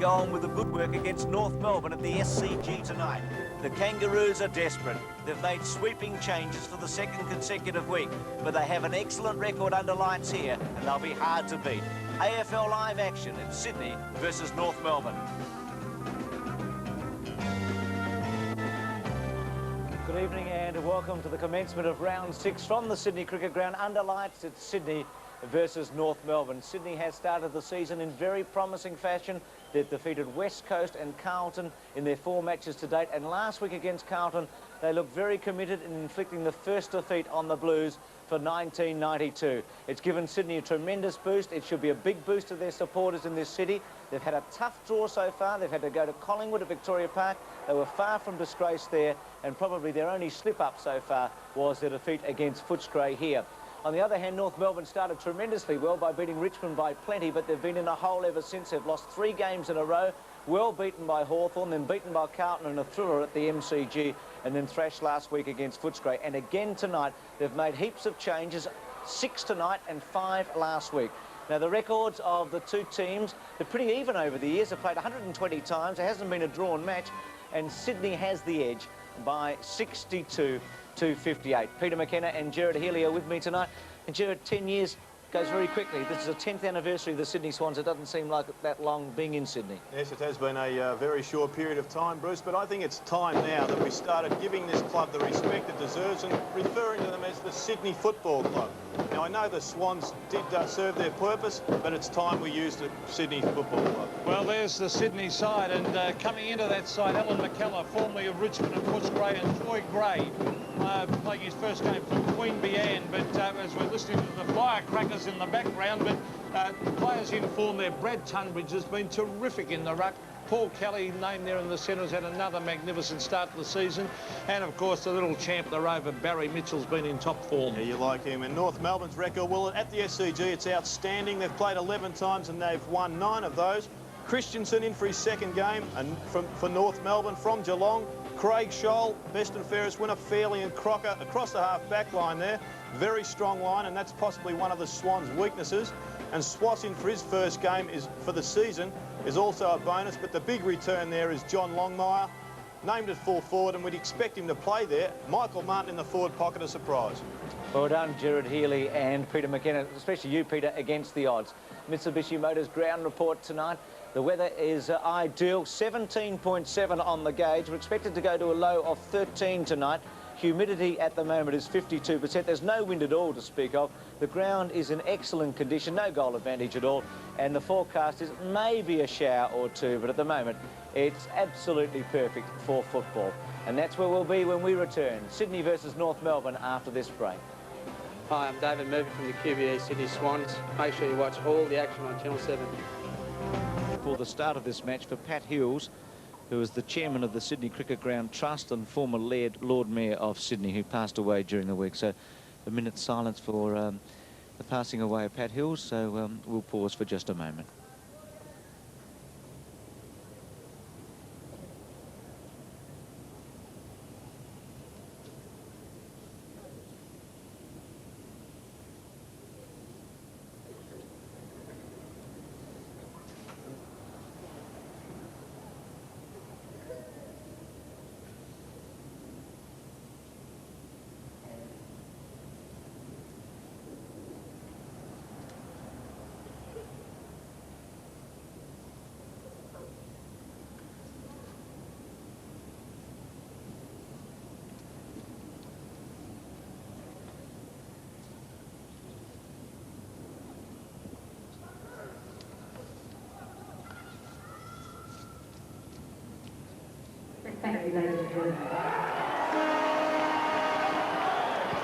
go on with the good work against North Melbourne at the SCG tonight. The Kangaroos are desperate. They've made sweeping changes for the second consecutive week, but they have an excellent record under lights here, and they'll be hard to beat. AFL live action in Sydney versus North Melbourne. Good evening and welcome to the commencement of round 6 from the Sydney Cricket Ground. Under lights, it's Sydney versus North Melbourne. Sydney has started the season in very promising fashion. They've defeated West Coast and Carlton in their 4 matches to date, and last week against Carlton they looked very committed in inflicting the first defeat on the Blues for 1992. It's given Sydney a tremendous boost. It should be a big boost to their supporters in this city. They've had a tough draw so far. They've had to go to Collingwood at Victoria Park. They were far from disgrace there, and probably their only slip-up so far was their defeat against Footscray here. On the other hand, North Melbourne started tremendously well by beating Richmond by plenty, but they've been in a hole ever since. They've lost 3 games in a row, well beaten by Hawthorn, then beaten by Carlton in a thriller at the MCG, and then thrashed last week against Footscray. And again tonight, they've made heaps of changes, 6 tonight and 5 last week. Now, the records of the two teams, they're pretty even over the years. They've played 120 times. There hasn't been a drawn match, and Sydney has the edge by 62 to 58. Peter McKenna and Gerard Healy are with me tonight. And Gerard, 10 years goes very quickly. This is the 10th anniversary of the Sydney Swans. It doesn't seem like that long being in Sydney. Yes, it has been a very short period of time, Bruce, but I think it's time now that we started giving this club the respect it deserves and referring to them as the Sydney Football Club. Now, I know the Swans did serve their purpose, but it's time we used the Sydney Football Club. Well, there's the Sydney side, and coming into that side, Alan McKellar, formerly of Richmond and Footscray, and Troy Gray, playing his first game for Queen Beanne, but as we're listening to the firecrackers in the background, but players in form there. Brad Tunbridge has been terrific in the ruck. Paul Kelly, named there in the centre, has had another magnificent start to the season. And, of course, the little champ, the Rover, Barry Mitchell's been in top form. Yeah, you like him. And North Melbourne's record, well, at the SCG, it's outstanding. They've played 11 times and they've won 9 of those. Christensen in for his second game and for North Melbourne from Geelong. Craig Scholl, best and fairest winner, Fairley and Crocker across the half-back line there. Very strong line, and that's possibly one of the Swans' weaknesses. And Swass in for his first game for the season is also a bonus, but the big return there is John Longmire, named at full forward, and we'd expect him to play there. Michael Martin in the forward pocket, a surprise. Well done, Gerard Healy and Peter McKenna, especially you, Peter, against the odds. Mitsubishi Motors ground report tonight. The weather is ideal, 17.7 on the gauge. We're expected to go to a low of 13 tonight. Humidity at the moment is 52%. There's no wind at all to speak of. The ground is in excellent condition, no goal advantage at all. And the forecast is maybe a shower or two, but at the moment, it's absolutely perfect for football. And that's where we'll be when we return. Sydney versus North Melbourne after this break. Hi, I'm David Murphy from the QBE Sydney Swans. Make sure you watch all the action on Channel 7. For the start of this match for Pat Hills, who is the chairman of the Sydney Cricket Ground Trust and former Lord Mayor of Sydney, who passed away during the week. So a minute's silence for the passing away of Pat Hills. So we'll pause for just a moment.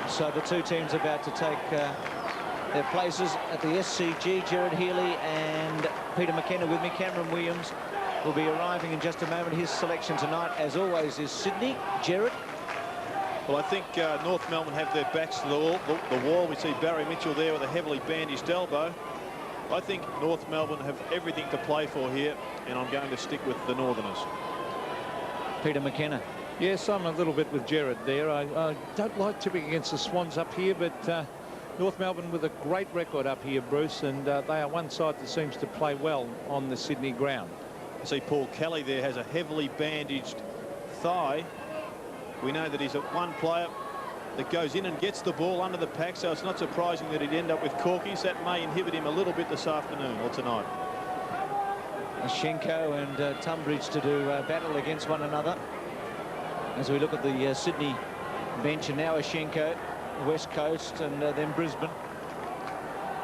So the two teams about to take their places at the SCG. Gerard Healy and Peter McKenna with me. Cameron Williams will be arriving in just a moment. His selection tonight, as always, is Sydney. Gerard? Well, I think North Melbourne have their backs to the wall. We see Barry Mitchell there with a heavily bandaged elbow. I think North Melbourne have everything to play for here, and I'm going to stick with the Northerners. Peter McKenna. Yes, I'm a little bit with Gerard there. I don't like tipping against the Swans up here, but North Melbourne with a great record up here, Bruce, and they are one side that seems to play well on the Sydney ground. See Paul Kelly there has a heavily bandaged thigh. We know that he's one player that goes in and gets the ball under the pack, so it's not surprising that he'd end up with corkies. That may inhibit him a little bit this afternoon or tonight. Schenko and Tunbridge to do battle against one another. As we look at the Sydney bench, and now Schenko, West Coast, and then Brisbane.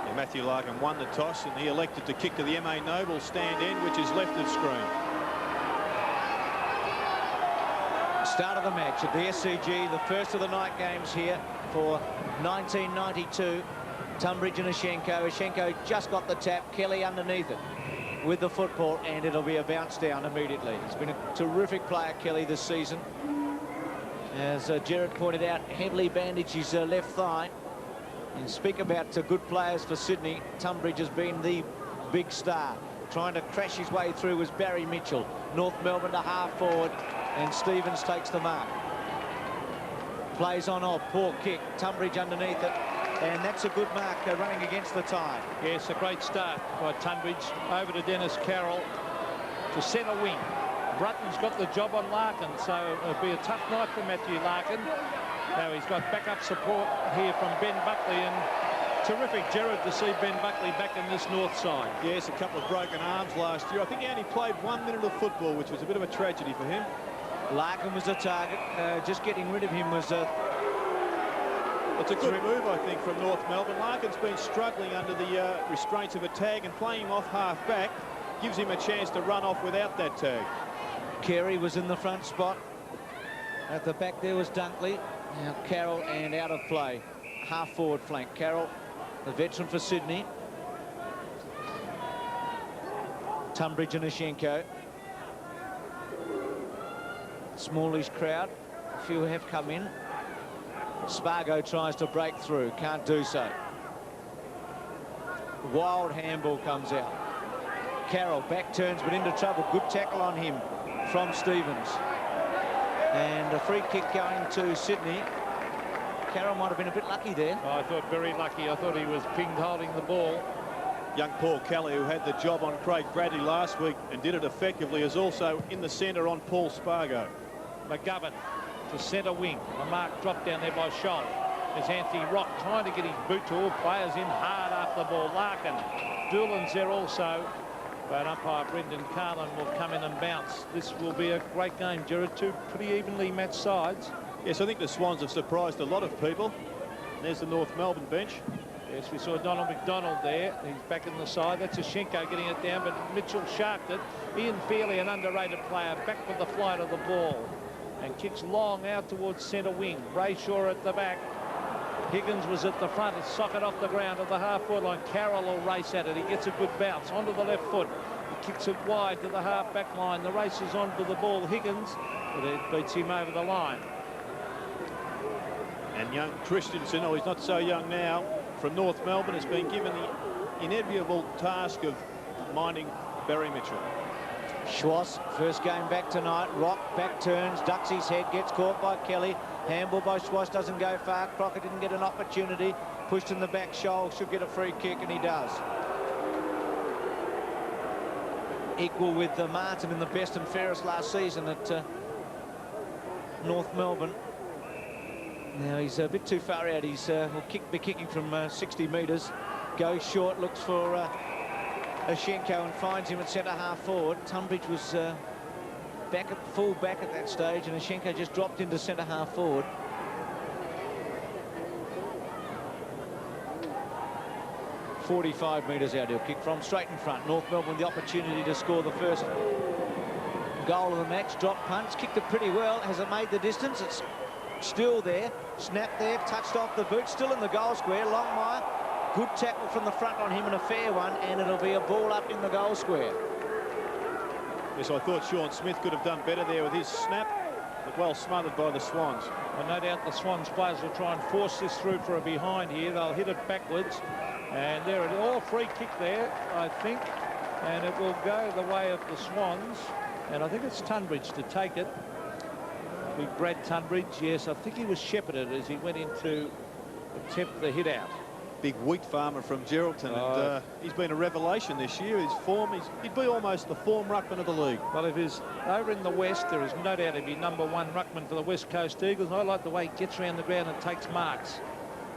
Yeah, Matthew Larkin won the toss, and he elected to kick to the M.A. Noble stand end, which is left of screen. Start of the match at the SCG, the first of the night games here for 1992. Tunbridge and Schenko. Schenko just got the tap. Kelly underneath it with the football, and it'll be a bounce down immediately. He's been a terrific player, Kelly, this season. As Gerard pointed out, heavily bandaged his left thigh. And speak about good players for Sydney. Tunbridge has been the big star. Trying to crash his way through was Barry Mitchell. North Melbourne to half forward, and Stevens takes the mark. Plays on off, poor kick. Tunbridge underneath it, and that's a good mark running against the tide. Yes, a great start by Tunbridge. Over to Dennis Carroll to centre wing. Brutton's got the job on Larkin, so it'll be a tough night for Matthew Larkin. Now he's got backup support here from Ben Buckley, and terrific, Gerard, to see Ben Buckley back in this north side. Yes, a couple of broken arms last year. I think he only played 1 minute of football, which was a bit of a tragedy for him. Larkin was the target. Just getting rid of him was it's a good move, I think, from North Melbourne. Larkin's been struggling under the restraints of a tag, and playing him off half-back gives him a chance to run off without that tag. Carey was in the front spot. At the back there was Dunkley. Now Carroll, and out of play. Half-forward flank. Carroll, the veteran for Sydney. Tunbridge and Schenko. Smallish crowd. A few have come in. Spargo tries to break through. Can't do so. Wild handball comes out. Carroll back turns, but into trouble. Good tackle on him from Stevens. And a free kick going to Sydney. Carroll might have been a bit lucky there. Oh, I thought very lucky. I thought he was pinged holding the ball. Young Paul Kelly, who had the job on Craig Bradley last week and did it effectively, is also in the centre on Paul Spargo. McGovern to centre wing. A mark dropped down there by Scholl. There's Anthony Rock trying to get his boot to all players in hard after the ball. Larkin. Doolan's there also. But umpire Brendan Carlin will come in and bounce. This will be a great game, Gerard. Two pretty evenly matched sides. Yes, I think the Swans have surprised a lot of people. There's the North Melbourne bench. Yes, we saw Donald McDonald there. He's back in the side. That's Schenko getting it down, but Mitchell sharked it. Ian Feely, an underrated player, back with the flight of the ball. And kicks long out towards centre wing. Brayshaw at the back. Higgins was at the front. It's socket off the ground at the half-forward line. Carroll will race at it. He gets a good bounce onto the left foot. He kicks it wide to the half-back line. The race is on to the ball. Higgins, but it beats him over the line. And young Christensen, oh, he's not so young now, from North Melbourne, has been given the inevitable task of minding Barry Mitchell. Schwass, first game back tonight. Rock back turns, ducks his head, gets caught by Kelly. Handball by Schwass doesn't go far. Crocker didn't get an opportunity. Pushed in the back. Scholl should get a free kick, and he does. Equal with Martin in the best and fairest last season at North Melbourne. Now he's a bit too far out. He's will be kicking from 60 metres. Goes short, looks for Schenko and finds him at centre half forward. Tunbridge was back at full back at that stage, and Schenko just dropped into centre half forward. .45 metres out, he'll kick from straight in front. North Melbourne the opportunity to score the first goal of the match. Drop punch, kicked it pretty well. Has it made the distance? It's still there. Snap there, touched off the boot, still in the goal square. Longmire, good tackle from the front on him, and a fair one, and it'll be a ball up in the goal square. Yes, I thought Sean Smith could have done better there with his snap, but well smothered by the Swans. Well, no doubt the Swans players will try and force this through for a behind here. They'll hit it backwards, and there it is. All free kick there, I think, and it will go the way of the Swans, and I think it's Tunbridge to take it. Big Brad Tunbridge, yes, I think he was shepherded as he went in to attempt the hit out. big wheat farmer from Geraldton, and he's been a revelation this year. His form, he'd be almost the form ruckman of the league. Well, if he's over in the west, there is no doubt he'd be #1 ruckman for the West Coast Eagles. And I like the way he gets around the ground and takes marks.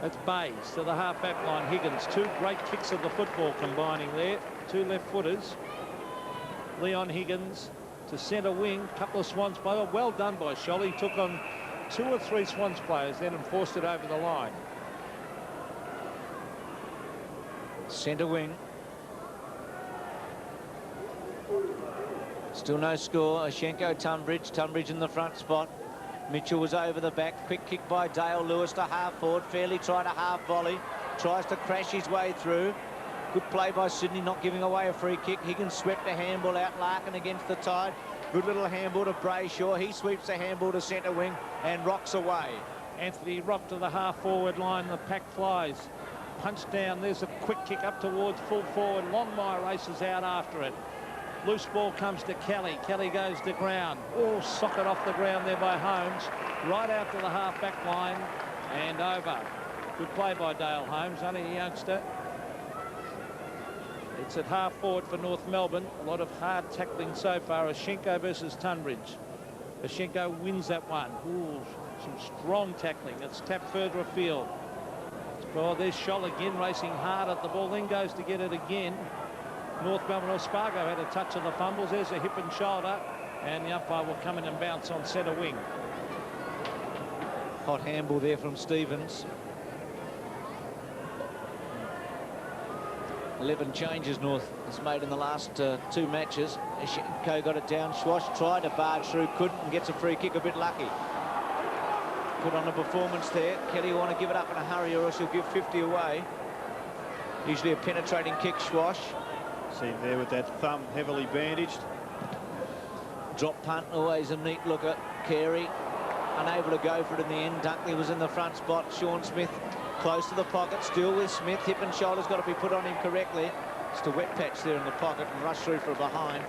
That's Bays to the half-back line. Higgins, 2 great kicks of the football combining there. 2 left-footers. Leon Higgins to centre wing. Couple of Swans players. Well done by Sholly. Took on 2 or 3 Swans players then and forced it over the line. Centre wing. Still no score. Ashenko, Tunbridge in the front spot. Mitchell was over the back. Quick kick by Dale Lewis to half forward. Fairly tried a half volley. Tries to crash his way through. Good play by Sydney, not giving away a free kick. Higgins swept a handball out. Larkin against the tide. Good little handball to Brayshaw. He sweeps the handball to centre wing and rocks away. Anthony Rock to the half forward line. The pack flies. Punch down. There's a quick kick up towards full forward. Longmire races out after it. Loose ball comes to Kelly. Kelly goes to ground. Oh, socket off the ground there by Holmes. Right out to the half-back line and over. Good play by Dale Holmes, only a youngster. It's at half forward for North Melbourne. A lot of hard tackling so far. Ashenko versus Tunbridge. Ashenko wins that one. Ooh, some strong tackling. It's tapped further afield. Well, there's Scholl again racing hard at the ball, then goes to get it again. North Melbourne or Spargo had a touch of the fumbles. There's a hip and shoulder, and the umpire will come in and bounce on centre wing. Hot handball there from Stevens. 11 changes North has made in the last 2 matches. Ashenko got it down. Schwash tried to barge through, couldn't, and gets a free kick. A bit lucky. Put on a performance there. Kelly will want to give it up in a hurry, or else he'll give 50 away. Usually a penetrating kick, Schwash. Seen there with that thumb heavily bandaged. Drop punt, always a neat looker. Carey unable to go for it in the end. Dunkley was in the front spot. Sean Smith close to the pocket, still with Smith. Hip and shoulder's got to be put on him correctly. Just a wet patch there in the pocket and rush through for a behind.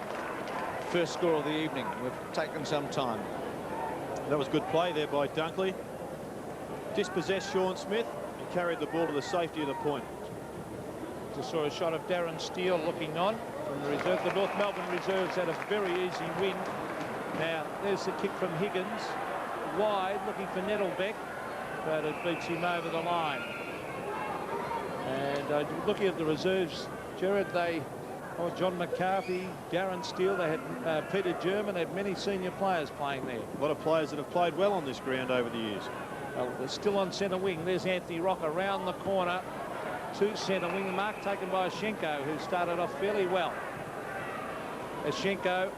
First score of the evening. We've taken some time. That was good play there by Dunkley. Dispossessed Sean Smith and carried the ball to the safety of the point. Just saw a shot of Darren Steele looking on from the reserve. The North Melbourne reserves had a very easy win. Now, there's the kick from Higgins. Wide, looking for Nettlebeck, but it beats him over the line. And looking at the reserves, Gerard, John McCarthy, Darren Steele, they had Peter German, they had many senior players playing there. A lot of players that have played well on this ground over the years. Well, they're still on centre wing. There's Anthony Rock around the corner to centre wing. The mark taken by Ashenko, who started off fairly well. Ashenko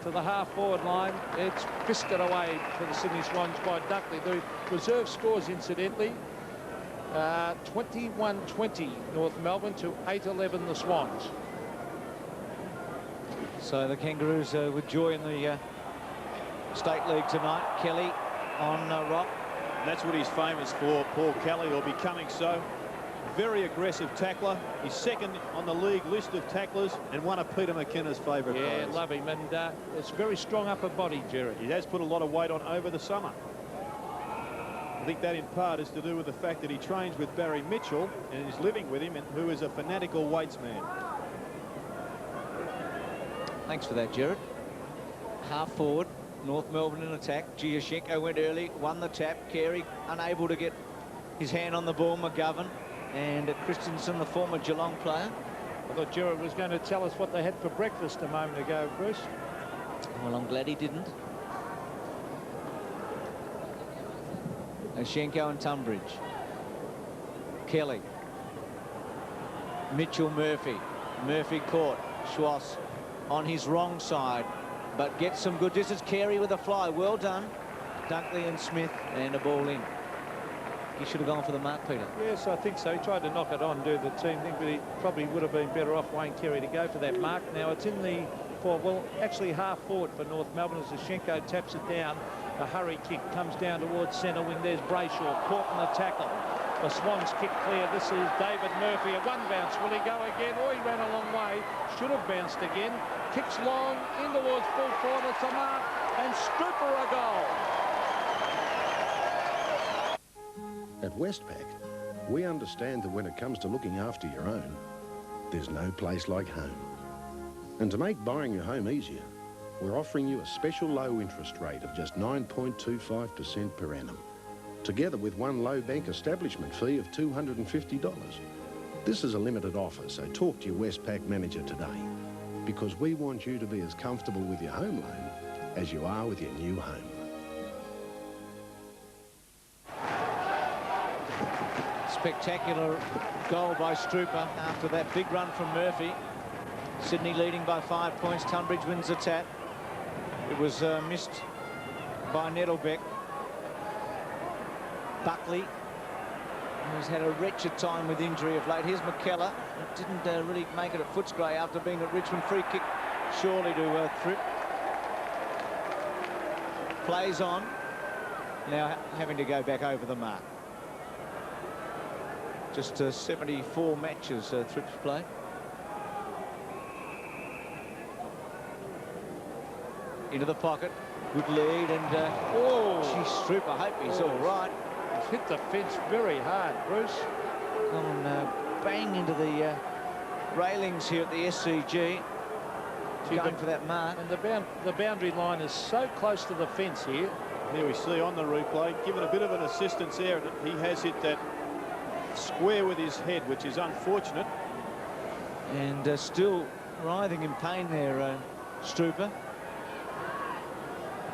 to the half-forward line. It's fisted away for the Sydney Swans by Dunkley. The reserve scores, incidentally, 21-20 North Melbourne to 8-11 the Swans. So the Kangaroos with joy in the State League tonight. Kelly on Rock. And that's what he's famous for, Paul Kelly, or becoming so. Very aggressive tackler. He's second on the league list of tacklers and one of Peter McKenna's favourite players. Yeah, love him. And it's very strong upper body, Gerard. He has put a lot of weight on over the summer. I think that in part is to do with the fact that he trains with Barry Mitchell and is living with him, and who is a fanatical weights man. Thanks for that, Gerard. Half forward, North Melbourne in attack. Giashenko went early, won the tap. Carey unable to get his hand on the ball. McGovern and Christensen, the former Geelong player. I thought Gerard was going to tell us what they had for breakfast a moment ago, Bruce. Well, I'm glad he didn't. Ashenko and Tunbridge. Kelly. Mitchell Murphy. Murphy caught. Schwass on his wrong side, but gets some good distance. Carey with a fly. Well done. Dunkley and Smith, and a ball in. He should have gone for the mark, Peter. Yes, I think so. He tried to knock it on, do the team thing, but he probably would have been better off, Wayne Carey, to go for that mark. Now it's in the well, actually half forward for North Melbourne as Ashenko taps it down. A hurry kick comes down towards centre wing. There's Brayshaw caught in the tackle. The Swans kick clear. This is David Murphy. A one bounce. Will he go again? Oh, he ran a long way. Should have bounced again. Kicks long in towards full forward. It's a mark and Stupper a goal. At Westpac, We understand that when it comes to looking after your own, there's no place like home. And to make buying your home easier, we're offering you a special low interest rate of just 9.25% per annum, together with one low bank establishment fee of $250. This is a limited offer, so talk to your Westpac manager today, because we want you to be as comfortable with your home loan as you are with your new home. Spectacular goal by Strooper after that big run from Murphy. Sydney leading by 5 points. Tunbridge wins the tap. It was missed by Nettlebeck. Buckley, who's had a wretched time with injury of late. Here's McKellar. Didn't really make it at Footscray after being at Richmond. Free kick surely to Thripp. Plays on. Now having to go back over the mark. Just 74 matches Thripp's played. Into the pocket. Good lead and oh, gee, Strooper, I hope he's all right. He's hit the fence very hard, Bruce. Gone bang into the railings here at the SCG. Going for that mark. And the boundary line is so close to the fence here. There we see on the replay, given a bit of an assistance there, and he has hit that square with his head, which is unfortunate. And still writhing in pain there, Strooper.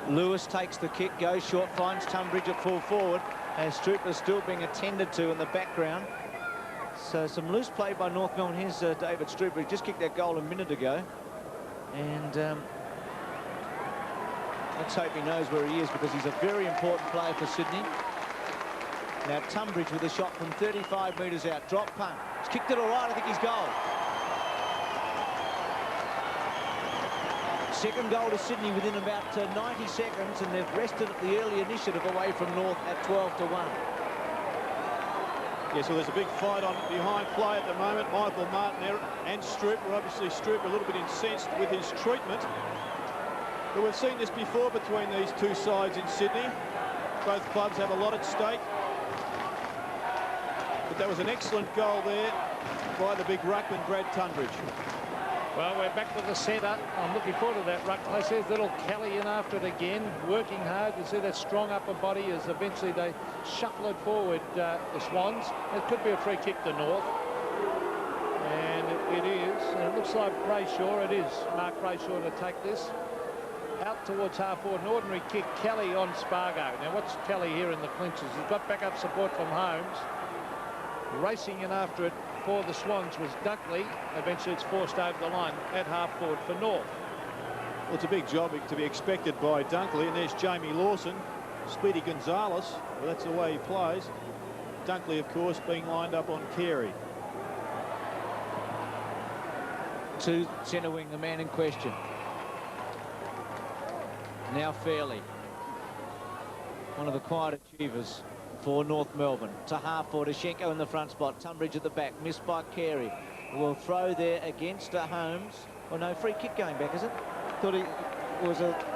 Lewis takes the kick, goes short, finds Tunbridge at full forward, and Strooper still being attended to in the background. So some loose play by North Melbourne. Here's David Strooper. He just kicked that goal a minute ago. And let's hope he knows where he is, because he's a very important player for Sydney. Now Tunbridge with a shot from 35 metres out. Drop punt. He's kicked it all right. I think he's goal. Second goal to Sydney within about 90 seconds, and they've rested at the early initiative away from North at 12-1. Yeah, so there's a big fight on behind play at the moment. Michael Martin there and Strooper. Obviously Strooper a little bit incensed with his treatment. But we've seen this before between these two sides in Sydney. Both clubs have a lot at stake. But that was an excellent goal there by the big ruckman, Brad Tunbridge. Well, we're back to the centre. I'm looking forward to that ruck place. There's little Kelly in after it again, working hard. You see that strong upper body as eventually they shuffle it forward, the Swans. It could be a free kick to North. And it is. And it looks like Brayshaw. It is Mark Brayshaw to take this. Out towards half forward. An ordinary kick. Kelly on Spargo. Now, what's Kelly here in the clinches? He's got backup support from Holmes. Racing in after it for the Swans was Dunkley. Eventually it's forced over the line at half forward for North. Well, it's a big job to be expected by Dunkley, and there's Jamie Lawson. Speedy Gonzalez, well, that's the way he plays. Dunkley, of course, being lined up on Carey. To centre wing, the man in question. Now Fairley, one of the quiet achievers for North Melbourne. To half forward, Schenko in the front spot. Tunbridge at the back, missed by Carey. Will throw there against Holmes. Oh no, free kick going back, is it? Thought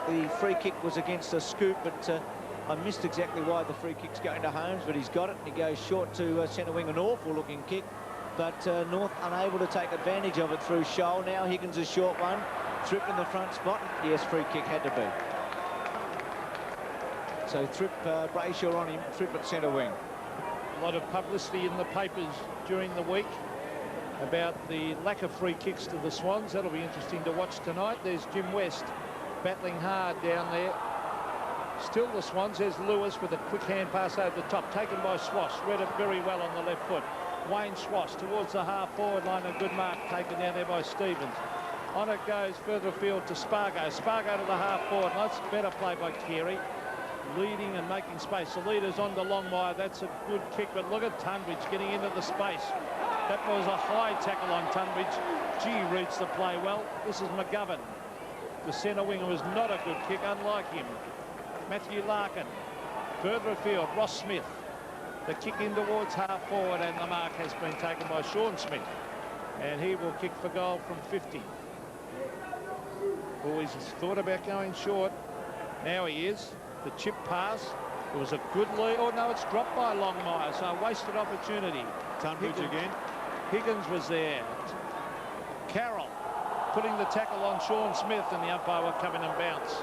the free kick was against a scoop, but I missed exactly why the free kick's going to Holmes, but he's got it, and he goes short to centre wing. An awful looking kick, but North unable to take advantage of it through Scholl. Now Higgins a short one. Thripp in the front spot. Yes, free kick had to be. So Thripp, Brayshaw on him, Thripp at centre wing. A lot of publicity in the papers during the week about the lack of free kicks to the Swans. That'll be interesting to watch tonight. There's Jim West battling hard down there. Still the Swans. There's Lewis with a quick hand pass over the top, taken by Swash. Read it very well on the left foot. Wayne Swash towards the half forward line. A good mark taken down there by Stevens. On it goes further afield to Spargo. Spargo to the half forward. That's better play by Carey. Leading and making space. The leader's on to Longmire. That's a good kick, but look at Tunbridge getting into the space. That was a high tackle on Tunbridge. Gee, reads the play well. This is McGovern. The centre winger was not a good kick, unlike him. Matthew Larkin. Further afield, Ross Smith. The kick in towards half forward, and the mark has been taken by Sean Smith. And he will kick for goal from 50. Always thought about going short. Now he is. The chip pass. It was a good lead. Oh, no, it's dropped by Longmire, so a wasted opportunity. Tunbridge again. Higgins was there. Carroll putting the tackle on Sean Smith, and the umpire will come in and bounce.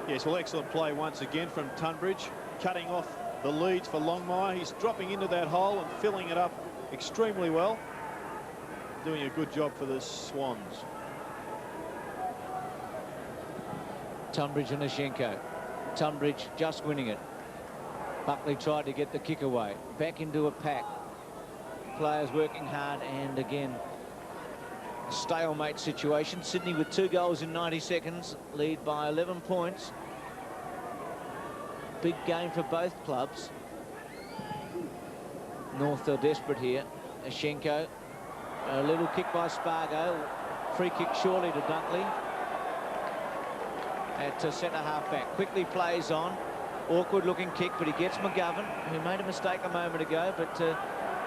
Yes, well, excellent play once again from Tunbridge, cutting off the leads for Longmire. He's dropping into that hole and filling it up extremely well. Doing a good job for the Swans. Tunbridge and Ashenko. Tunbridge just winning it. Buckley tried to get the kick away. Back into a pack. Players working hard, and again, stalemate situation. Sydney with 2 goals in 90 seconds, lead by 11 points. Big game for both clubs. North are desperate here. Ashenko, a little kick by Spargo. Free kick surely to Dunkley. At centre half back. Quickly plays on. Awkward looking kick, but he gets McGovern, who made a mistake a moment ago, but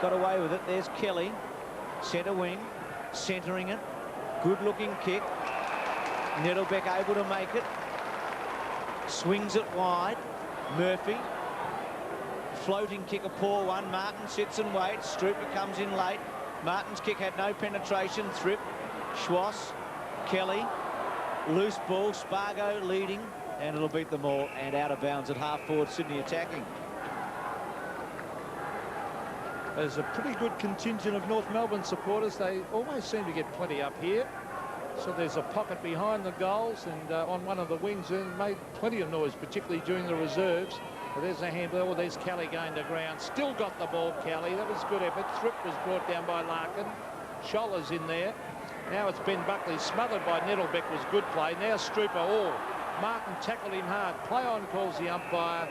got away with it. There's Kelly, centre wing, centering it. Good looking kick. Nettlebeck able to make it. Swings it wide. Murphy. Floating kick, a poor one. Martin sits and waits. Strooper comes in late. Martin's kick had no penetration. Thrip, Schwass, Kelly. Loose ball, Spargo leading, and it'll beat them all, and out of bounds at half forward. Sydney attacking. There's a pretty good contingent of North Melbourne supporters. They always seem to get plenty up here. So there's a pocket behind the goals, and on one of the wings, and made plenty of noise, particularly during the reserves. But there's a handball. There's Kelly going to ground. Still got the ball, Kelly. That was good effort. Thrip was brought down by Larkin. Scholler's in there. Now it's Ben Buckley, smothered by Nettlebeck, was good play. Now Strooper, Martin tackled him hard. Play on, calls the umpire,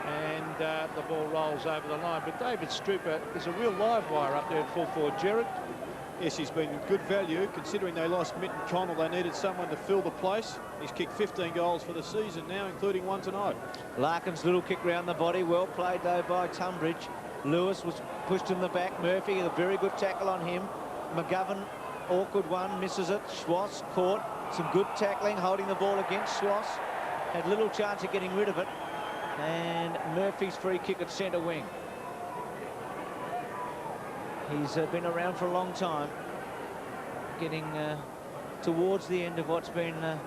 and the ball rolls over the line. But David Strooper is a real live wire up there at full forward. Gerard? Yes, he's been good value, considering they lost Mitten Connell. They needed someone to fill the place. He's kicked 15 goals for the season now, including one tonight. Larkin's little kick round the body. Well played, though, by Tunbridge. Lewis was pushed in the back. Murphy, a very good tackle on him. McGovern, awkward one, misses it. Schwass caught. Some good tackling, holding the ball against Schwass. Had little chance of getting rid of it. And Murphy's free kick at centre wing. He's been around for a long time, getting towards the end of what's been a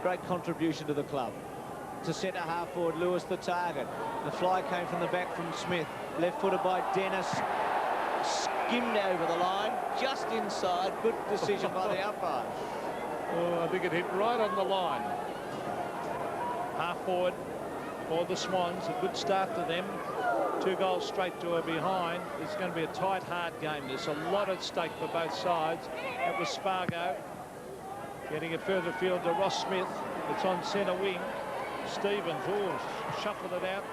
great contribution to the club. To centre half forward, Lewis the target. The fly came from the back from Smith. Left-footed by Dennis. Skimmed over the line, just inside. Good decision by the umpire. Oh, I think it hit right on the line. Half forward for the Swans. A good start to them. 2 goals straight to a behind. It's going to be a tight, hard game. There's a lot at stake for both sides. That was Spargo getting it further field to Ross Smith. It's on centre wing. Stevens, shuffled it out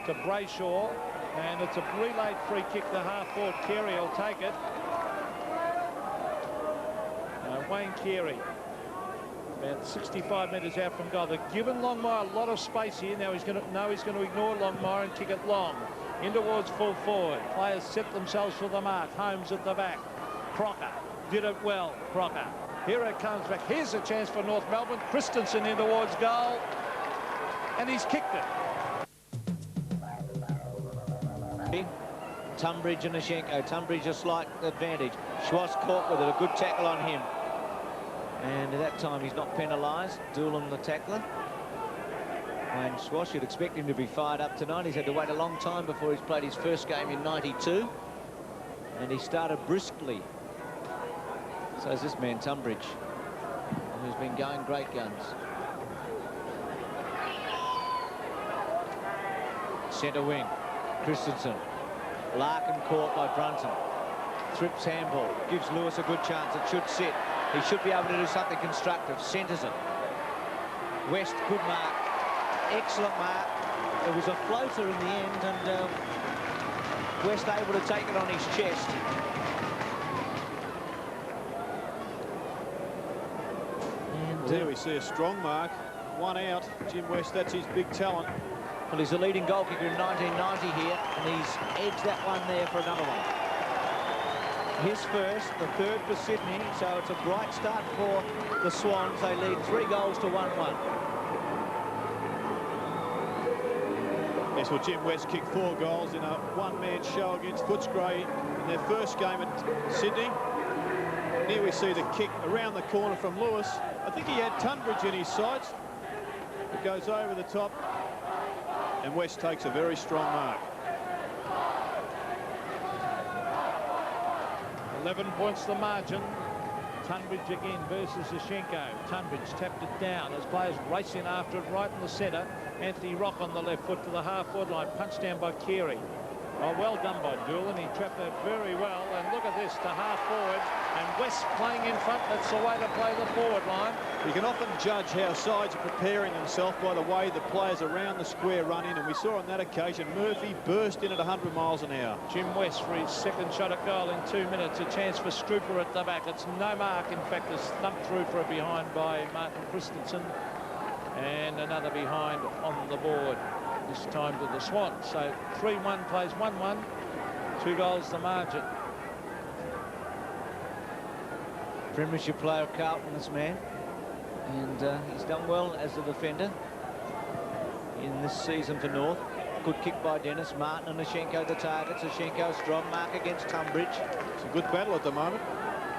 to Brayshaw, and it's a relayed free kick to half forward. Carey will take it. Wayne Carey, about 65 metres out from goal. They've given Longmire a lot of space here. Now he's going to ignore Longmire and kick it long in towards full forward. Players set themselves for the mark. Holmes at the back. Crocker did it well. Crocker. Here it comes back. Here's a chance for North Melbourne. Christensen in towards goal, and he's kicked it. Tunbridge and Ashenko. Tunbridge a slight advantage. Schwass caught with it. A good tackle on him. And at that time, he's not penalised. Doolan the tackler. And Schwass, you'd expect him to be fired up tonight. He's had to wait a long time before he's played his first game in '92. And he started briskly. So is this man, Tunbridge, who's been going great guns. Centre wing. Christensen. Larkin caught by Brunton. Thrips handball. Gives Lewis a good chance. It should sit. He should be able to do something constructive. Centres it. West, good mark. Excellent mark. It was a floater in the end, and West able to take it on his chest. And there we see a strong mark. One out. Jim West, that's his big talent. Well, he's a leading goal kicker in 1990 here, and he's edged that one there for another one. His first, the third for Sydney, so it's a bright start for the Swans. They lead 3 goals to 1-1. Yes, well, Jim West kicked 4 goals in a one-man show against Footscray in their first game at Sydney. And here we see the kick around the corner from Lewis. I think he had Tunbridge in his sights. It goes over the top, and West takes a very strong mark. 11 points the margin. Tunbridge again versus Zashenko. Tunbridge tapped it down as players racing after it right in the centre. Anthony Rock on the left foot to the half-forward line. Punched down by Carey. Oh, well done by Doolan. He trapped that very well. And look at this, to half-forward. And West playing in front. That's the way to play the forward line. You can often judge how sides are preparing themselves by the way the players around the square run in. And we saw on that occasion Murphy burst in at 100 miles an hour. Jim West for his second shot at goal in 2 minutes. A chance for Strooper at the back. It's no mark. In fact, a thump through for a behind by Martin Christensen. And another behind on the board. This time to the Swans. So 3-1 plays 1-1. 2 goals the margin. Premiership player Carlton, this man. And he's done well as a defender in this season for North. Good kick by Dennis. Martin and Ashenko the targets. Ashenko strong mark against Tunbridge. It's a good battle at the moment.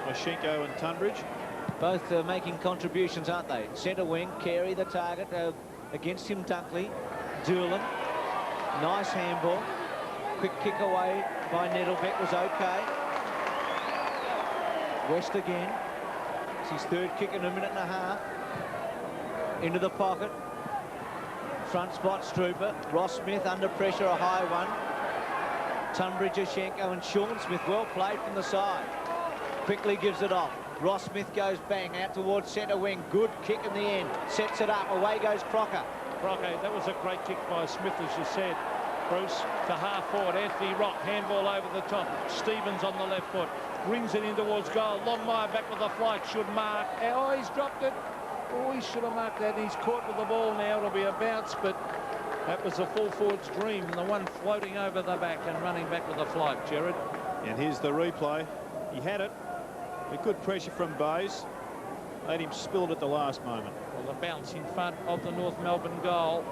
Ashenko and Tunbridge. Both making contributions, aren't they? Centre wing, Carey the target against him, Dunkley. Doolan. Nice handball. Quick kick away by Nettlebeck was okay. West again. It's his third kick in a minute and a half. Into the pocket. Front spot, Strooper. Ross Smith under pressure, a high one. Tunbridge, Ashenko and Sean Smith. Well played from the side. Quickly gives it off. Ross Smith goes bang out towards centre wing. Good kick in the end. Sets it up. Away goes Crocker. Crocker, that was a great kick by Smith, as you said. Bruce to half forward. Anthony Rock, handball over the top. Stevens on the left foot. Brings it in towards goal. Longmire back with the flight. Should mark. Oh, he's dropped it. Oh, he should have marked that. He's caught with the ball now. It'll be a bounce, but that was a full forward's dream. The one floating over the back and running back with the flight, Gerard. And here's the replay. He had it. A good pressure from Bays. Made him spill it at the last moment. Well, the bounce in front of the North Melbourne goal.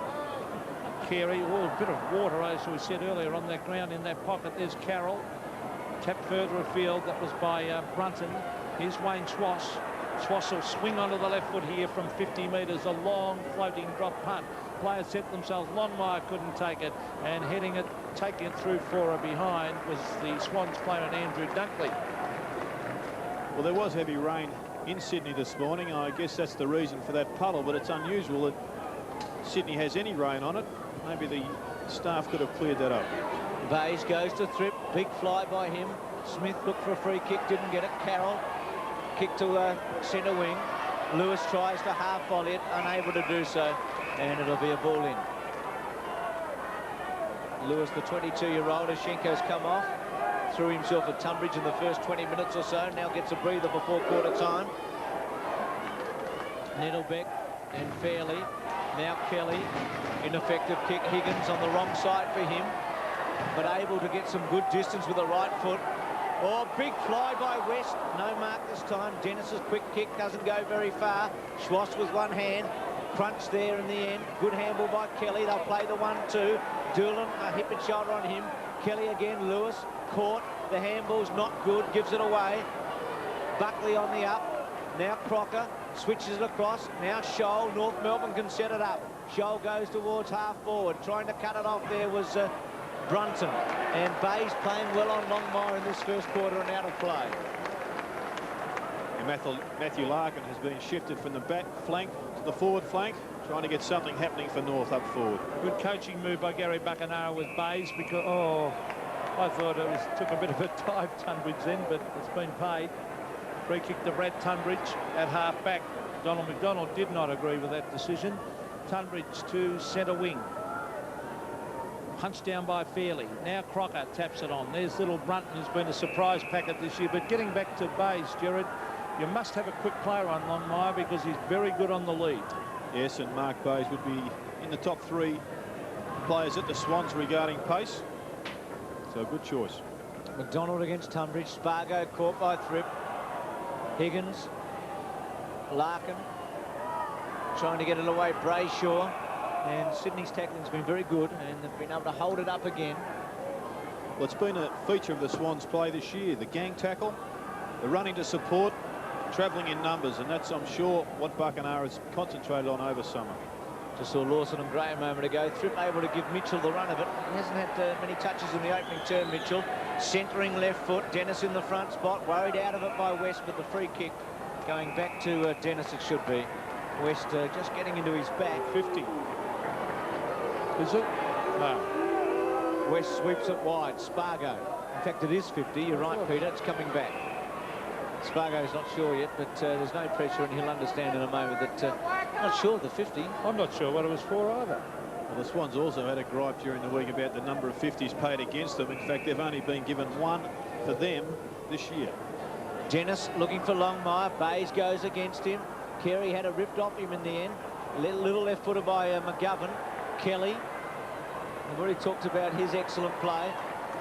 Carey, oh, a bit of water, as we said earlier, on that ground in that pocket. There's Carroll. Tapped further afield. That was by Brunton. Here's Wayne Schwass. Schwass will swing onto the left foot here from 50 metres. A long floating drop punt. Players set themselves. Longmire couldn't take it. And heading it, taking it through for a behind was the Swans player Andrew Dunkley. Well, there was heavy rain in Sydney this morning. I guess that's the reason for that puddle, but it's unusual that Sydney has any rain on it. Maybe the staff could have cleared that up. Bays goes to Thripp. Big fly by him. Smith looked for a free kick, didn't get it. Carroll kick to centre wing. Lewis tries to half volley it, unable to do so, and it'll be a ball in. Lewis, the 22-year-old, Ashenko's come off. Threw himself at Tunbridge in the first 20 minutes or so. Now gets a breather before quarter time. Nettlebeck and Fairley. Now Kelly. Ineffective kick. Higgins on the wrong side for him, but able to get some good distance with the right foot. Oh, big fly by West. No mark this time. Dennis's quick kick doesn't go very far. Schwass with one hand. Crunch there in the end. Good handball by Kelly. They'll play the 1-2. Doolan, a hip and shoulder on him. Kelly again. Lewis caught. The handball's not good. Gives it away. Buckley on the up. Now Crocker switches it across. Now Scholl. North Melbourne can set it up. Scholl goes towards half forward. Trying to cut it off there was Brunton. And Bays playing well on Longmire in this first quarter and out of play. And Matthew Larkin has been shifted from the back flank to the forward flank, trying to get something happening for North up forward. Good coaching move by Gary Buckenara with Bays, because, oh, I thought it took a bit of a dive, Tunbridge then, but it's been paid. Free kick to Brad Tunbridge at half back. Donald McDonald did not agree with that decision. Tunbridge to centre wing. Punched down by Fairley. Now Crocker taps it on. There's little Brunton, who's been a surprise packet this year. But getting back to Bays, Gerard, you must have a quick player on Longmire because he's very good on the lead. Yes, and Mark Bays would be in the top 3 players at the Swans regarding pace. So a good choice. McDonald against Tunbridge. Spargo caught by Thripp. Higgins. Larkin trying to get it away. Brayshaw. And Sydney's tackling's been very good, and they've been able to hold it up again. Well, it's been a feature of the Swans' play this year. The gang tackle, the running to support, travelling in numbers, and that's, I'm sure, what Buckenara has concentrated on over summer. Just saw Lawson and Gray a moment ago. Thripp able to give Mitchell the run of it. He hasn't had many touches in the opening term, Mitchell. Centering left foot. Dennis in the front spot. Worried out of it by West, but the free kick going back to Dennis, it should be. West just getting into his back. 50. Is it? No. West sweeps it wide. Spargo. In fact, it is 50. You're right, Peter. It's coming back. Spargo's not sure yet, but there's no pressure, and he'll understand in a moment that not sure of the 50. I'm not sure what it was for either. Well, the Swans also had a gripe during the week about the number of 50s paid against them. In fact, they've only been given one for them this year. Dennis looking for Longmire. Bays goes against him. Carey had it ripped off him in the end. Little left footer by McGovern. Kelly. We've already talked about his excellent play.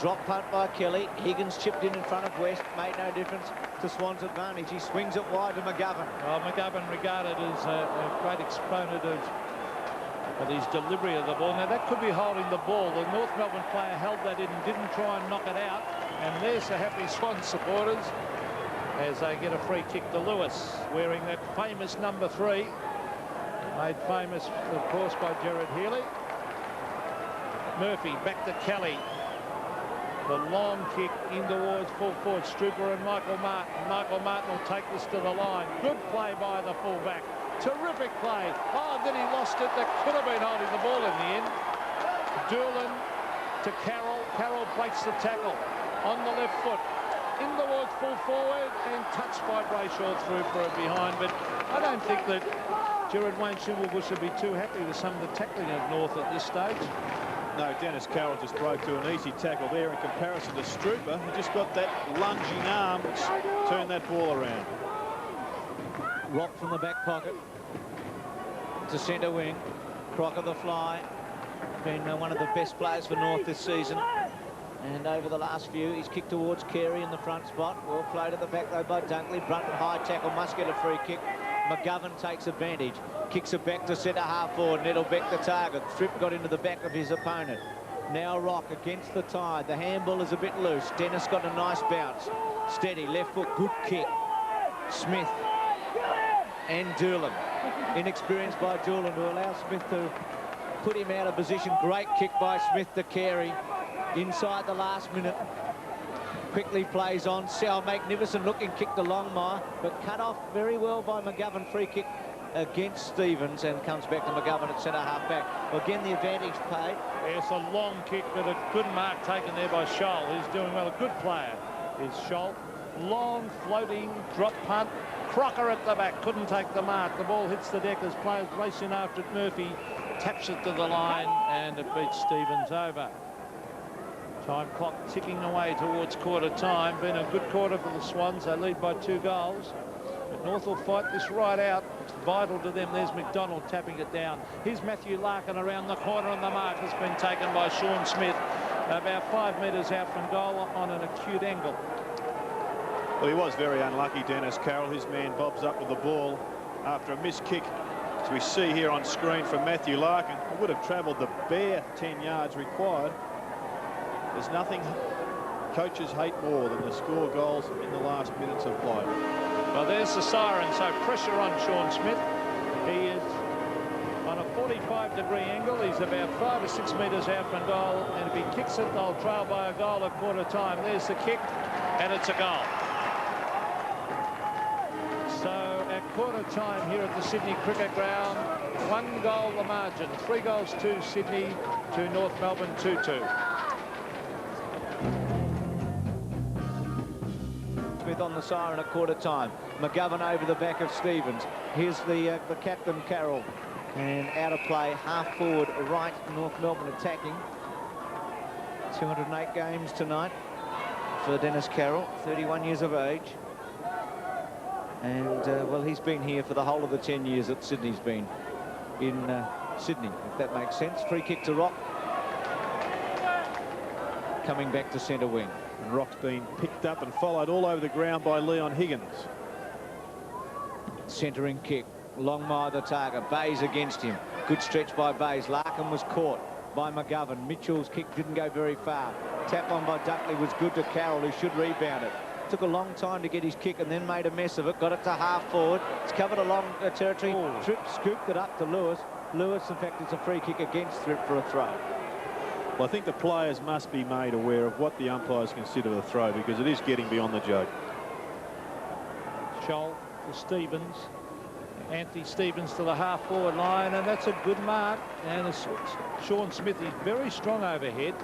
Drop punt by Kelly. Higgins chipped in front of West. Made no difference to Swans' advantage. He swings it wide to McGovern. Well, McGovern regarded as a great exponent of his delivery of the ball. Now, that could be holding the ball. The North Melbourne player held that in and didn't try and knock it out. And there's the happy Swans supporters as they get a free kick to Lewis, wearing that famous number 3. Made famous, of course, by Gerard Healy. Murphy back to Kelly. The long kick in towards full forward. Strooper and Michael Martin. Michael Martin will take this to the line. Good play by the fullback. Terrific play. Oh, then he lost it. That could have been holding the ball in the end. Doolan to Carroll. Carroll breaks the tackle on the left foot. In towards full forward and touched by Brayshaw through for a behind. But I don't think that Gerard Wayne Schimmelbusch would be too happy with some of the tackling of North at this stage. No, Dennis Carroll just broke to an easy tackle there in comparison to Strooper. He just got that lunging arm which turned that ball around. Rock from the back pocket to centre wing. Crocker the fly. Been one of the best players for North this season. And over the last few, he's kicked towards Carey in the front spot. Well played at the back, though, by Dunkley. Brunton high tackle, must get a free kick. McGovern takes advantage. Kicks it back to centre half forward. Nettlebeck the target. Thripp got into the back of his opponent. Now Rock against the tide. The handball is a bit loose. Dennis got a nice bounce. Steady, left foot, good kick. Smith and Doolan. Inexperienced by Doolan to allow Smith to put him out of position. Great kick by Smith to Carey. Inside the last minute. Quickly plays on. Sal magnificent looking kick to Longmire, but cut off very well by McGovern. Free kick against Stevens and comes back to McGovern at centre half back. Well, again, the advantage paid. Yes, a long kick, but a good mark taken there by Scholl. He's doing well. A good player is Scholl. Long floating drop punt. Crocker at the back couldn't take the mark. The ball hits the deck as players race in after it. Murphy taps it to the line and it beats Stevens over. Time clock ticking away towards quarter time. Been a good quarter for the Swans. They lead by 2 goals. But North will fight this right out. It's vital to them. There's McDonald tapping it down. Here's Matthew Larkin around the corner, and the mark has been taken by Sean Smith. About 5 metres out from goal on an acute angle. Well, he was very unlucky, Dennis Carroll. His man bobs up with the ball after a missed kick, as we see here on screen from Matthew Larkin. He would have travelled the bare 10 yards required. There's nothing coaches hate more than to score goals in the last minutes of play. Well, there's the siren, so pressure on Sean Smith. He is on a 45-degree angle. He's about 5 or 6 metres out from goal, and if he kicks it, they'll trail by a goal at quarter time. There's the kick, and it's a goal. So at quarter time here at the Sydney Cricket Ground, 1 goal the margin. 3 goals to Sydney, to North Melbourne 2-2. Smith on the siren at quarter time. McGovern over the back of Stevens. Here's the captain Carroll, and out of play, half forward right. North Melbourne attacking. 208 games tonight for Dennis Carroll, 31 years of age, and well, he's been here for the whole of the 10 years that Sydney's been in Sydney, if that makes sense. Free kick to Rock, coming back to centre wing. And Rock's been picked up and followed all over the ground by Leon Higgins. Centering kick. Longmire the target. Bays against him. Good stretch by Bays. Larkin was caught by McGovern. Mitchell's kick didn't go very far. Tap on by Dunkley was good to Carroll, who should rebound it. Took a long time to get his kick and then made a mess of it. Got it to half forward. It's covered along territory. Thripp scooped it up to Lewis. Lewis, in fact, it's a free kick against Thripp for a throw. Well, I think the players must be made aware of what the umpires consider the throw, because it is getting beyond the joke. Scholl to Stevens. Anthony Stevens to the half-forward line, and that's a good mark. And Sean Smith is very strong overhead.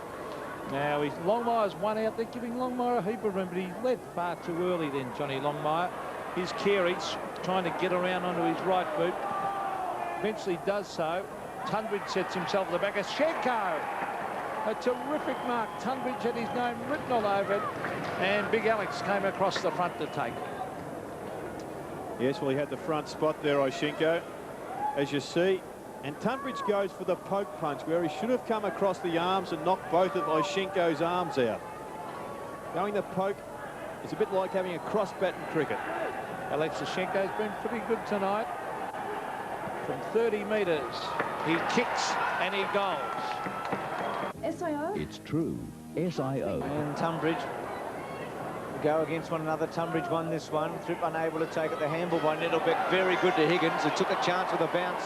Now, Longmire's one out. They're giving Longmire a heap of room, but he led far too early then, Johnny Longmire. Here's Carey trying to get around onto his right boot. Eventually does so. Tunbridge sets himself at the back. Schenko! A terrific mark. Tunbridge had his name written all over it. And Big Alex came across the front to take it. Yes, well, he had the front spot there, Oshenko, as you see. And Tunbridge goes for the poke punch, where he should have come across the arms and knocked both of Oshenko's arms out. Going the poke is a bit like having a cross bat in cricket. Alex Oshenko's been pretty good tonight. From 30 metres, he kicks and he goals. SIO? It's true. SIO. And Tunbridge go against one another. Tunbridge won this one. Thripp unable to take it. The handball by Nettlebeck. Very good to Higgins, who took a chance with a bounce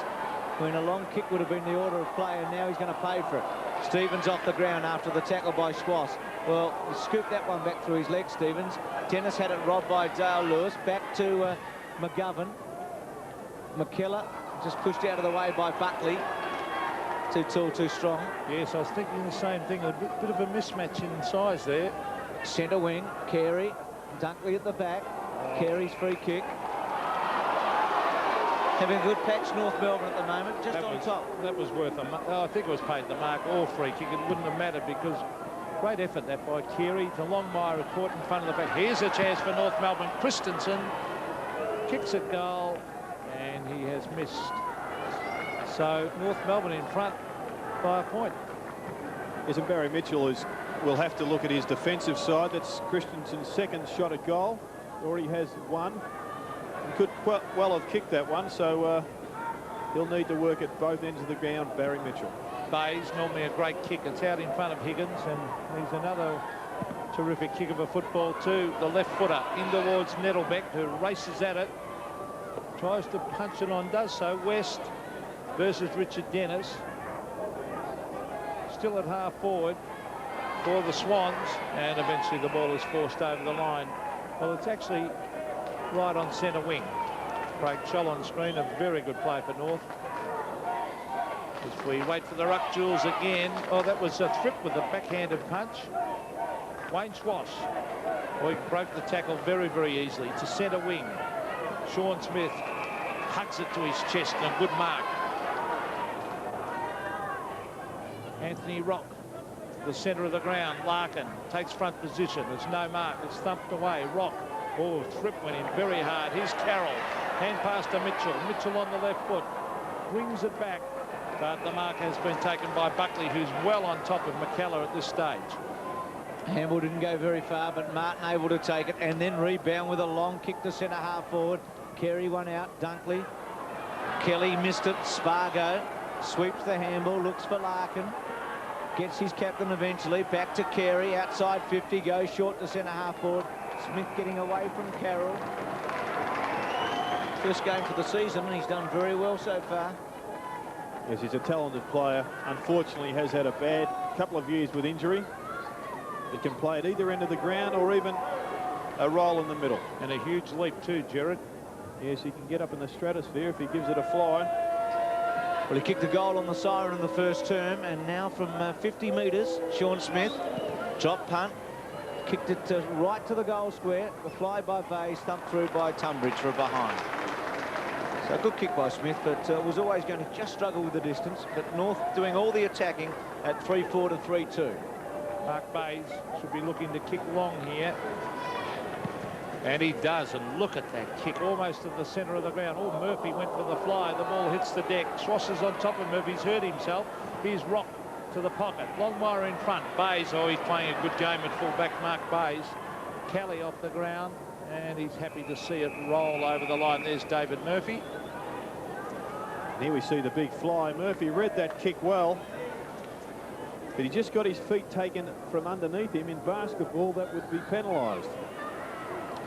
when a long kick would have been the order of play, and now he's going to pay for it. Stevens off the ground after the tackle by Schwass. Well, he scooped that one back through his legs, Stevens. Dennis had it robbed by Dale Lewis. Back to McGovern. McKellar just pushed out of the way by Buckley. Too tall, too strong. Yes, I was thinking the same thing. A bit of a mismatch in size there. Centre wing, Carey. Dunkley at the back. Carey's free kick. Having a good patch, North Melbourne at the moment, just on top. That was worth a mark. Oh, I think it was paid the mark or free kick. It wouldn't have mattered, because great effort that by Carey to Longmire, caught in front of the back. Here's a chance for North Melbourne. Christensen kicks a goal, and he has missed. So North Melbourne in front by a point. Yes, and Barry Mitchell will have to look at his defensive side. That's Christensen's second shot at goal. Already has one. He could well have kicked that one, so he'll need to work at both ends of the ground, Barry Mitchell. Bays, normally a great kick. It's out in front of Higgins, and he's another terrific kick of a football too. The left footer in towards Nettlebeck, who races at it. Tries to punch it on, does so. West versus Richard Dennis. Still at half forward for the Swans, and eventually the ball is forced over the line. Well, it's actually right on centre wing. Craig Scholl on screen, a very good play for North. As we wait for the ruck, Jules again. Oh, that was a Thripp with a backhanded punch. Wayne Schwass. Well, he broke the tackle very, very easily to centre wing. Sean Smith hugs it to his chest, and a good mark. Anthony Rock, the centre of the ground. Larkin takes front position. There's no mark. It's thumped away. Rock. Oh, Thripp went in very hard. Here's Carroll. Hand pass to Mitchell. Mitchell on the left foot. Brings it back. But the mark has been taken by Buckley, who's well on top of McKellar at this stage. Handball didn't go very far, but Martin able to take it and then rebound with a long kick to centre half forward. Carey one out. Dunkley. Kelly missed it. Spargo sweeps the handball. Looks for Larkin. Gets his captain eventually. Back to Carey. Outside 50. Goes short to centre half forward. Smith getting away from Carroll. First game for the season, and he's done very well so far. Yes, he's a talented player. Unfortunately, has had a bad couple of years with injury. He can play at either end of the ground or even a role in the middle. And a huge leap too, Gerard. Yes, he can get up in the stratosphere if he gives it a fly. Well, he kicked a goal on the siren in the first term, and now from 50 metres, Sean Smith, drop punt, kicked it right to the goal square. The fly by Bays, thumped through by Tunbridge for a behind. So a good kick by Smith, but was always going to just struggle with the distance. But North doing all the attacking at 3-4 to 3-2. Mark Bays should be looking to kick long here. And he does, and look at that kick, almost at the centre of the ground. Oh, Murphy went for the fly. The ball hits the deck. Schwass is on top of Murphy. He's hurt himself. Here's Rock to the pocket. Longmire in front. Bays, oh, he's playing a good game at full-back, Mark Bays. Kelly off the ground, and he's happy to see it roll over the line. There's David Murphy. And here we see the big fly. Murphy read that kick well, but he just got his feet taken from underneath him. In basketball, that would be penalised.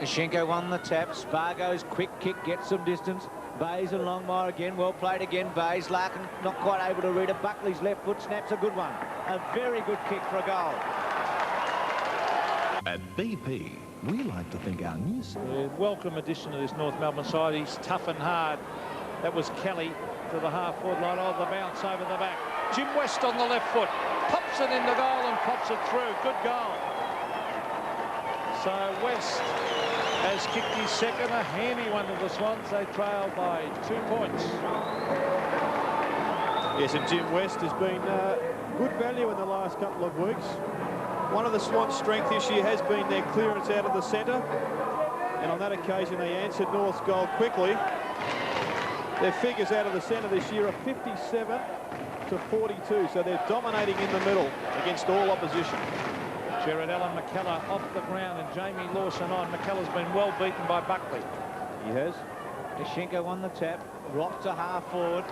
Schenko won the tap. Spargo's quick kick gets some distance. Bays and Longmire again. Well played again. Bays. Larkin not quite able to read it. Buckley's left foot snaps a good one. A very good kick for a goal. At BP, we like to think our news. Welcome addition to this North Melbourne side. He's tough and hard. That was Kelly to the half-forward line. Oh, the bounce over the back. Jim West on the left foot. Pops it into goal and pops it through. Good goal. So West has kicked his second, a handy one to the Swans. They trail by 2 points. Yes, and Jim West has been good value in the last couple of weeks. One of the Swans' strength this year has been their clearance out of the centre. And on that occasion, they answered North's goal quickly. Their figures out of the centre this year are 57 to 42, so they're dominating in the middle against all opposition. Jared Allen McKellar off the ground and Jamie Lawson on. McKellar's been well beaten by Buckley. He has. Schenko won the tap. Rock to half forward.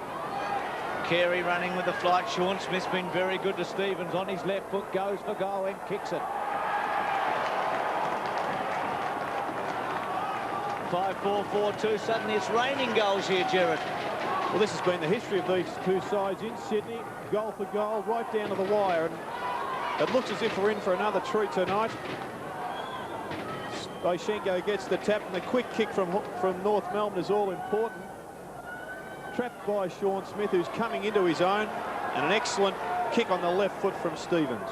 Carey running with the flight. Sean Smith's been very good to Stevens on his left foot. Goes for goal and kicks it. 5-4-4-2. Suddenly it's raining goals here, Jared. Well, this has been the history of these two sides in Sydney. Goal for goal, right down to the wire. And it looks as if we're in for another treat tonight. Schenko gets the tap, and the quick kick from North Melbourne is all important. Trapped by Sean Smith, who's coming into his own, and an excellent kick on the left foot from Stevens.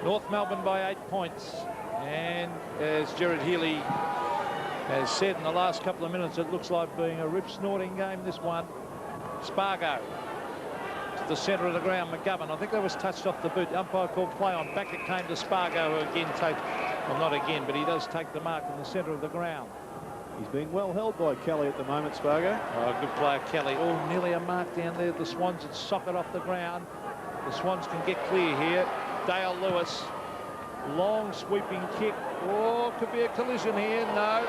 North Melbourne by 8 points. And as Gerard Healy has said in the last couple of minutes, it looks like being a rip-snorting game, this one. Spargo to the centre of the ground. McGovern, I think that was touched off the boot. The umpire called play on. Back it came to Spargo, who again well, not again, but he does take the mark in the centre of the ground. He's been well held by Kelly at the moment, Spargo. Oh, good player, Kelly. Oh, nearly a mark down there. The Swans had socket off the ground. The Swans can get clear here. Dale Lewis, long sweeping kick. Oh, could be a collision here. No.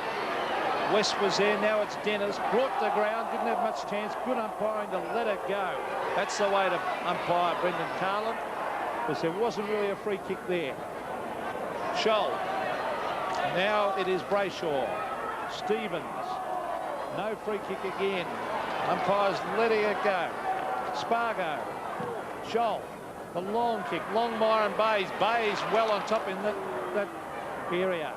West was there. Now it's Dennis. Brought to ground. Didn't have much chance. Good umpiring to let it go. That's the way to umpire, Brendan Carlin, because there wasn't really a free kick there. Scholl. Now it is Brayshaw. Stevens. No free kick again. Umpire's letting it go. Spargo. Scholl. The long kick. Longmire and Bays. Bays well on top in that area.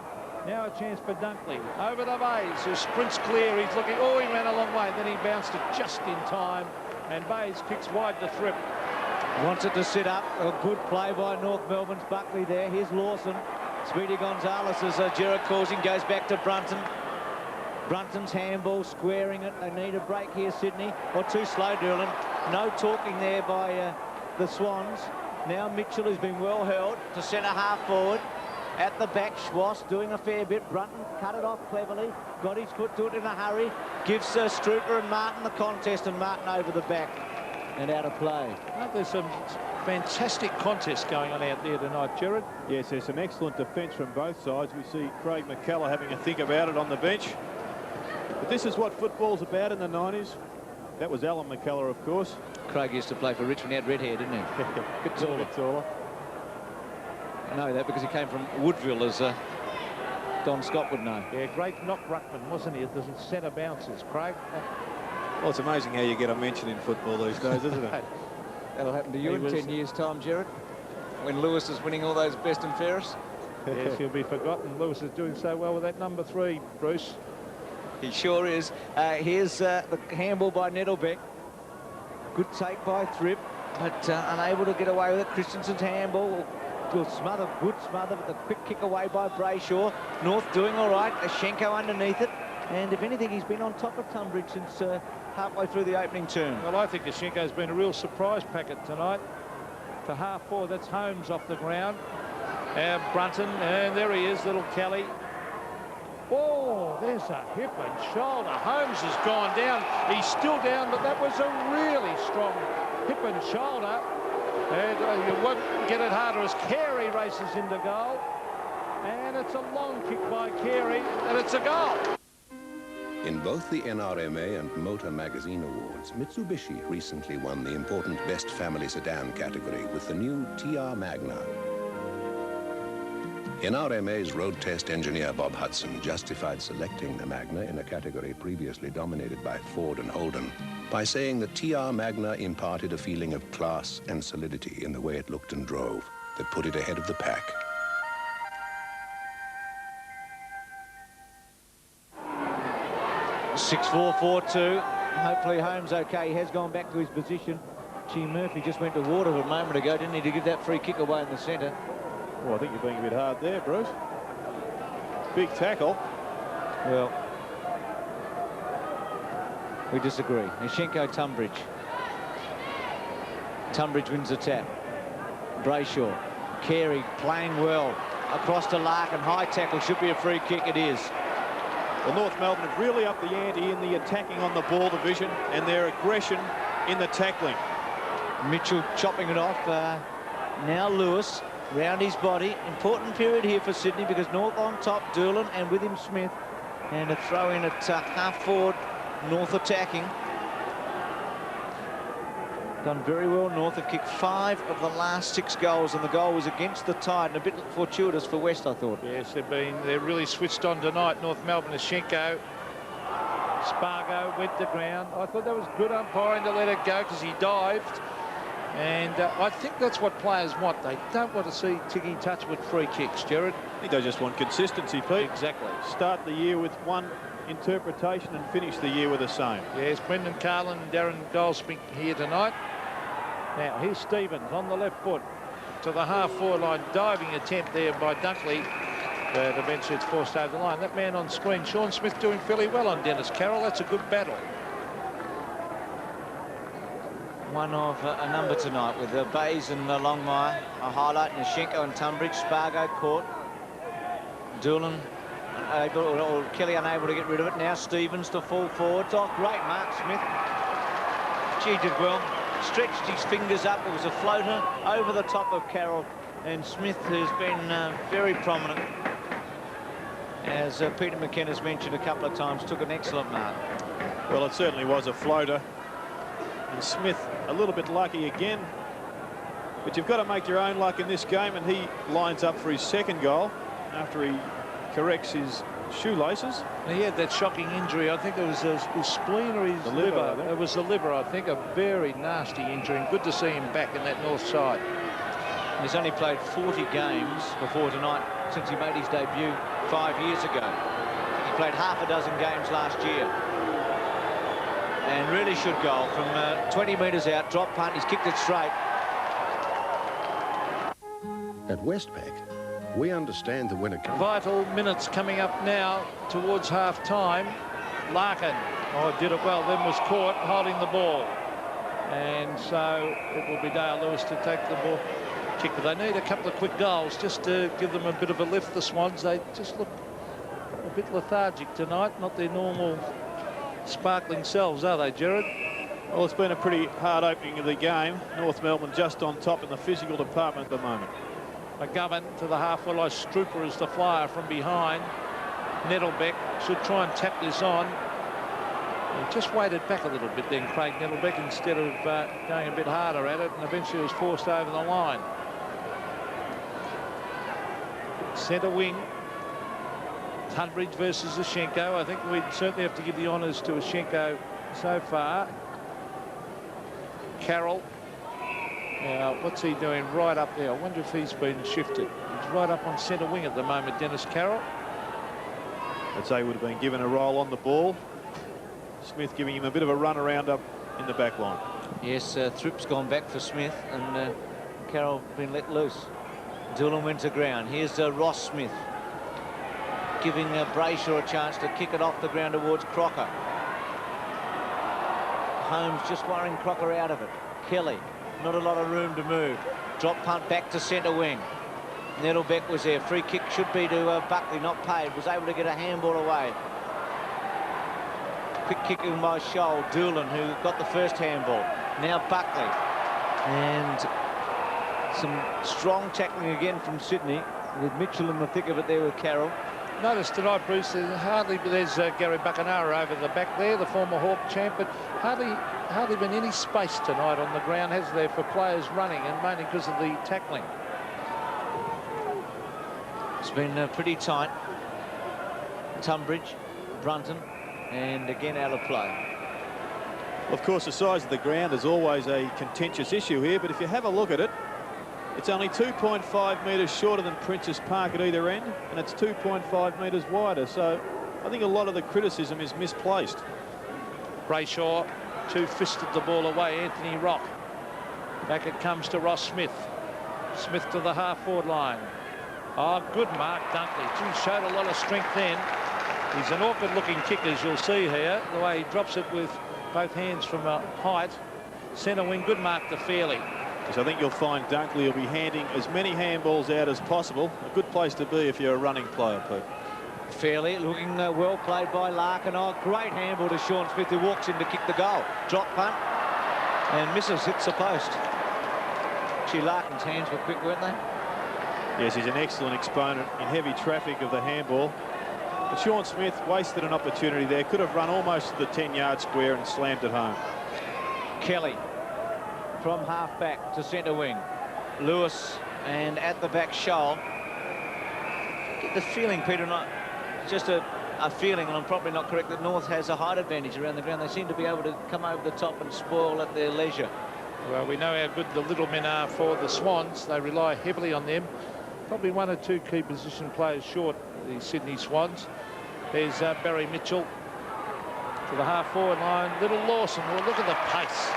Now a chance for Dunkley. Over the Bays, who sprints clear. He's looking. Oh, he ran a long way. Then he bounced it just in time. And Bays kicks wide to Thripp. Wants it to sit up. A good play by North Melbourne's Buckley there. Here's Lawson. Speedy Gonzalez, as Gerard calls him, goes back to Brunton. Brunton's handball, squaring it. They need a break here, Sydney. Or too slow, Doolan. No talking there by the Swans. Now Mitchell, who's been well held, to centre half forward. At the back, Schwass doing a fair bit. Brunton cut it off cleverly. Got his foot to it in a hurry. Gives Strooper and Martin the contest, and Martin over the back and out of play. Oh, there's some fantastic contests going on out there tonight, Gerard. Yes, there's some excellent defence from both sides. We see Craig McKellar having a think about it on the bench. But this is what football's about in the 90s. That was Alan McKellar, of course. Craig used to play for Richmond. He had red hair, didn't he? Good taller. I know that because he came from Woodville, as Don Scott would know. Yeah, great knock ruckman, wasn't he? At the centre bounces, Craig. Well, it's amazing how you get a mention in football these days, isn't it? That'll happen to you in 10 years' time, Gerard, when Lewis is winning all those best and fairest. Yes, he'll be forgotten. Lewis is doing so well with that number 3, Bruce. He sure is. Here's the handball by Nettlebeck. Good take by Thripp, but unable to get away with it. Christensen's handball. Good smother, but the quick kick away by Brayshaw. North doing all right. Schenko underneath it. And if anything, he's been on top of Tunbridge since halfway through the opening term. Well, I think Schenko's been a real surprise packet tonight. To half forward, that's Holmes off the ground. Brunton, and there he is, little Kelly. Oh, there's a hip and shoulder. Holmes has gone down. He's still down, but that was a really strong hip and shoulder. And you won't get it harder as Carey races into goal. And it's a long kick by Carey, and it's a goal. In both the NRMA and Motor Magazine Awards, Mitsubishi recently won the important Best Family Sedan category with the new TR Magna. NRMA's road test engineer Bob Hudson justified selecting the Magna in a category previously dominated by Ford and Holden by saying the TR Magna imparted a feeling of class and solidity in the way it looked and drove that put it ahead of the pack. (6-4-4-2). Hopefully Holmes okay. He has gone back to his position. Gee, Murphy just went to water a moment ago. Didn't need to give that free kick away in the centre. Well, I think you're being a bit hard there, Bruce. Big tackle. Well, we disagree. Nishenko Tunbridge. Tunbridge wins the tap. Brayshaw. Carey playing well. Across to Larkin. High tackle. Should be a free kick. It is. Well, North Melbourne have really upped the ante in the attacking on the ball division and their aggression in the tackling. Mitchell chopping it off. Now Lewis round his body. Important period here for Sydney because North on top, Doolan, and with him Smith. And a throw in at half forward, North attacking. Done very well. North have kicked 5 of the last 6 goals, and the goal was against the Tide, and a bit fortuitous for West, I thought. Yes, they're really switched on tonight. North Melbourne, Nishenko. Spargo went to ground. I thought that was good umpiring to let it go because he dived. And I think that's what players want. They don't want to see Tiggy touch with free kicks, Gerard. I think they just want consistency, Pete. Exactly. Start the year with one interpretation and finish the year with the same. Yes, Brendan Carlin and Darren Goldsmith here tonight. Now, here's Stevens on the left foot to the half-forward line. Diving attempt there by Dunkley. But eventually it's forced over the line. That man on screen, Sean Smith, doing fairly well on Dennis Carroll. That's a good battle. One of a number tonight with Bays and Longmire. A highlight, Nishenko and Tunbridge. Spargo caught. Doolan able, or Kelly unable to get rid of it. Now Stevens to fall forward. Oh, great mark, Smith. Gee, did well. Stretched his fingers up. It was a floater over the top of Carroll. And Smith has been very prominent. As Peter McKenna's mentioned a couple of times, took an excellent mark. Well, it certainly was a floater. And Smith a little bit lucky again. But you've got to make your own luck in this game, and he lines up for his second goal after he corrects his shoelaces. He had that shocking injury. I think it was his spleen or his liver. It was the liver, I think. A very nasty injury. And good to see him back in that north side. He's only played 40 games before tonight since he made his debut 5 years ago. He played half a dozen games last year. And really should goal from 20 metres out. Drop punt. He's kicked it straight. At Westpac, we understand that when it comes... Vital minutes coming up now towards half-time. Larkin, did it well, then was caught holding the ball. And so it will be Dale Lewis to take the ball kick. But they need a couple of quick goals just to give them a bit of a lift, the Swans. They just look a bit lethargic tonight, not their normal sparkling selves, are they, Gerard? Well, it's been a pretty hard opening of the game. North Melbourne just on top in the physical department at the moment. McGovern to the half-wall line. Strooper is the flyer from behind. Nettlebeck should try and tap this on. He just waited back a little bit then, Craig Nettlebeck, instead of going a bit harder at it, and eventually was forced over the line. Centre wing. Tunbridge versus Nishenko. I think we'd certainly have to give the honours to Nishenko so far. Carroll. Now, what's he doing right up there? I wonder if he's been shifted. He's right up on centre wing at the moment, Dennis Carroll. I'd say he would have been given a roll on the ball. Smith giving him a bit of a run around up in the back line. Yes, Thripp's gone back for Smith, and Carroll been let loose. Doolan went to ground. Here's Ross Smith, giving Brayshaw a chance to kick it off the ground towards Crocker. Holmes just worrying Crocker out of it. Kelly, not a lot of room to move. Drop punt back to centre wing. Nettlebeck was there. Free kick should be to Buckley, not paid. Was able to get a handball away. Quick kicking by Scholl. Doolan, who got the first handball. Now Buckley. And some strong tackling again from Sydney, with Mitchell in the thick of it there with Carroll. noticed tonight, Bruce, there's Gary Buckenara over the back there, the former Hawk champ, but hardly been any space tonight on the ground, has there, for players running, and mainly because of the tackling. It's been pretty tight. Tunbridge, Brunton, and again out of play. Of course, the size of the ground is always a contentious issue here, but if you have a look at it, it's only 2.5 metres shorter than Princes Park at either end, and it's 2.5 metres wider. So I think a lot of the criticism is misplaced. Brayshaw two-fisted the ball away. Anthony Rock. Back it comes to Ross Smith. Smith to the half-forward line. Oh, good mark, Dunkley. He showed a lot of strength then. He's an awkward-looking kick, as you'll see here. The way he drops it with both hands from a height. Centre wing, good mark to Fairley. So I think you'll find Dunkley will be handing as many handballs out as possible. A good place to be if you're a running player, Pete. Fairley looking well played by Larkin. Oh, great handball to Sean Smith, who walks in to kick the goal. Drop punt and misses, hits the post. Gee, Larkin's hands were quick, weren't they? Yes, he's an excellent exponent in heavy traffic of the handball. But Sean Smith wasted an opportunity there. Could have run almost to the 10-yard square and slammed it home. Kelly from half-back to centre wing. Lewis and at the back, Scholl. Get the feeling, Peter, not just a feeling, and I'm probably not correct, that North has a height advantage around the ground. They seem to be able to come over the top and spoil at their leisure. Well, we know how good the little men are for the Swans. They rely heavily on them. Probably one or two key position players short, the Sydney Swans. There's Barry Mitchell to the half-forward line. Little Lawson. Well, look at the pace.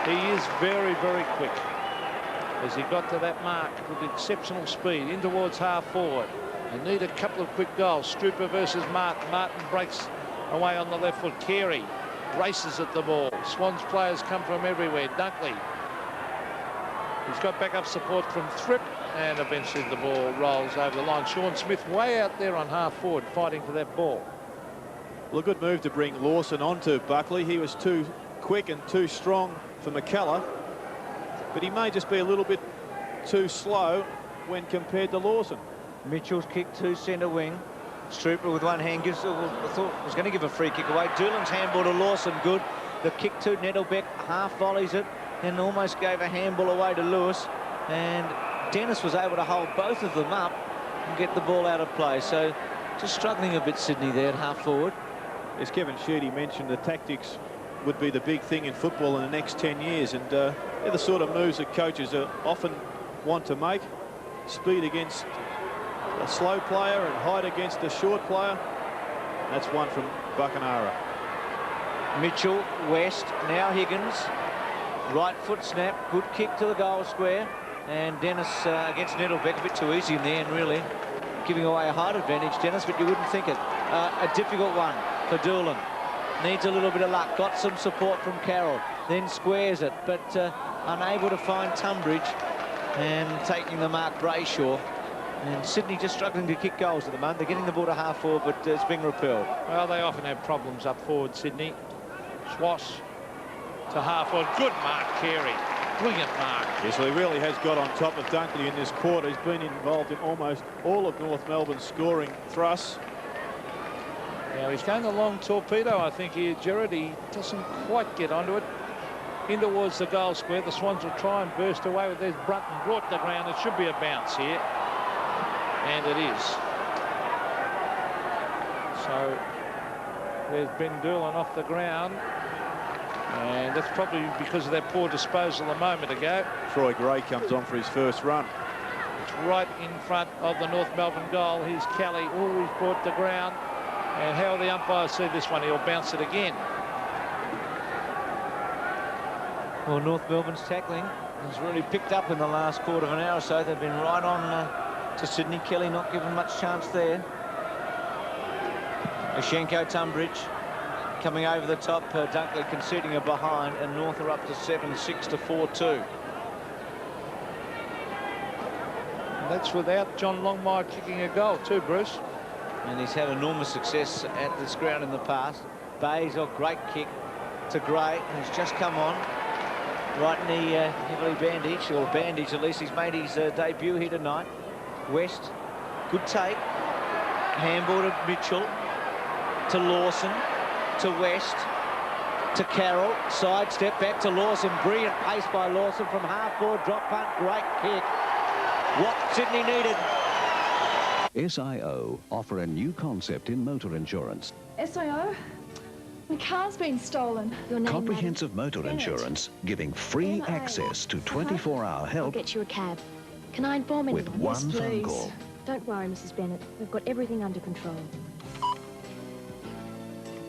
He is very, very quick. As he got to that mark with exceptional speed in towards half-forward. They need a couple of quick goals. Strooper versus Martin. Martin breaks away on the left foot. Carey races at the ball. Swans players come from everywhere. Dunkley. He's got backup support from Thripp, and eventually the ball rolls over the line. Sean Smith way out there on half-forward fighting for that ball. Well, a good move to bring Lawson onto Buckley. He was too quick and too strong for McKellar, but he may just be a little bit too slow when compared to Lawson. Mitchell's kick to centre wing. Strooper with one hand gives, I thought was going to give a free kick away. Doolan's handball to Lawson, good. The kick to Nettlebeck, half volleys it, and almost gave a handball away to Lewis. And Dennis was able to hold both of them up and get the ball out of play. So just struggling a bit, Sydney, there at half forward. As Kevin Sheedy mentioned, the tactics would be the big thing in football in the next 10 years. And they're the sort of moves that coaches often want to make. Speed against a slow player and height against a short player. That's one from Buckenara. Mitchell, West, now Higgins. Right foot snap, good kick to the goal square. And Dennis against Nettlebeck, a bit too easy in the end, really. Giving away a height advantage, Dennis, but you wouldn't think it. A difficult one for Doolan. Needs a little bit of luck. Got some support from Carroll. Then squares it, but unable to find Tunbridge. And taking the mark, Brayshaw. And Sydney just struggling to kick goals at the moment. They're getting the ball to half forward, but it's being repelled. Well, they often have problems up forward, Sydney. Swash to half forward. Good mark, Carey. Brilliant mark. Yes, well, he really has got on top of Dunkley in this quarter. He's been involved in almost all of North Melbourne's scoring thrusts. Now he's going a long torpedo, I think, here, Gerard. He doesn't quite get onto it. In towards the goal square. The Swans will try and burst away with this. Brunton brought the ground. It should be a bounce here. And it is. So there's Ben Doolan off the ground. And that's probably because of that poor disposal a moment ago. Troy Gray comes on for his first run. It's right in front of the North Melbourne goal. Here's Kelly. Oh, he's brought the ground. And how will the umpires see this one? He'll bounce it again. Well, North Melbourne's tackling has really picked up in the last quarter of an hour or so. They've been right on to Sydney. Kelly not given much chance there. Oshenko, Tunbridge coming over the top. Dunkley conceding a behind, and North are up to 7-6 to 4-2. That's without John Longmire kicking a goal too, Bruce. And he's had enormous success at this ground in the past. Bayes, a great kick to Gray, who's just come on. Right knee heavily bandaged, or bandaged at least. He's made his debut here tonight. West, good take. Handball to Mitchell, to Lawson, to West, to Carroll. Side step back to Lawson. Brilliant pace by Lawson from half forward. Drop punt. Great kick. What Sydney needed. SIO offer a new concept in motor insurance. SIO? My car's been stolen. Your name, Comprehensive motor Bennett. insurance giving free Bennett. access to 24-hour I'll help get you a cab. Can I inform anyone? with one Yes, phone please. call. Don't worry, Mrs. Bennett. We've got everything under control.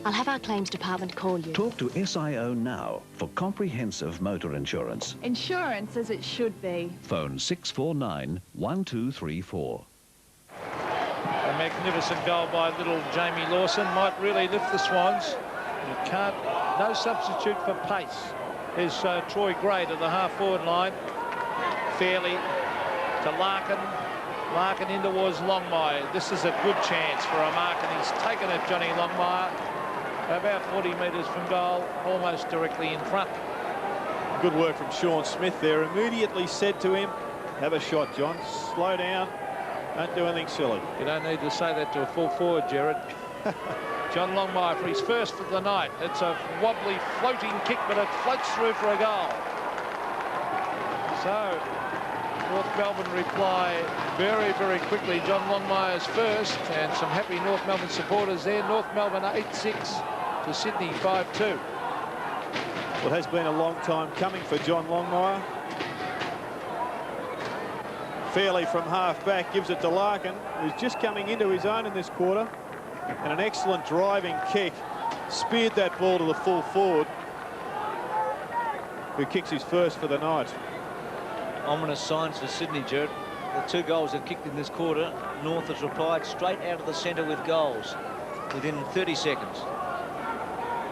I'll have our claims department call you. Talk to SIO now for comprehensive motor insurance. Insurance as it should be. Phone 649-1234. A magnificent goal by little Jamie Lawson might really lift the Swans. You can't, no substitute for pace. There's Troy Gray to the half-forward line. Fairley to Larkin. Larkin in towards Longmire. This is a good chance for a mark, and he's taken it, Johnny Longmire, about 40 metres from goal, almost directly in front. Good work from Sean Smith there. Immediately said to him, have a shot, John. Slow down. Don't do anything silly. You don't need to say that to a full forward, Gerard. John Longmire for his first for the night. It's a wobbly, floating kick, but it floats through for a goal. So, North Melbourne reply very, very quickly. John Longmire's first, and some happy North Melbourne supporters there. North Melbourne 8-6 to Sydney 5-2. Well, it has been a long time coming for John Longmire. Fairley from half-back gives it to Larkin, who's just coming into his own in this quarter. And an excellent driving kick. Speared that ball to the full forward, who kicks his first for the night. Ominous signs for Sydney, Gerard. The 2 goals they've kicked in this quarter, North has replied straight out of the centre with goals within 30 seconds.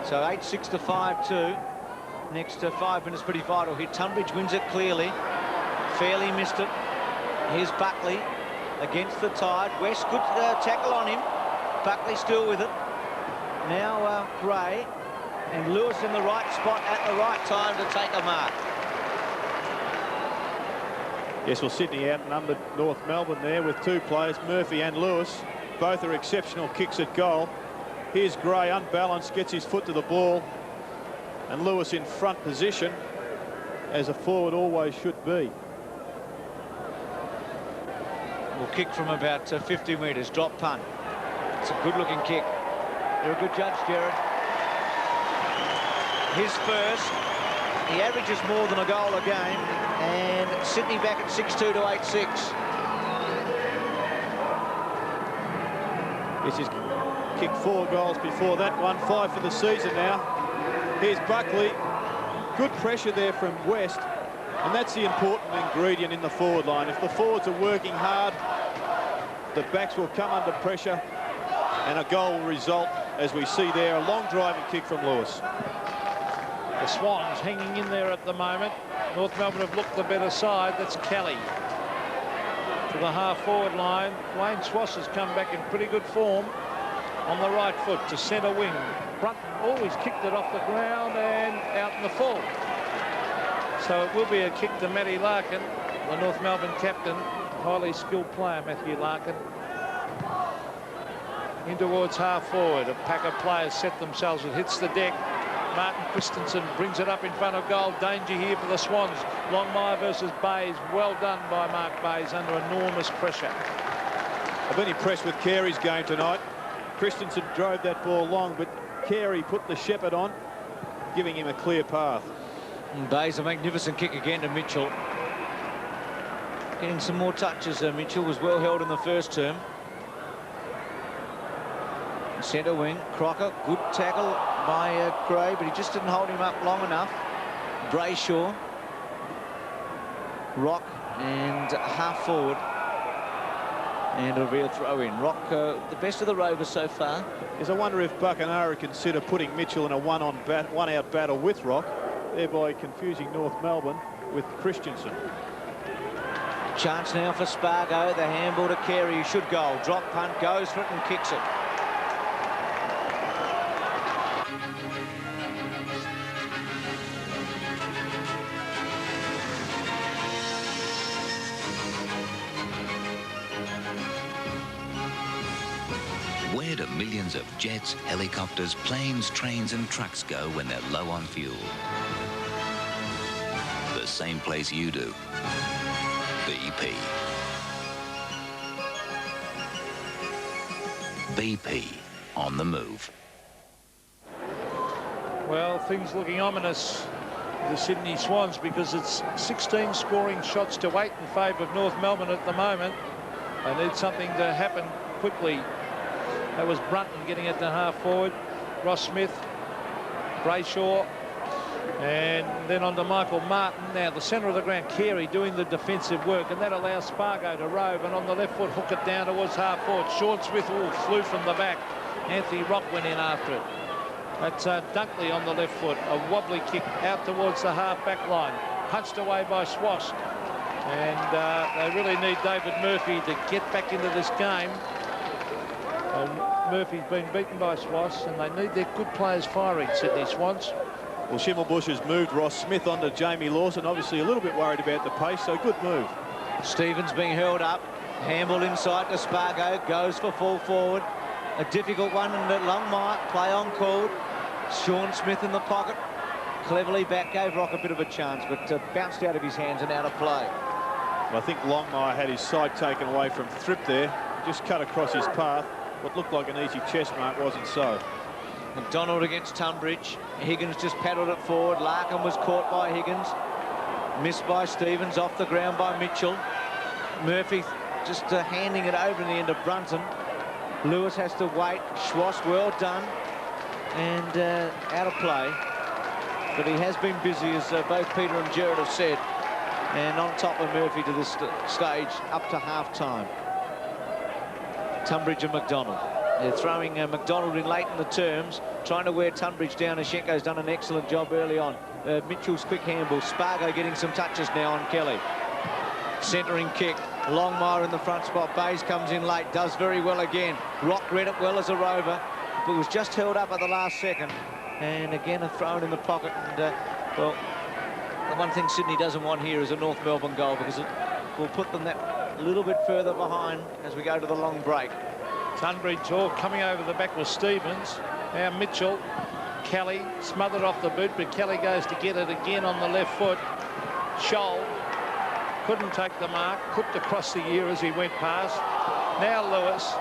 So 8-6 to 5-2. Next 5 minutes, pretty vital here. Tunbridge wins it clearly. Fairly missed it. Here's Buckley against the tide. West, good tackle on him. Buckley still with it. Now Gray and Lewis in the right spot at the right time to take a mark. Yes, well, Sydney outnumbered North Melbourne there with 2 players, Murphy and Lewis. Both are exceptional kicks at goal. Here's Gray, unbalanced, gets his foot to the ball. And Lewis in front position, as a forward always should be. Will kick from about 50 metres, drop punt. It's a good-looking kick. You're a good judge, Gerard. His first. He averages more than a goal a game. And Sydney back at 6-2 to 8-6. Yes, he's kicked 4 goals before that one, 5 for the season now. Here's Buckley. Good pressure there from West. And that's the important ingredient in the forward line. If the forwards are working hard, the backs will come under pressure and a goal will result, as we see there, a long driving kick from Lewis. The Swans hanging in there at the moment. North Melbourne have looked the better side. That's Kelly to the half-forward line. Wayne Swass has come back in pretty good form on the right foot to centre wing. Brunton always kicked it off the ground and out in the full. So it will be a kick to Matty Larkin, the North Melbourne captain. Highly skilled player, Matthew Larkin. In towards half-forward. A pack of players set themselves. It hits the deck. Martin Christensen brings it up in front of goal. Danger here for the Swans. Longmire versus Bayes. Well done by Mark Bayes under enormous pressure. I've been impressed with Carey's game tonight. Christensen drove that ball long, but Carey put the shepherd on, giving him a clear path. And Bayes, a magnificent kick again to Mitchell. Getting some more touches. Mitchell was well held in the first term. Centre wing, Crocker, good tackle by Gray, but he just didn't hold him up long enough. Brayshaw, Rock, and half forward. And a real throw in. Rock, the best of the Rovers so far. Yes, I wonder if Buckenara consider putting Mitchell in a one-out battle with Rock, thereby confusing North Melbourne with Christensen. Chance now for Spargo. The handball to Carey, who should goal. Drop punt, goes for it and kicks it. millions of jets, helicopters, planes, trains and trucks go when they're low on fuel. The same place you do. BP. BP on the move. Well, things looking ominous for the Sydney Swans, because it's 16 scoring shots to 8 in favour of North Melbourne at the moment. They need something to happen quickly. That was Brunton getting it to half forward. Ross Smith, Brayshaw, and then on to Michael Martin. Now the centre of the ground, Carey doing the defensive work, and that allows Spargo to rove, and on the left foot hook it down towards half forward. Sean Smith flew from the back. Anthony Rock went in after it. That's Dunkley on the left foot. A wobbly kick out towards the half-back line. Punched away by Swass. And they really need David Murphy to get back into this game. And Murphy's been beaten by Swass, and they need their good players firing, Sydney Swans. Well, Schimmelbusch has moved Ross Smith onto Jamie Lawson. Obviously a little bit worried about the pace, so good move. Stevens being held up. Handball inside to Spargo. Goes for full forward. A difficult one, and Longmire play on called. Sean Smith in the pocket. Cleverly back, gave Rock a bit of a chance, but bounced out of his hands and out of play. Well, I think Longmire had his side taken away from Thripp there. Just cut across his path. What looked like an easy chest mark wasn't so. McDonald against Tunbridge. Higgins just paddled it forward. Larkin was caught by Higgins. Missed by Stevens, off the ground by Mitchell. Murphy just handing it over in the end of Brunton. Lewis has to wait. Schwass, well done. And out of play. But he has been busy, as both Peter and Gerard have said. And on top of Murphy to this stage, up to half-time. Tunbridge and McDonald. They're throwing McDonald in late in the terms, trying to wear Tunbridge down. Ashenko's done an excellent job early on. Mitchell's quick handball. Spargo getting some touches now on Kelly. Centering kick. Longmire in the front spot. Bayes comes in late, does very well again. Rock read it well as a rover, but was just held up at the last second. And again, a throw in the pocket. And, well, the one thing Sydney doesn't want here is a North Melbourne goal, because it will put them that little bit further behind as we go to the long break. Tunbridge all coming over the back with Stevens. Now Mitchell. Kelly smothered off the boot, but Kelly goes to get it again on the left foot. Scholl couldn't take the mark, clipped across the ear as he went past. Now Lewis.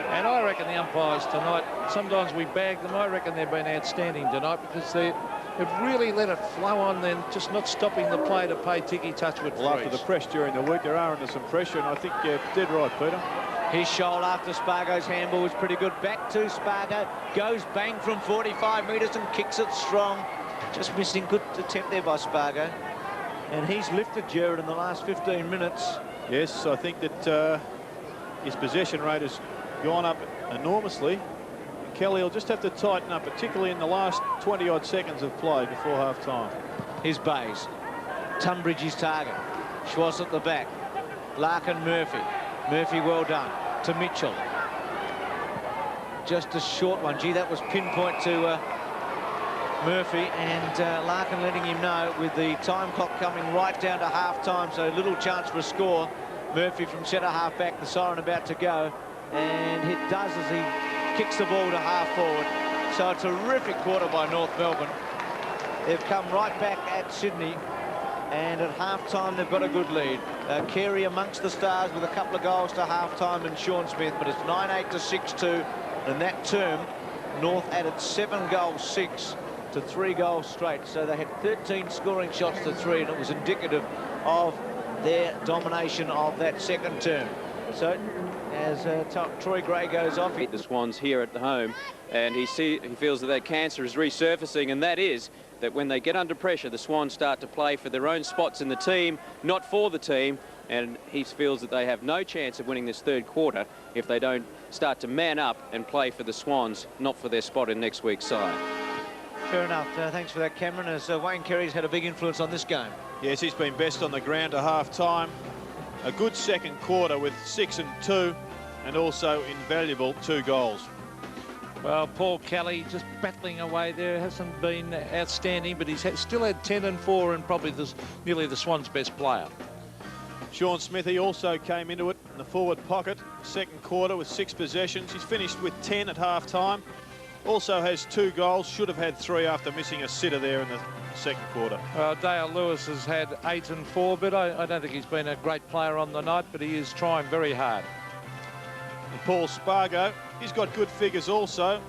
And I reckon the umpires tonight, sometimes we bag them. I reckon they've been outstanding tonight, because they've really let it flow on, then just not stopping the play to pay Tiki Touchwood. Well, after the press during the week, there are under some pressure, and I think you're dead right, Peter. His shoal after Spargo's handball was pretty good. Back to Spargo. Goes bang from 45 metres and kicks it strong. Just missing. Good attempt there by Spargo. And he's lifted Gerard in the last 15 minutes. Yes, I think that his possession rate has gone up enormously. Kelly will just have to tighten up, particularly in the last 20-odd seconds of play before half-time. Here's Bayes. Tunbridge's target. Schwass at the back. Larkin, Murphy. Murphy, well done. To Mitchell. Just a short one. Gee, that was pinpoint to Murphy, and Larkin letting him know with the time clock coming right down to half-time, so little chance for a score. Murphy from centre half back, the siren about to go, and it does as he kicks the ball to half forward. So a terrific quarter by North Melbourne. They've come right back at Sydney, and at half-time they've got a good lead. Carey amongst the stars with a couple of goals to half-time, and Sean Smith, but it's 9-8 to 6-2. And that term, North added 7 goals, 6 to 3 goals straight. So they had 13 scoring shots to 3, and it was indicative of their domination of that second term. So as Troy Gray goes off, the Swans here at the home, and he feels that cancer is resurfacing, and that is that when they get under pressure, the Swans start to play for their own spots in the team, not for the team, and he feels that they have no chance of winning this third quarter if they don't start to man up and play for the Swans, not for their spot in next week's side. Fair enough. Thanks for that, Cameron, as Wayne Carey's had a big influence on this game. Yes, he's been best on the ground to half-time. A good second quarter with 6 and 2, and also invaluable 2 goals. Well, Paul Kelly just battling away there. Hasn't been outstanding, but he's still had 10 and 4 and probably nearly the Swans' best player. Sean Smith, he also came into it in the forward pocket, second quarter with 6 possessions. He's finished with 10 at half-time. Also has 2 goals, should have had 3 after missing a sitter there in the second quarter. Dale Lewis has had 8 and 4, but I don't think he's been a great player on the night, but he is trying very hard. And Paul Spargo, he's got good figures also.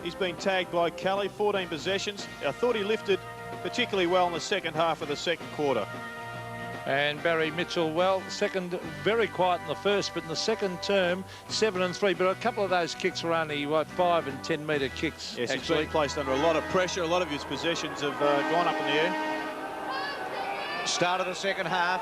He's been tagged by Kelly, 14 possessions. I thought he lifted particularly well in the second half of the second quarter. And Barry Mitchell, well, second, very quiet in the first, but in the second term, 7 and 3. But a couple of those kicks were only, what, 5 and 10 metre kicks. Yes, actually. he's been placed under a lot of pressure. A lot of his possessions have gone up in the air. Start of the second half,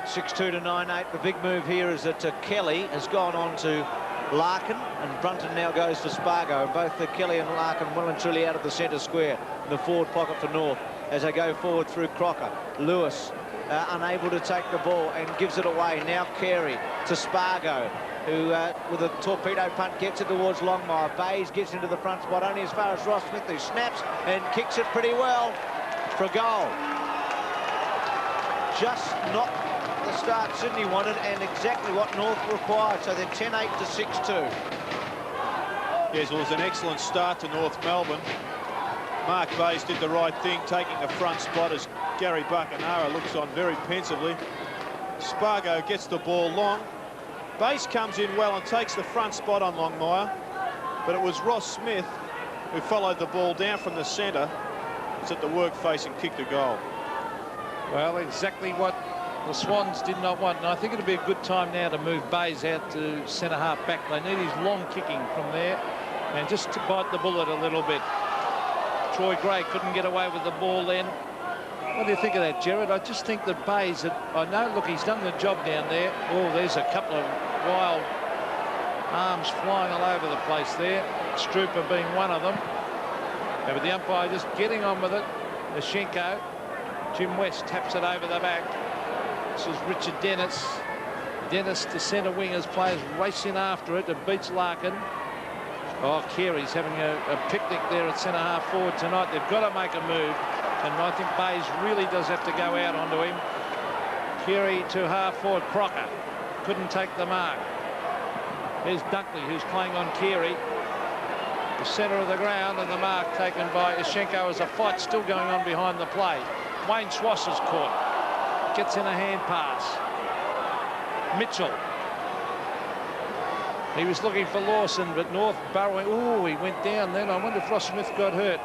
6-2 to 9-8. The big move here is that Kelly has gone on to Larkin, and Brunton now goes for Spargo. Both Kelly and Larkin well and truly out of the centre square in the forward pocket for North as they go forward through Crocker. Lewis unable to take the ball and gives it away. Now Carey to Spargo, who with a torpedo punt gets it towards Longmire. Bays gets into the front spot only as far as Ross Smith, who snaps and kicks it pretty well for a goal. Just not the start Sydney wanted and exactly what North required. So they're 10-8 to 6-2. Yes, well, it was an excellent start to North Melbourne. Mark Bays did the right thing, taking the front spot as Gary Buckenara looks on very pensively. Spargo gets the ball long. Bays comes in well and takes the front spot on Longmire, but it was Ross Smith who followed the ball down from the centre. It's at the work face and kicked a goal. Well, exactly what the Swans did not want, and I think it'll be a good time now to move Bays out to centre half back. They need his long kicking from there and just to bite the bullet a little bit. Troy Gray couldn't get away with the ball then. What do you think of that, Gerard? I just think that Bays, I know, look, he's done the job down there. Oh, there's a couple of wild arms flying all over the place there. Strooper being one of them. Yeah, but the umpire just getting on with it. Ashenko. Jim West taps it over the back. This is Richard Dennis. Dennis, the centre wingers players racing after it and beats Larkin. Oh, Carey's having a picnic there at centre half forward tonight. They've got to make a move, and I think Bays really does have to go out onto him. Carey to half forward. Crocker couldn't take the mark. There's Dunkley, who's playing on Carey. The centre of the ground, and the mark taken by Ashenko as a fight still going on behind the play. Wayne Schwass is caught. Gets in a hand pass. Mitchell. He was looking for Lawson, but North burrowing. Oh, he went down then. I wonder if Ross Smith got hurt.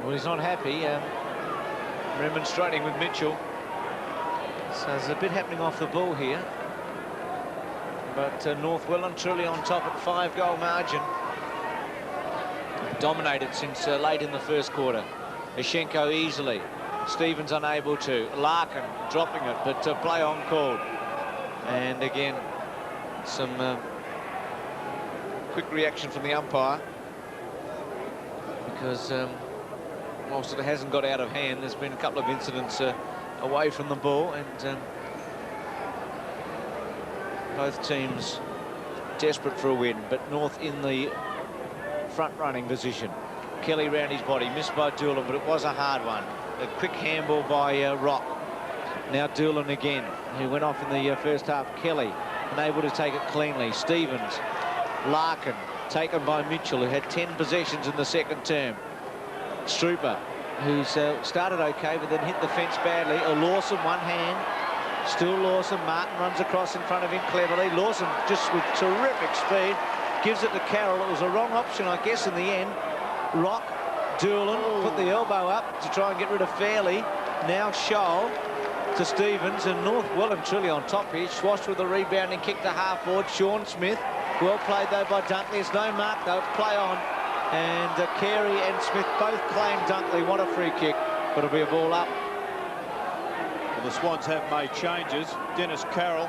Well, he's not happy. Remonstrating with Mitchell. So there's a bit happening off the ball here. But North well and truly on top at 5-goal margin. Dominated since late in the first quarter. Ashenko easily. Stevens unable to. Larkin dropping it, but play on called. And again, some quick reaction from the umpire, because whilst it hasn't got out of hand, there's been a couple of incidents away from the ball, and both teams desperate for a win, but North in the front-running position. Kelly round his body, missed by Doolan, but it was a hard one. A quick handball by Rock. Now Doolan again, who went off in the first half. Kelly unable to take it cleanly. Stevens, Larkin, taken by Mitchell, who had 10 possessions in the second term. Strooper, who's started okay, but then hit the fence badly. Lawson, one hand. Still Lawson. Martin runs across in front of him cleverly. Lawson just with terrific speed gives it to Carroll. It was a wrong option, I guess, in the end. Rock, Doolan put the elbow up to try and get rid of Fairley. Now Scholl to Stevens, and North well and truly on top here. Schwass with the rebounding kick to half forward. Sean Smith, well played though by Dunkley. There's no mark though, play on. And Carey and Smith both claim Dunkley. What a free kick, but it'll be a ball up. Well, the Swans have made changes. Dennis Carroll,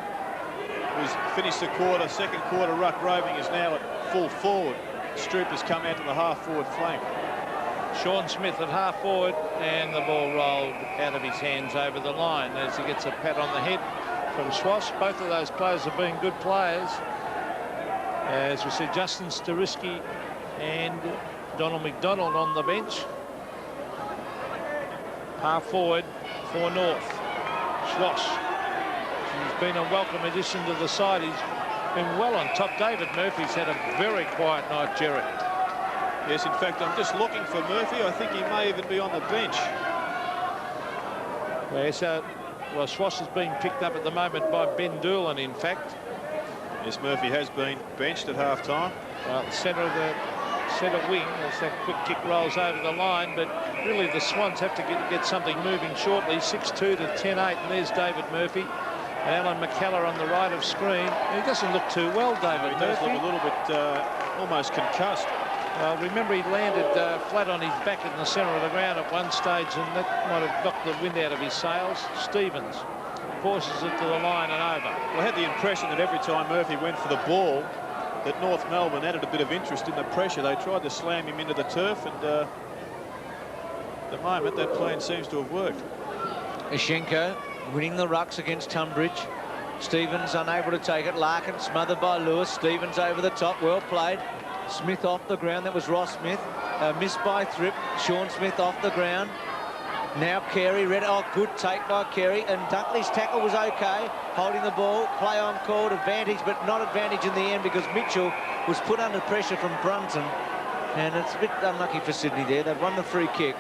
who's finished the quarter, second quarter ruck roving, is now at full forward. Strooper's come out to the half forward flank. Sean Smith at half forward, and the ball rolled out of his hands over the line as he gets a pat on the head from Schwass. Both of those players have been good players. As we see, Justin Steriski and Donald McDonald on the bench. Half forward for North. Schwass. He's been a welcome addition to the side. He's been well on top. David Murphy's had a very quiet night, Jerry. Yes, in fact, I'm just looking for Murphy. I think he may even be on the bench. Yes, well, Schwass is being picked up at the moment by Ben Doolan, in fact. Yes, Murphy has been benched at half-time. Well, the centre wing, as that quick kick rolls over the line, but really the Swans have to get something moving shortly. 6-2 to 10-8, and there's David Murphy. And Alan McKellar on the right of screen. He doesn't look too well, David He does Murphy. look a little bit almost concussed. Remember, he landed flat on his back in the centre of the ground at one stage, and that might have knocked the wind out of his sails. Stevens forces it to the line and over. Well, I had the impression that every time Murphy went for the ball, that North Melbourne added a bit of interest in the pressure. They tried to slam him into the turf, and at the moment that plan seems to have worked. Ishenko winning the rucks against Tunbridge. Stevens unable to take it. Larkin smothered by Lewis. Stevens over the top. Well played. Smith off the ground. That was Ross Smith. Missed by Thripp. Sean Smith off the ground. Now Carey. Good take by Carey. And Dunkley's tackle was okay. Holding the ball. Play on called. Advantage, but not advantage in the end because Mitchell was put under pressure from Brunton. And it's a bit unlucky for Sydney there. They've won the free kick.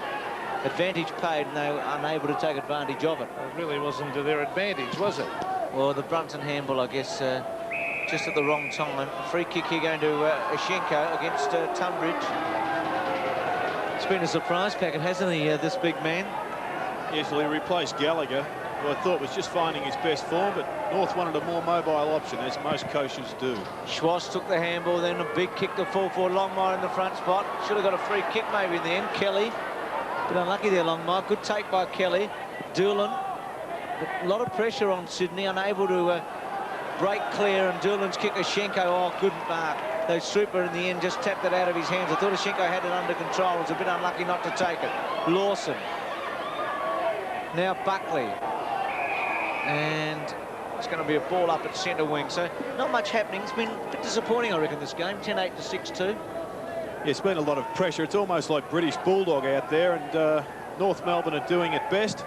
Advantage paid, and they were unable to take advantage of it. It really wasn't to their advantage, was it? Well, the Brunton handball, I guess, just at the wrong time. Free kick here going to Ishenko against Tunbridge. It's been a surprise packet, hasn't he, this big man? Yes, well, he replaced Gallagher, who I thought was just finding his best form, but North wanted a more mobile option, as most coaches do. Schwass took the handball, then a big kick to fall for Longmire in the front spot. Should have got a free kick maybe in the end. Kelly. Bit unlucky there, Longmire. Good take by Kelly. Doolan. A lot of pressure on Sydney, unable to break clear, and Doolan's kick Ishenko. Oh, good mark. Though Super in the end just tapped it out of his hands. I thought Ishenko had it under control. It was a bit unlucky not to take it. Lawson. Now Buckley. And it's going to be a ball up at centre wing. So not much happening. It's been a bit disappointing, I reckon, this game. 10-8 to 6-2. Yeah, it's been a lot of pressure. It's almost like British Bulldog out there, and North Melbourne are doing it best.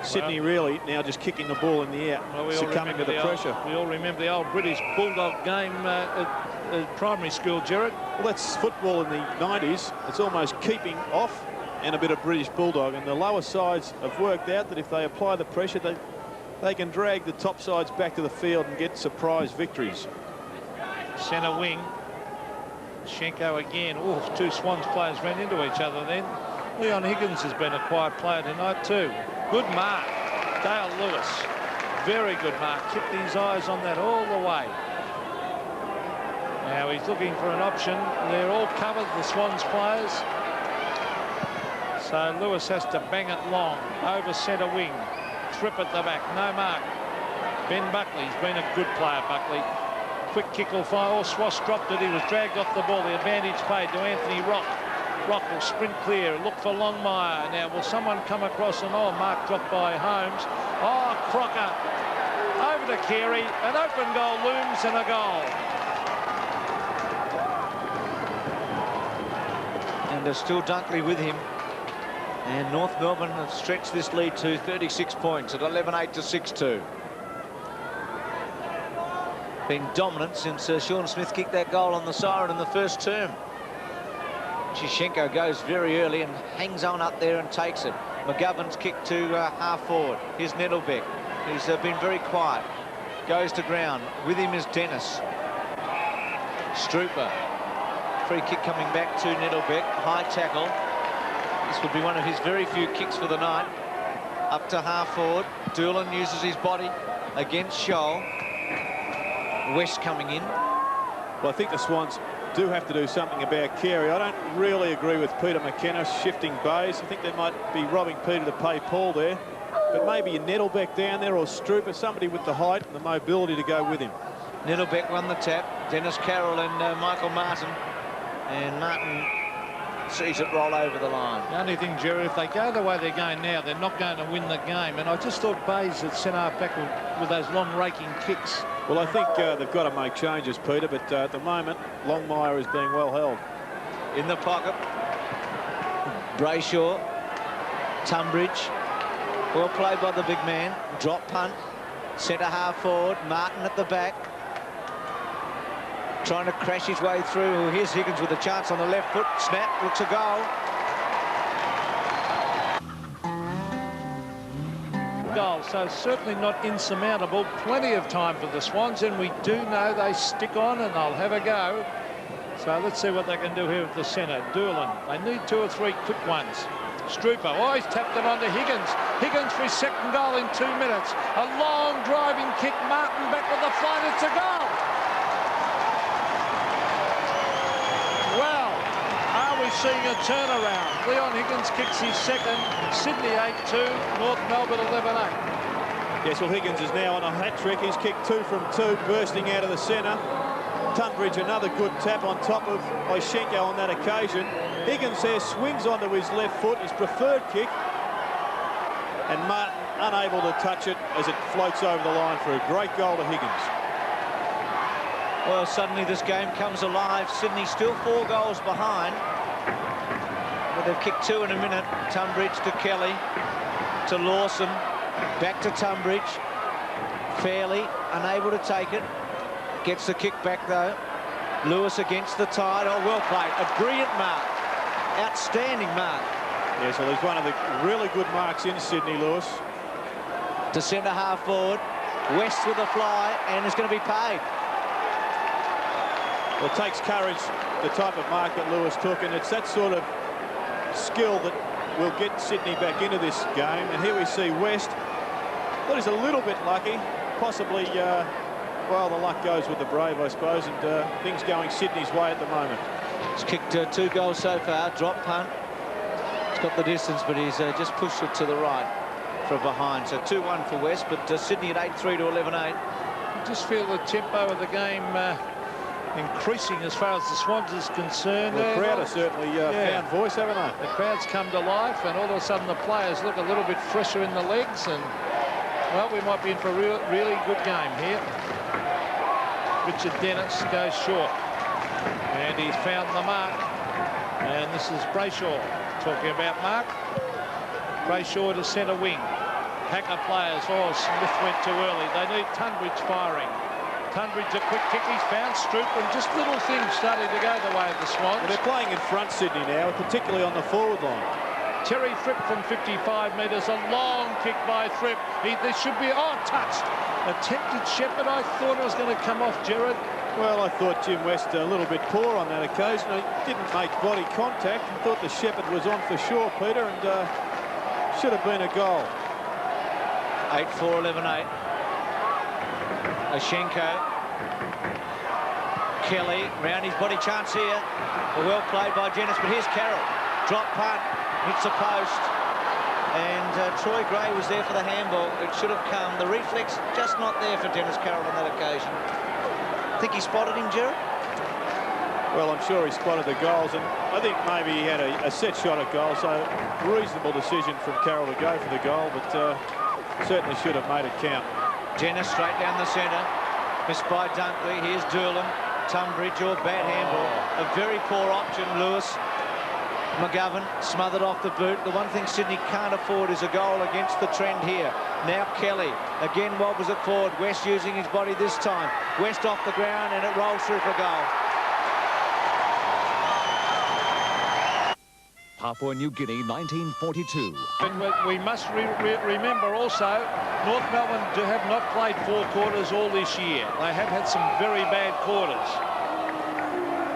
Sydney really now just kicking the ball in the air, succumbing to the pressure. We all remember the old British Bulldog game at primary school, Jared. Well, that's football in the 90s. It's almost keeping off and a bit of British Bulldog. And the lower sides have worked out that if they apply the pressure, they can drag the top sides back to the field and get surprise victories. Centre wing. Shenko again. Oh, two Swans players ran into each other then. Leon Higgins has been a quiet player tonight too. Good mark. Dale Lewis. Very good mark. Kept his eyes on that all the way. Now he's looking for an option. They're all covered, the Swans players. So Lewis has to bang it long. Over centre wing. Thripp at the back. No mark. Ben Buckley's been a good player, Buckley. Quick kick will fire. Oh, Schwass dropped it. He was dragged off the ball. The advantage paid to Anthony Rock. Rock will sprint clear. Look for Longmire. Now, will someone come across and mark dropped by Holmes. Oh, Crocker. Over to Carey. An open goal looms and a goal. And there's still Dunkley with him. And North Melbourne have stretched this lead to 36 points at 11-8 to 6-2. Been dominant since Sean Smith kicked that goal on the siren in the first term. Ishenko goes very early and hangs on up there and takes it. McGovern's kick to half forward. Here's Nettlebeck. He's been very quiet. Goes to ground. With him is Dennis. Strooper. Free kick coming back to Nettlebeck. High tackle. This would be one of his very few kicks for the night. Up to half forward. Doolan uses his body against Scholl. West coming in. Well, I think the Swans do have to do something about Carey. I don't really agree with Peter McKenna shifting bays. I think they might be robbing Peter to pay Paul there. But maybe a Nettlebeck down there or Strooper, somebody with the height and the mobility to go with him. Nettlebeck won the tap. Dennis Carroll and Michael Martin. And Martin sees it roll over the line. The only thing, Jerry, if they go the way they're going now, they're not going to win the game. And I just thought Bays at centre back with those long raking kicks. Well, I think they've got to make changes, Peter, but at the moment, Longmire is being well held. In the pocket. Brayshaw. Tunbridge. Well played by the big man. Drop punt. Centre half forward. Martin at the back. Trying to crash his way through. Here's Higgins with a chance on the left foot. Snap. Looks a goal. Goal, so certainly not insurmountable. Plenty of time for the Swans, and we do know they stick on and they'll have a go. So let's see what they can do here with the centre. Doolan. They need 2 or 3 quick ones. Strooper. Oh, he's tapped it onto Higgins. Higgins for his second goal in 2 minutes. A long driving kick. Martin back with the flight. It's a goal. Well, are we seeing a turnaround? Leon Higgins kicks his second. Sydney 8-2. North Melbourne 11-8. Yes, well, Higgins is now on a hat-trick. He's kicked 2 from 2, bursting out of the centre. Tunbridge, another good tap on top of Oishenko on that occasion. Higgins there swings onto his left foot, his preferred kick. And Martin unable to touch it as it floats over the line for a great goal to Higgins. Well, suddenly this game comes alive. Sydney still 4 goals behind. But they've kicked 2 in a minute. Tunbridge to Kelly, to Lawson, back to Tunbridge. Fairley, unable to take it. Gets the kick back, though. Lewis against the tide. Oh, well played. A brilliant mark. Outstanding mark. Yes, well, he's one of the really good marks in Sydney, Lewis. To centre half forward. West with a fly, and is going to be paid. Well, it takes courage, the type of mark that Lewis took, and it's that sort of skill that will get Sydney back into this game. And here we see West. That is a little bit lucky, possibly. Well, the luck goes with the brave, I suppose, and things going Sydney's way at the moment. He's kicked 2 goals so far. Drop punt. He's got the distance, but he's just pushed it to the right from behind. So 2-1 for West, but Sydney at 8-3 to 11-8. You just feel the tempo of the game increasing as far as the Swans is concerned. Well, the crowd have certainly found voice, haven't they? The crowd's come to life, and all of a sudden the players look a little bit fresher in the legs, and, well, we might be in for a really good game here. Richard Dennis goes short, and he's found the mark, and this is Brayshaw talking about mark. Brayshaw to centre wing. Hacker players. Oh, Smith went too early. They need Tunbridge firing. Tunbridge a quick kick. He's found Stroop, and just little things starting to go the way of the Swans. Well, they're playing in front, Sydney, now, particularly on the forward line. Terry Fripp from 55 metres. A long kick by Fripp. There should be... Oh, touched. Attempted Shepherd. I thought it was going to come off, Gerard. Well, I thought Jim West a little bit poor on that occasion. He didn't make body contact and thought the Shepherd was on for sure, Peter, and should have been a goal. 8-4, 11-8. Oishenko. Kelly, round his body chance here. Well played by Jennis, but here's Carroll. Drop punt, hits the post. And Troy Gray was there for the handball. It should have come. The reflex just not there for Dennis Carroll on that occasion. Think he spotted him, Gerard? Well, I'm sure he spotted the goals, and I think maybe he had a set shot at goal, so reasonable decision from Carroll to go for the goal, but certainly should have made it count. Jennis straight down the centre. Missed by Dunkley. Here's Doolan. Tunbridge, or bad handball. A very poor option, Lewis. McGovern smothered off the boot. The one thing Sydney can't afford is a goal against the trend here. Now Kelly again wobbles it forward. West using his body this time. West off the ground, and it rolls through for goal. Papua New Guinea, 1942. But we must remember also, North Melbourne have not played 4 quarters all this year. They have had some very bad quarters.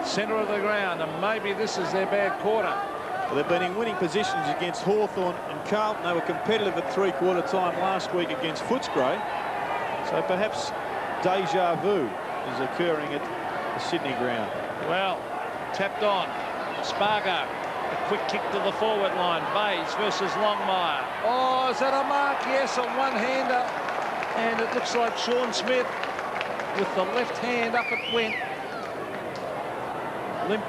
Centre of the ground, and maybe this is their bad quarter. Well, they've been in winning positions against Hawthorn and Carlton. They were competitive at 3-quarter time last week against Footscray. So perhaps deja vu is occurring at the Sydney ground. Well, tapped on. Spargo, a quick kick to the forward line. Bays versus Longmire. Oh, is that a mark? Yes, a one-hander. And it looks like Sean Smith with the left hand up it went. Limp.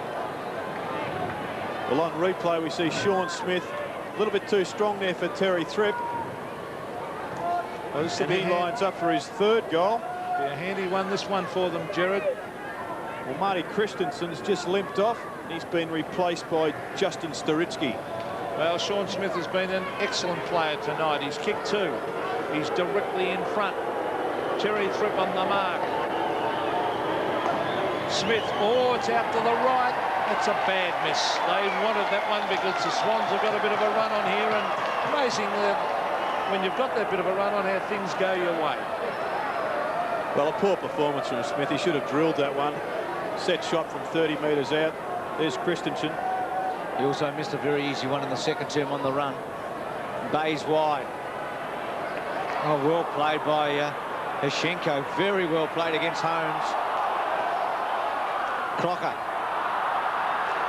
Well, on replay, we see Sean Smith a little bit too strong there for Terry Fripp. And he lines up for his 3rd goal. Be a handy one, this one for them, Gerard. Well, Marty Christensen's just limped off. He's been replaced by Justin Staritsky. Well, Sean Smith has been an excellent player tonight. He's kicked 2. He's directly in front. Terry Thripp on the mark. Smith, oh, it's out to the right. That's a bad miss. They wanted that one because the Swans have got a bit of a run on here, and amazing that when you've got that bit of a run on how things go your way. Well, a poor performance from Smith. He should have drilled that one. Set shot from 30 metres out. There's Christensen. He also missed a very easy one in the second term on the run. Bayes wide. Oh, well played by Hashenko. Very well played against Holmes. Crocker.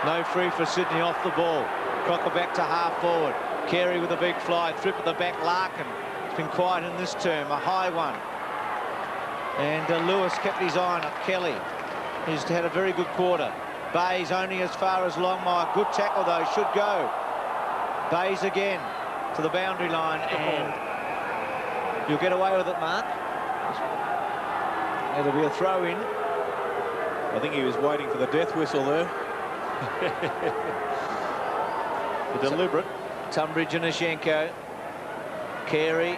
No free for Sydney off the ball. Crocker back to half forward. Carey with a big fly. Thripp at the back. Larkin. It's been quiet in this term. A high one. And Lewis kept his eye on it. Kelly. He's had a very good quarter. Bayes only as far as Longmire. Good tackle, though. Should go. Bayes again to the boundary line. And you'll get away with it, Mark. It'll be a throw-in. I think he was waiting for the death whistle there. The deliberate. Tunbridge and Hashenko. Carey.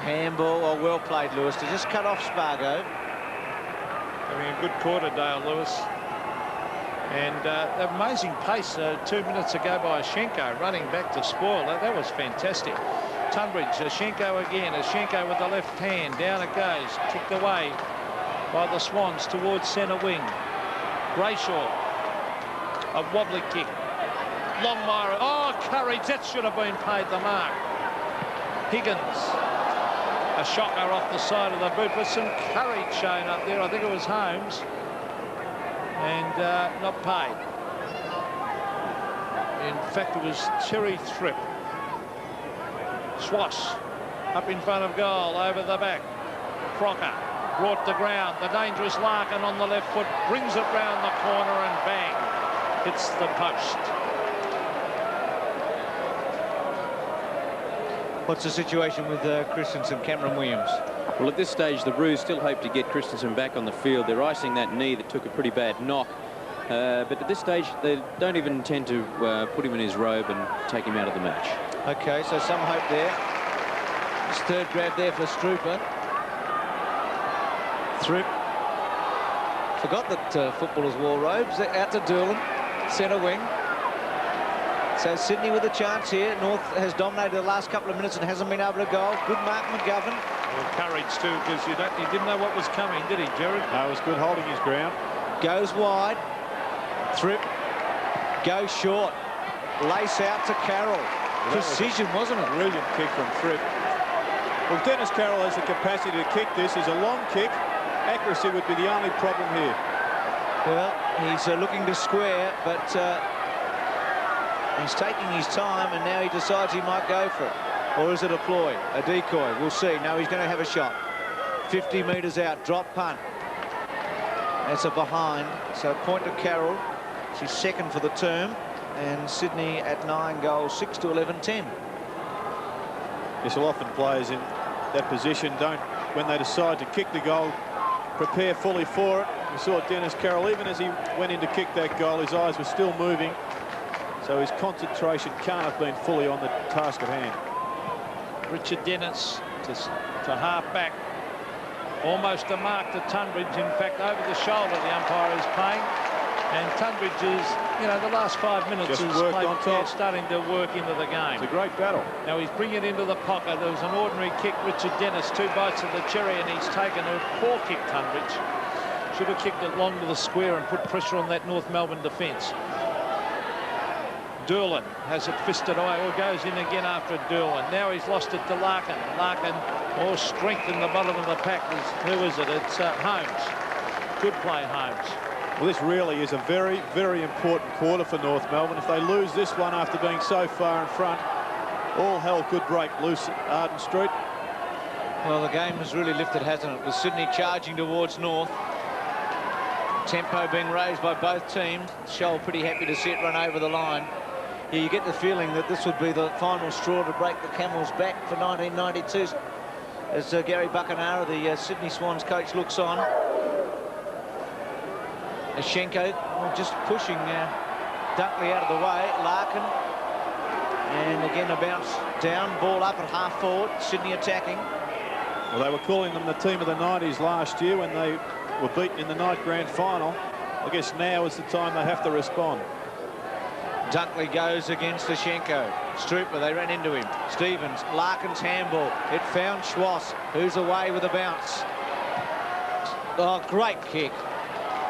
Handball. Oh, well played, Lewis, to just cut off Spargo. Having a good quarter, Dale Lewis. And amazing pace 2 minutes ago by Hashenko, running back to spoil. That was fantastic. Tunbridge, Hashenko again. Hashenko with the left hand. Down it goes. Kicked away by the Swans towards centre wing. Brayshaw. A wobbly kick. Longmire. Oh, courage. That should have been paid the mark. Higgins. A shocker off the side of the boot with some courage shown up there. I think it was Holmes. And not paid. In fact, it was Terry Thripp. Swash up in front of goal, over the back. Crocker brought to ground. The dangerous Larkin on the left foot brings it round the corner and bang, hits the post. What's the situation with Christensen, Cameron Williams? Well, at this stage, the Roos still hope to get Christensen back on the field. They're icing that knee that took a pretty bad knock. But at this stage, they don't even intend to put him in his robe and take him out of the match. OK, so some hope there. This third grab there for Strooper. Thripp. Forgot that footballers wore robes. Out to Doolan, centre wing. So Sydney with a chance here. North has dominated the last couple of minutes and hasn't been able to goal. Good Mark McGovern. Well, courage too, because he didn't know what was coming, did he, Jared? No, it was good holding his ground. Goes wide. Thripp goes short. Lace out to Carroll. Precision, wasn't it? Brilliant kick from Thripp. Well, Dennis Carroll has the capacity to kick this. He's a long kick. Accuracy would be the only problem here. Well, he's looking to square, but he's taking his time, and now he decides he might go for it. Or is it a ploy, a decoy? We'll see. No, he's going to have a shot. 50 metres out, drop punt. That's a behind. So point to Carroll. She's second for the term. And Sydney at 9 goals, 6 to 11-10. Yes, well, often players in that position don't, when they decide to kick the goal, prepare fully for it. We saw Dennis Carroll, even as he went in to kick that goal, his eyes were still moving. So his concentration can't have been fully on the task at hand. Richard Dennis to half back. Almost a mark to Tunbridge. In fact, over the shoulder the umpire is playing. And Tunbridge is, you know, the last 5 minutes is starting to work into the game. It's a great battle. Now he's bringing it into the pocket. There was an ordinary kick. Richard Dennis, 2 bites of the cherry, and he's taken a poor kick, Tunbridge. Should have kicked it long to the square and put pressure on that North Melbourne defence. Doolan has it fisted away, or goes in again after Doolan. Now he's lost it to Larkin. Larkin, more strength in the bottom of the pack. Who is it? It's Holmes. Good play, Holmes. Well, this really is a very, very important quarter for North Melbourne. If they lose this one after being so far in front, all hell could break loose at Arden Street. Well, the game has really lifted, hasn't it? With Sydney charging towards North. Tempo being raised by both teams. Shoal pretty happy to see it run over the line. Yeah, you get the feeling that this would be the final straw to break the camel's back for 1992. As Gary Buckenara, the Sydney Swans coach, looks on. Hashenko just pushing Dunkley out of the way. Larkin And again, a bounce down, ball up at half forward. Sydney attacking. Well, they were calling them the team of the 90s last year when they were beaten in the night grand final. I guess now is the time they have to respond. Dunkley goes against Tashenko. Strooper, they ran into him. Stevens, Larkin's handball. It found Schwass, who's away with a bounce. Oh, great kick.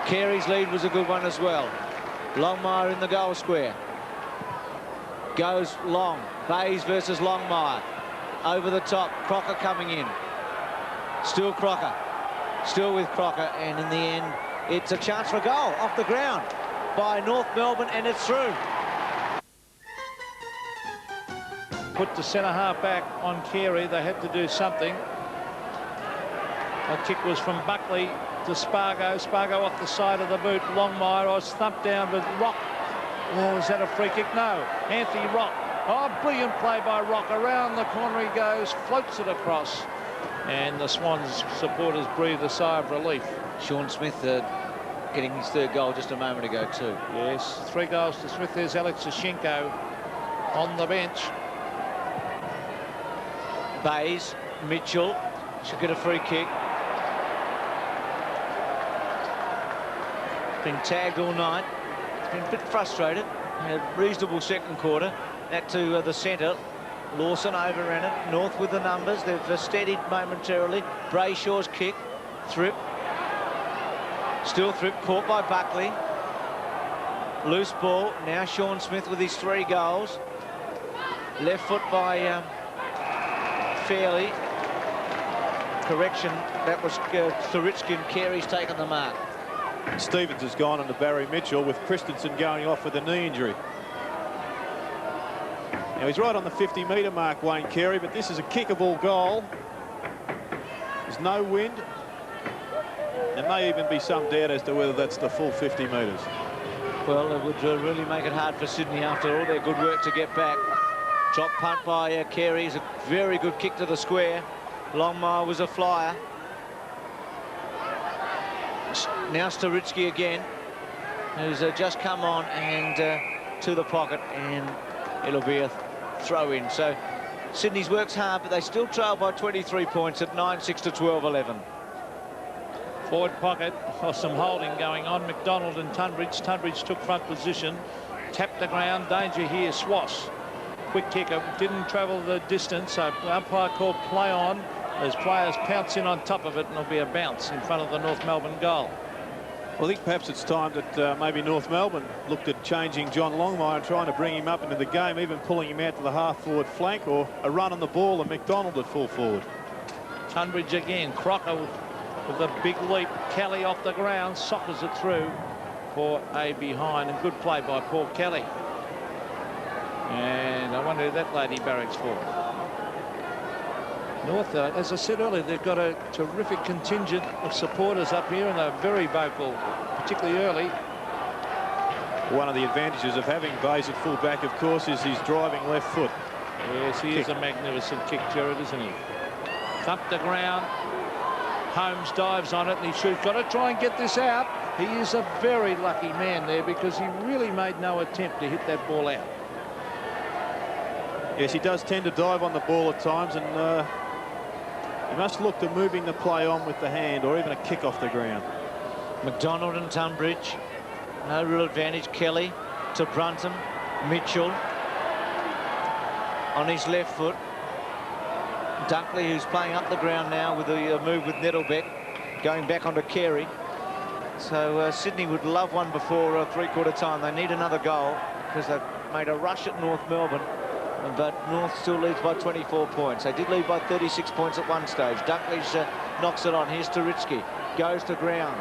Carey's lead was a good one as well. Longmire in the goal square. Goes Long. Bayes versus Longmire. Over the top. Crocker coming in. Still Crocker. Still with Crocker. And in the end, it's a chance for a goal off the ground by North Melbourne, and it's through. Put the centre half back on Carey. They had to do something. A kick was from Buckley to Spargo. Spargo off the side of the boot. Longmire was thumped down with Rock. Oh, is that a free kick? No. Anthony Rock. Oh, brilliant play by Rock. Around the corner he goes, floats it across. And the Swans supporters breathe a sigh of relief. Sean Smith getting his third goal just a moment ago too. Yes, 3 goals to Smith. There's Alex Tashenko on the bench. Bayes, Mitchell should get a free kick. Been tagged all night. Been a bit frustrated. Had a reasonable second quarter. That to the centre. Lawson overran it. North with the numbers. They've steadied momentarily. Brayshaw's kick. Thripp. Still Thripp, caught by Buckley. Loose ball. Now Sean Smith with his 3 goals. Left foot by Fairley. Correction, that was Thuritsky, and Carey's taken the mark. Stevens has gone into Barry Mitchell with Christensen going off with a knee injury. Now he's right on the 50-metre mark, Wayne Carey, but this is a kickable goal. There's no wind. There may even be some doubt as to whether that's the full 50 metres. Well, it would really make it hard for Sydney after all their good work to get back. Drop punt by Carey is a very good kick to the square. Longmire was a flyer. Now Staritsky again, who's just come on and to the pocket, and it'll be a throw-in. So Sydney's works hard, but they still trail by 23 points at 9-6 to 12-11. Forward pocket, some holding going on. McDonald and Tunbridge. Tunbridge took front position, tapped the ground. Danger here, Swass. Quick kicker, didn't travel the distance, so umpire called play on. As players pounce in on top of it, and it'll be a bounce in front of the North Melbourne goal. Well, I think perhaps it's time that maybe North Melbourne looked at changing John Longmire and trying to bring him up into the game, even pulling him out to the half-forward flank, or a run on the ball and McDonald at full forward. Tunbridge again. Crocker with a big leap. Kelly off the ground, sockers it through for a behind, and good play by Paul Kelly. And I wonder who that lady barracks for. North, as I said earlier, they've got a terrific contingent of supporters up here, and they're very vocal, particularly early. One of the advantages of having Bayes at full back, of course, is his driving left foot. Yes, he is a magnificent kick, Jared, isn't he? Thumped the ground. Holmes dives on it, and he shoots. Got to try and get this out. He is a very lucky man there, because he really made no attempt to hit that ball out. Yes, he does tend to dive on the ball at times, and he must look to moving the play on with the hand, or even a kick off the ground. McDonald and Tunbridge. No real advantage. Kelly to Brunton. Mitchell on his left foot. Dunkley, who's playing up the ground now with the move with Nettlebeck, going back onto Carey. So Sydney would love one before three-quarter time. They need another goal because they've made a rush at North Melbourne, but North still leads by 24 points. They did lead by 36 points at one stage. Dunkley knocks it on. Here's Turitsky. Goes to ground.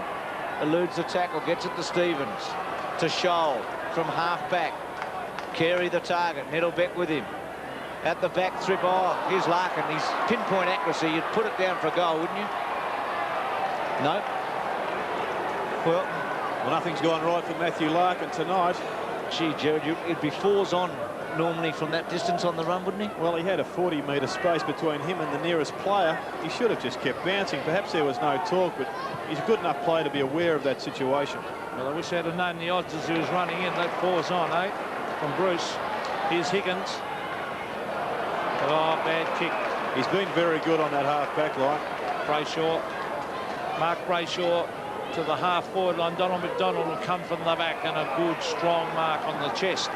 Eludes the tackle. Gets it to Stevens. To Scholl from half-back. Carey the target. Nettlebeck with him. At the back, Thripp. Oh, here's Larkin. He's pinpoint accuracy. You'd put it down for a goal, wouldn't you? No. Well, nothing's gone right for Matthew Larkin tonight. Gee, Jared, it'd be fours on normally from that distance on the run, wouldn't he? Well, he had a 40-metre space between him and the nearest player. He should have just kept bouncing. Perhaps there was no talk, but he's a good enough player to be aware of that situation. Well, I wish I'd have known the odds as he was running in. That fours on, eh? From Bruce. Here's Higgins. Oh, bad kick. He's been very good on that half-back line. Brayshaw. Mark Brayshaw to the half-forward line. Donald McDonald will come from the back, and a good, strong mark on the chest.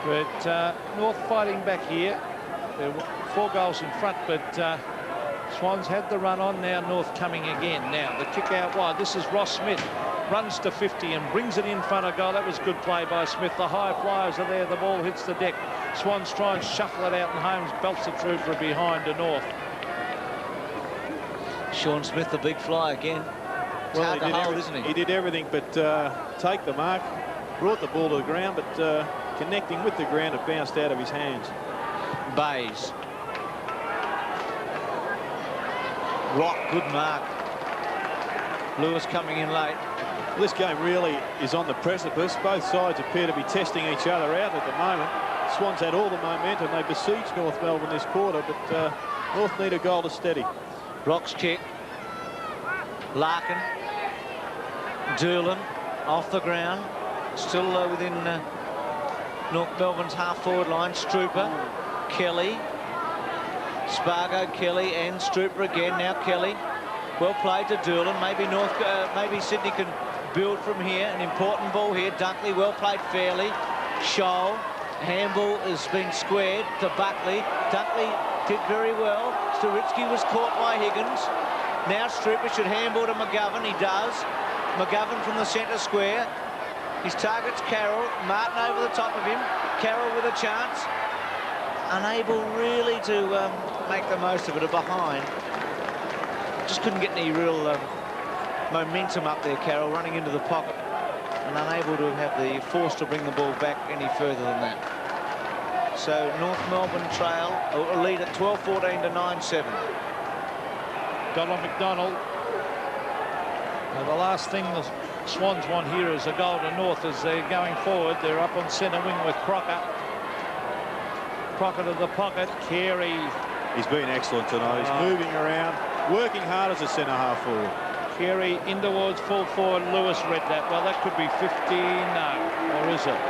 But North fighting back here. They're 4 goals in front, but Swans had the run on. Now North coming again. Now the kick out wide. This is Ross Smith. Runs to 50 and brings it in front of goal. That was good play by Smith. The high flyers are there. The ball hits the deck. Swans try and shuffle it out, and Holmes belts it through for a behind to North. Sean Smith, the big fly again. It's hard to hold, isn't he? He did everything but take the mark, brought the ball to the ground, but connecting with the ground, it bounced out of his hands. Bays. Rock, good mark. Lewis coming in late. This game really is on the precipice. Both sides appear to be testing each other out at the moment. Swans had all the momentum. They besieged North Melbourne this quarter, but North need a goal to steady. Rock's kick. Larkin. Doolan off the ground. Still within North Melbourne's half-forward line. Strooper. Kelly. Spargo, Kelly, and Strooper again. Now Kelly. Well played to Doolan. Maybe Sydney can build from here. An important ball here. Dunkley, well played fairly. Scholl. Handball has been squared to Buckley. Dunkley did very well. Sturitsky was caught by Higgins. Now Strooper should handball to McGovern. He does. McGovern from the centre square. His target's Carroll. Martin over the top of him. Carroll with a chance. Unable really to make the most of it. A behind. Just couldn't get any real momentum up there, Carroll, running into the pocket and unable to have the force to bring the ball back any further than that. So North Melbourne trail a lead at 12-14 to 9-7. Donald McDonald. Now the last thing the Swans want here is a goal to North as they're going forward. They're up on centre wing with Crocker. Crocker to the pocket. Carey. He's been excellent tonight. He's moving around, working hard as a centre half forward. Carey in towards full forward. Lewis read that. Well, that could be 50. No, or is it?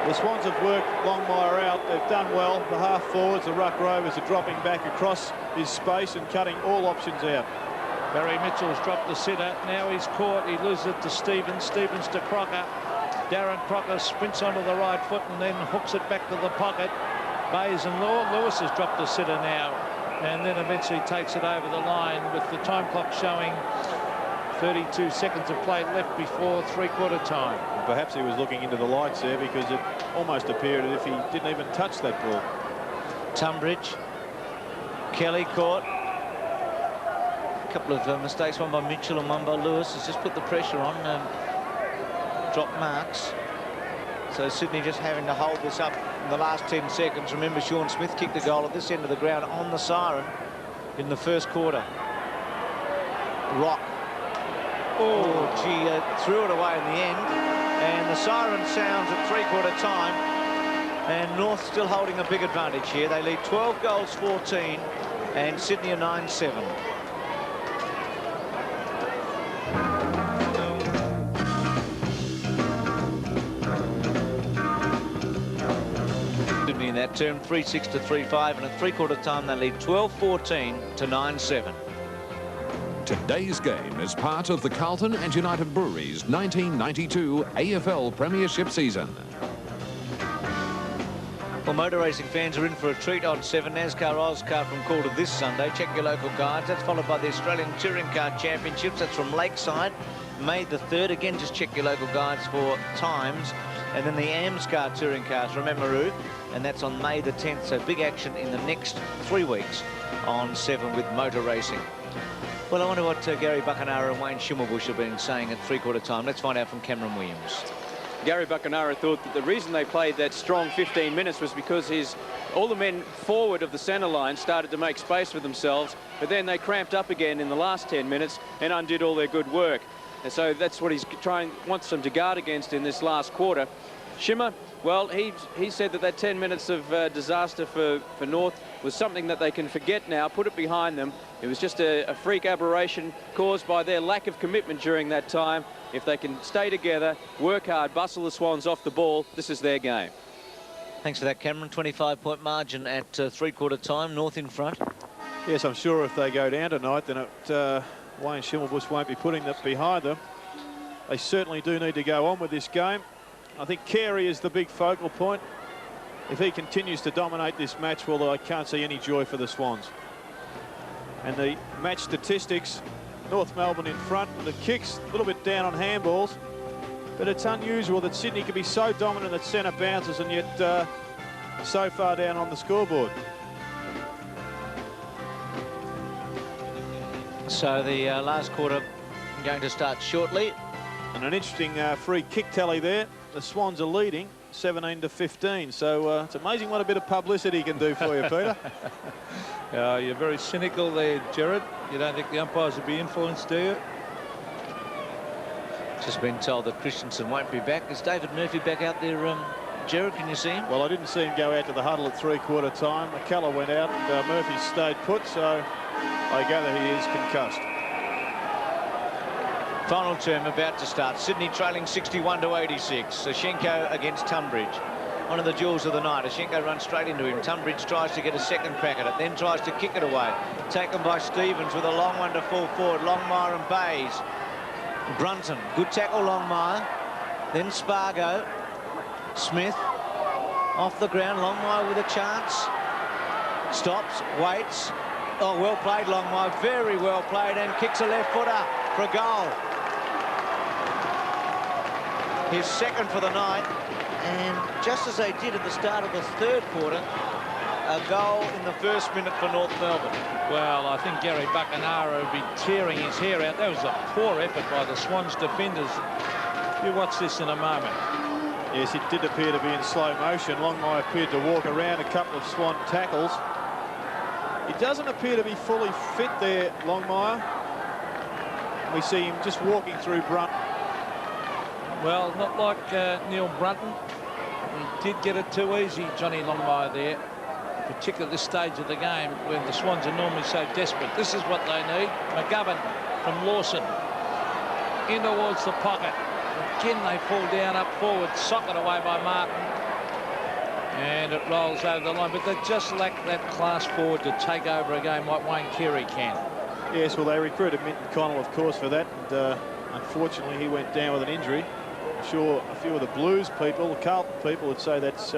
The Swans have worked Longmire out. They've done well. The half forwards, the ruck rovers are dropping back across his space and cutting all options out. Barry Mitchell's dropped the sitter. Now he's caught. He loses it to Stevens. Stevens to Crocker. Darren Crocker sprints onto the right foot and then hooks it back to the pocket. Bays and Lewis has dropped the sitter now, and then eventually takes it over the line with the time clock showing 32 seconds of play left before three-quarter time. Perhaps he was looking into the lights there because it almost appeared as if he didn't even touch that ball. Tunbridge. Kelly caught. A couple of mistakes, one by Mitchell and one by Lewis. Has just put the pressure on. Drop marks. So Sydney just having to hold this up in the last 10 seconds. Remember, Sean Smith kicked a goal at this end of the ground on the siren in the first quarter. Rock. Oh, gee, threw it away in the end. And the siren sounds at three-quarter time. And North still holding a big advantage here. They lead 12 goals, 14, and Sydney are 9-7. In that term, 3-6 to 3-5, and at three-quarter time they lead 12-14 to 9-7. Today's game is part of the Carlton and United Breweries 1992 AFL Premiership season. Well, motor racing fans are in for a treat on 7. NASCAR Auscar from Calder this Sunday. Check your local guides. That's followed by the Australian Touring Car Championships. That's from Lakeside, May the 3rd. Again, just check your local guides for times. And then the AMSCAR Touring Cars from Emeroo, and that's on May the 10th. So big action in the next 3 weeks on 7 with motor racing. Well, I wonder what Gary Buckenara and Wayne Schimmelbusch have been saying at three-quarter time. Let's find out from Cameron Williams. Gary Buckenara thought that the reason they played that strong 15 minutes was because all the men forward of the centre line started to make space for themselves, but then they cramped up again in the last 10 minutes and undid all their good work. And so that's what he's wants them to guard against in this last quarter. Schimmer, well, he said that 10 minutes of disaster for North was something that they can forget now, put it behind them. It was just a freak aberration caused by their lack of commitment during that time. If they can stay together, work hard, bustle the Swans off the ball, this is their game. Thanks for that, Cameron. 25-point margin at three-quarter time. North in front. Yes, I'm sure if they go down tonight, then Wayne Schimmelbusch won't be putting that behind them. They certainly do need to go on with this game. I think Carey is the big focal point. If he continues to dominate this match, well, I can't see any joy for the Swans. And the match statistics, North Melbourne in front. The kicks a little bit down on handballs. But it's unusual that Sydney can be so dominant at centre bounces and yet so far down on the scoreboard. So the last quarter going to start shortly. And an interesting free kick tally there. The Swans are leading 17-15. So it's amazing what a bit of publicity can do for you, Peter. You're very cynical there, Gerard. You don't think the umpires will be influenced, do you? Just been told that Christensen won't be back. Is David Murphy back out there, Gerard? Can you see him? Well, I didn't see him go out to the huddle at three-quarter time. McCullough went out and Murphy stayed put, so I gather he is concussed. Final term about to start. Sydney trailing 61-86. Soshenko against Tunbridge. One of the jewels of the night. Soshenko runs straight into him. Tunbridge tries to get a second crack at it, then tries to kick it away. Taken by Stevens with a long one to full forward. Longmire and Bays. Brunton, good tackle, Longmire. Then Spargo. Smith off the ground. Longmire with a chance. Stops, waits. Oh, well played, Longmire. Very well played, and kicks a left footer for a goal. His second for the night, and just as they did at the start of the third quarter, a goal in the first minute for North Melbourne. Well, I think Gary Buckenara would be tearing his hair out. That was a poor effort by the Swans defenders. You watch this in a moment. Yes, it did appear to be in slow motion. Longmire appeared to walk around a couple of Swan tackles. He doesn't appear to be fully fit there, Longmire. We see him just walking through Brunton. Well, not like Neil Brunton. He did get it too easy, Johnny Longmire there, particularly at this stage of the game when the Swans are normally so desperate. This is what they need. McGovern from Lawson in towards the pocket. Again, they fall down up forward, socket away by Martin. And it rolls over the line, but they just lack that class forward to take over a game like Wayne Carey can. Yes, well, they recruited Minton Connell, of course, for that. And unfortunately, he went down with an injury. I'm sure a few of the Blues people, the Carlton people, would say that's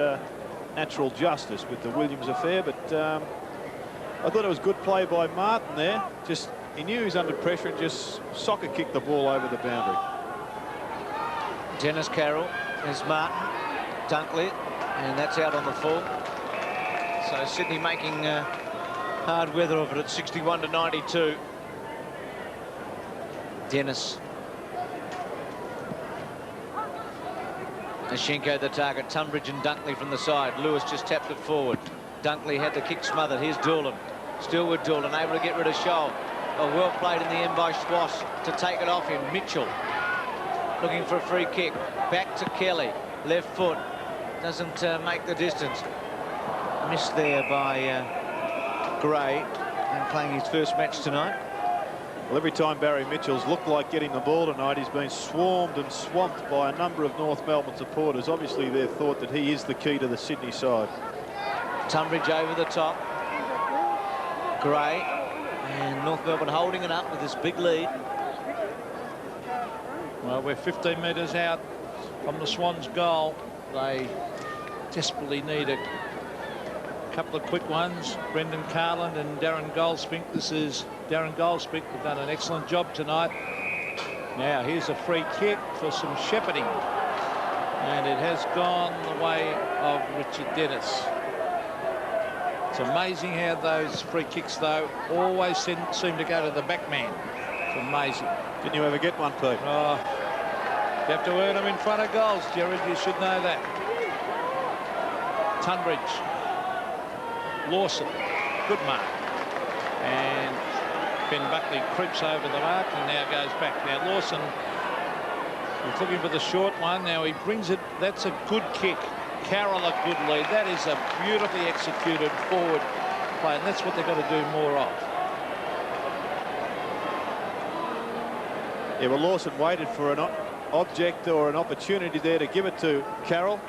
natural justice with the Williams affair. But I thought it was good play by Martin there. Just he knew he was under pressure and just soccer kicked the ball over the boundary. Dennis Carroll is Martin. Dunkley. And that's out on the full. So Sydney making hard weather of it at 61-92. Dennis. Ashenko the target. Tunbridge and Dunkley from the side. Lewis just tapped it forward. Dunkley had the kick smothered. Here's Doolan. Still with Doolan, able to get rid of Scholl. Oh, well played in the end by Schwass to take it off him. Mitchell looking for a free kick. Back to Kelly. Left foot. Doesn't make the distance. Missed there by Gray, and playing his first match tonight. Well, every time Barry Mitchell's looked like getting the ball tonight, he's been swarmed and swamped by a number of North Melbourne supporters. Obviously, they've thought that he is the key to the Sydney side. Tunbridge over the top. Gray, and North Melbourne holding it up with this big lead. Well, we're 15 metres out from the Swans' goal. They desperately need a couple of quick ones. Brendan Carland and Darren Goldspink. This is Darren Goldspink. They've done an excellent job tonight. Now here's a free kick for some shepherding, and it has gone the way of Richard Dennis. It's amazing how those free kicks, though, always seem to go to the back man. It's amazing. Didn't you ever get one, Pete? Oh, you have to earn them in front of goals, Gerard. You should know that. Tunbridge. Lawson. Good mark. And Ben Buckley creeps over the mark and now goes back. Now Lawson is looking for the short one. Now he brings it. That's a good kick. Carroll a good lead. That is a beautifully executed forward play, and that's what they've got to do more of. Yeah, well, Lawson waited for an object or an opportunity there to give it to Carroll.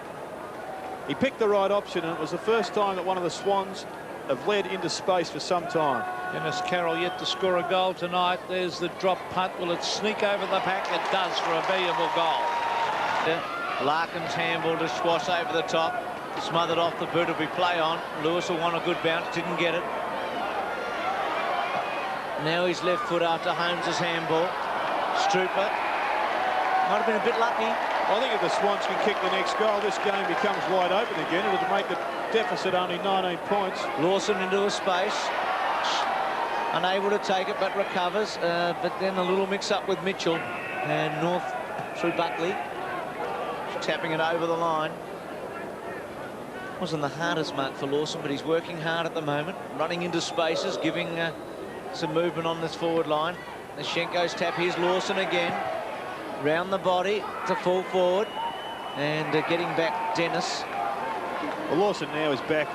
He picked the right option, and it was the first time that one of the Swans have led into space for some time. Dennis Carroll yet to score a goal tonight. There's the drop punt. Will it sneak over the pack? It does for a valuable goal. Larkin's handball to Schwass over the top. Smothered off the boot. Will be play on. Lewis will want a good bounce. Didn't get it. Now he's left foot after Holmes's handball. Strooper might have been a bit lucky. I think if the Swans can kick the next goal, this game becomes wide open again. It'll make the deficit only 19 points. Lawson into a space. Unable to take it, but recovers. But then a little mix-up with Mitchell. And North through Buckley. Tapping it over the line. Wasn't the hardest mark for Lawson, but he's working hard at the moment. Running into spaces, giving some movement on this forward line. The Schenko's tap. Here's Lawson again. Round the body to full forward. And getting back Dennis. Well, Lawson now is back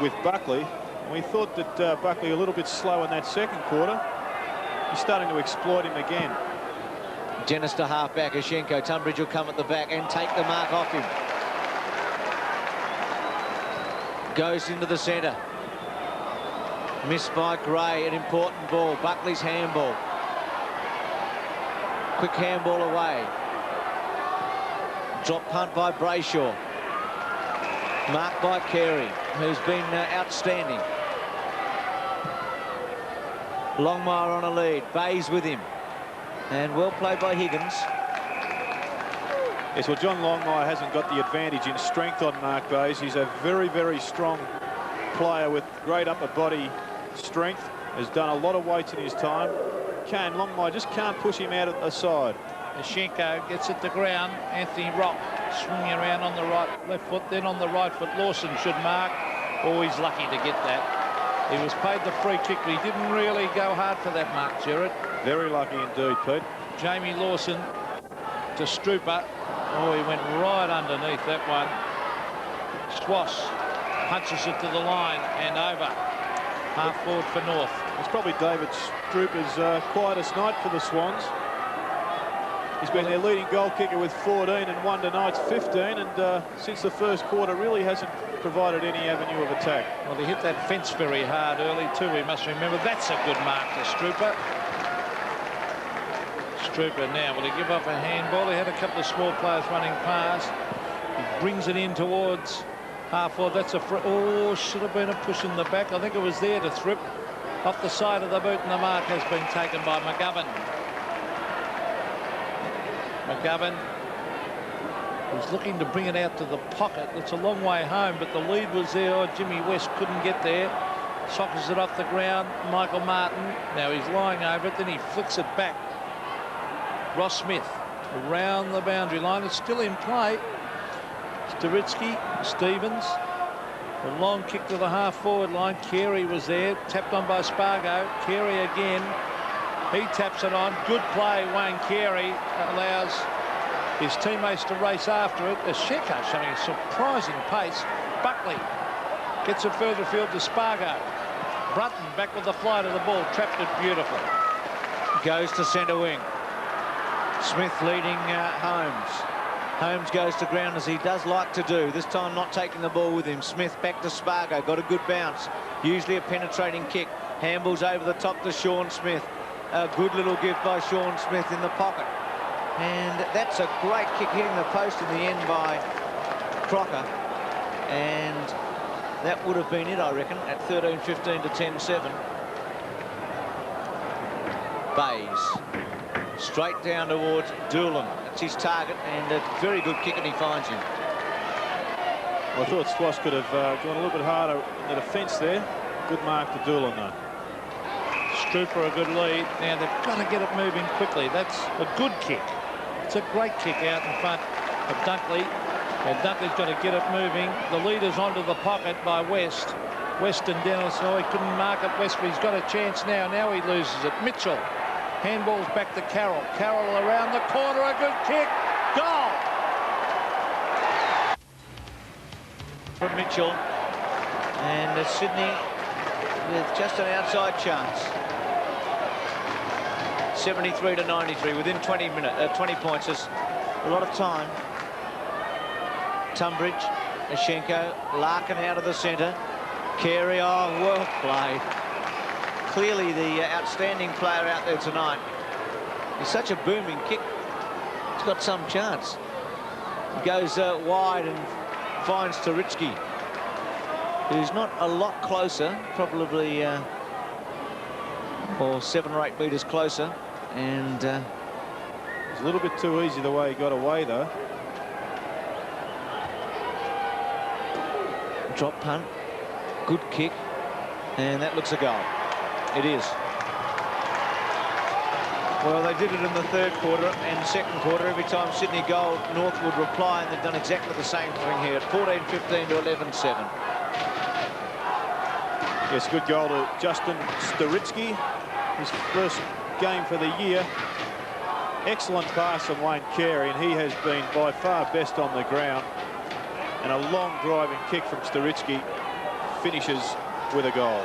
with Buckley. And we thought that Buckley a little bit slow in that second quarter. He's starting to exploit him again. Dennis to half-back. Schenko. Tunbridge will come at the back and take the mark off him. Goes into the centre. Missed by Gray. An important ball. Buckley's handball. Quick handball away. Drop punt by Brayshaw. Marked by Carey, who's been outstanding. Longmire on a lead. Bayes with him. And well played by Higgins. Yes, well, John Longmire hasn't got the advantage in strength on Mark Bayes. He's a very, very strong player with great upper body strength. Has done a lot of weights in his time. Longmire just can't push him out at the side. Schenko gets it to ground. Anthony Rock swinging around on the left foot, then on the right foot. Lawson should mark. Oh, he's lucky to get that. He was paid the free kick, but he didn't really go hard for that mark, Gerard. Very lucky indeed, Pete. Jamie Lawson to Strooper. Oh, he went right underneath that one. Schwass punches it to the line and over. Half forward for North. It's probably David Strooper's quietest night for the Swans. He's been their leading goal kicker with 14 and won tonight's 15, and since the first quarter really hasn't provided any avenue of attack. Well, he hit that fence very hard early too, we must remember. That's a good mark to Strooper. Strooper now, will he give up a handball? He had a couple of small players running past. He brings it in towards half forward. That's a oh, should have been a push in the back. I think it was there to Thrip. Off the side of the boot, and the mark has been taken by McGovern. McGovern was looking to bring it out to the pocket. It's a long way home, but the lead was there. Oh, Jimmy West couldn't get there. Sockers it off the ground. Michael Martin. Now he's lying over it. Then he flicks it back. Ross Smith around the boundary line. It's still in play. Staritsky, Stevens. A long kick to the half-forward line. Carey was there. Tapped on by Spargo. Carey again. He taps it on. Good play, Wayne Carey. Allows his teammates to race after it. Schenko showing a surprising pace. Buckley gets it further field to Spargo. Brunton back with the flight of the ball. Trapped it beautifully. Goes to centre wing. Smith leading Holmes. Holmes goes to ground as he does like to do. This time not taking the ball with him. Smith back to Spargo. Got a good bounce. Usually a penetrating kick. Handballs over the top to Sean Smith. A good little give by Sean Smith in the pocket. And that's a great kick hitting the post in the end by Crocker. And that would have been it, I reckon, at 13-15 to 10-7. Bayes. Straight down towards Doolan. That's his target, and a very good kick, and he finds him. Well, I thought Schwass could have gone a little bit harder in the defence there. Good mark to Doolan, though. Strooper a good lead. Now they've got to get it moving quickly. That's a good kick. It's a great kick out in front of Dunkley. And Dunkley's got to get it moving. The leader's onto the pocket by West. West and Dennis. Oh, he couldn't mark it. West, but he's got a chance now. Now he loses it. Mitchell. Handballs back to Carroll. Carroll around the corner. A good kick. Goal! From Mitchell. And Sydney with just an outside chance. 73 to 93 within 20 points. There's a lot of time. Tunbridge Ashenko, Larkin out of the centre. Carey, oh, well played. Clearly the outstanding player out there tonight. He's such a booming kick. He's got some chance. He goes wide and finds Turitsky, who's not a lot closer, probably or 7 or 8 metres closer. And it's a little bit too easy the way he got away, though. Drop punt, good kick, and that looks a goal. It is. Well, they did it in the third quarter and second quarter. Every time Sydney goal, North would reply, and they've done exactly the same thing here at 14-15 to 11-7. Yes, good goal to Justin Staritsky. His first game for the year. Excellent pass from Wayne Carey, and he has been by far best on the ground. And a long driving kick from Staritsky finishes with a goal.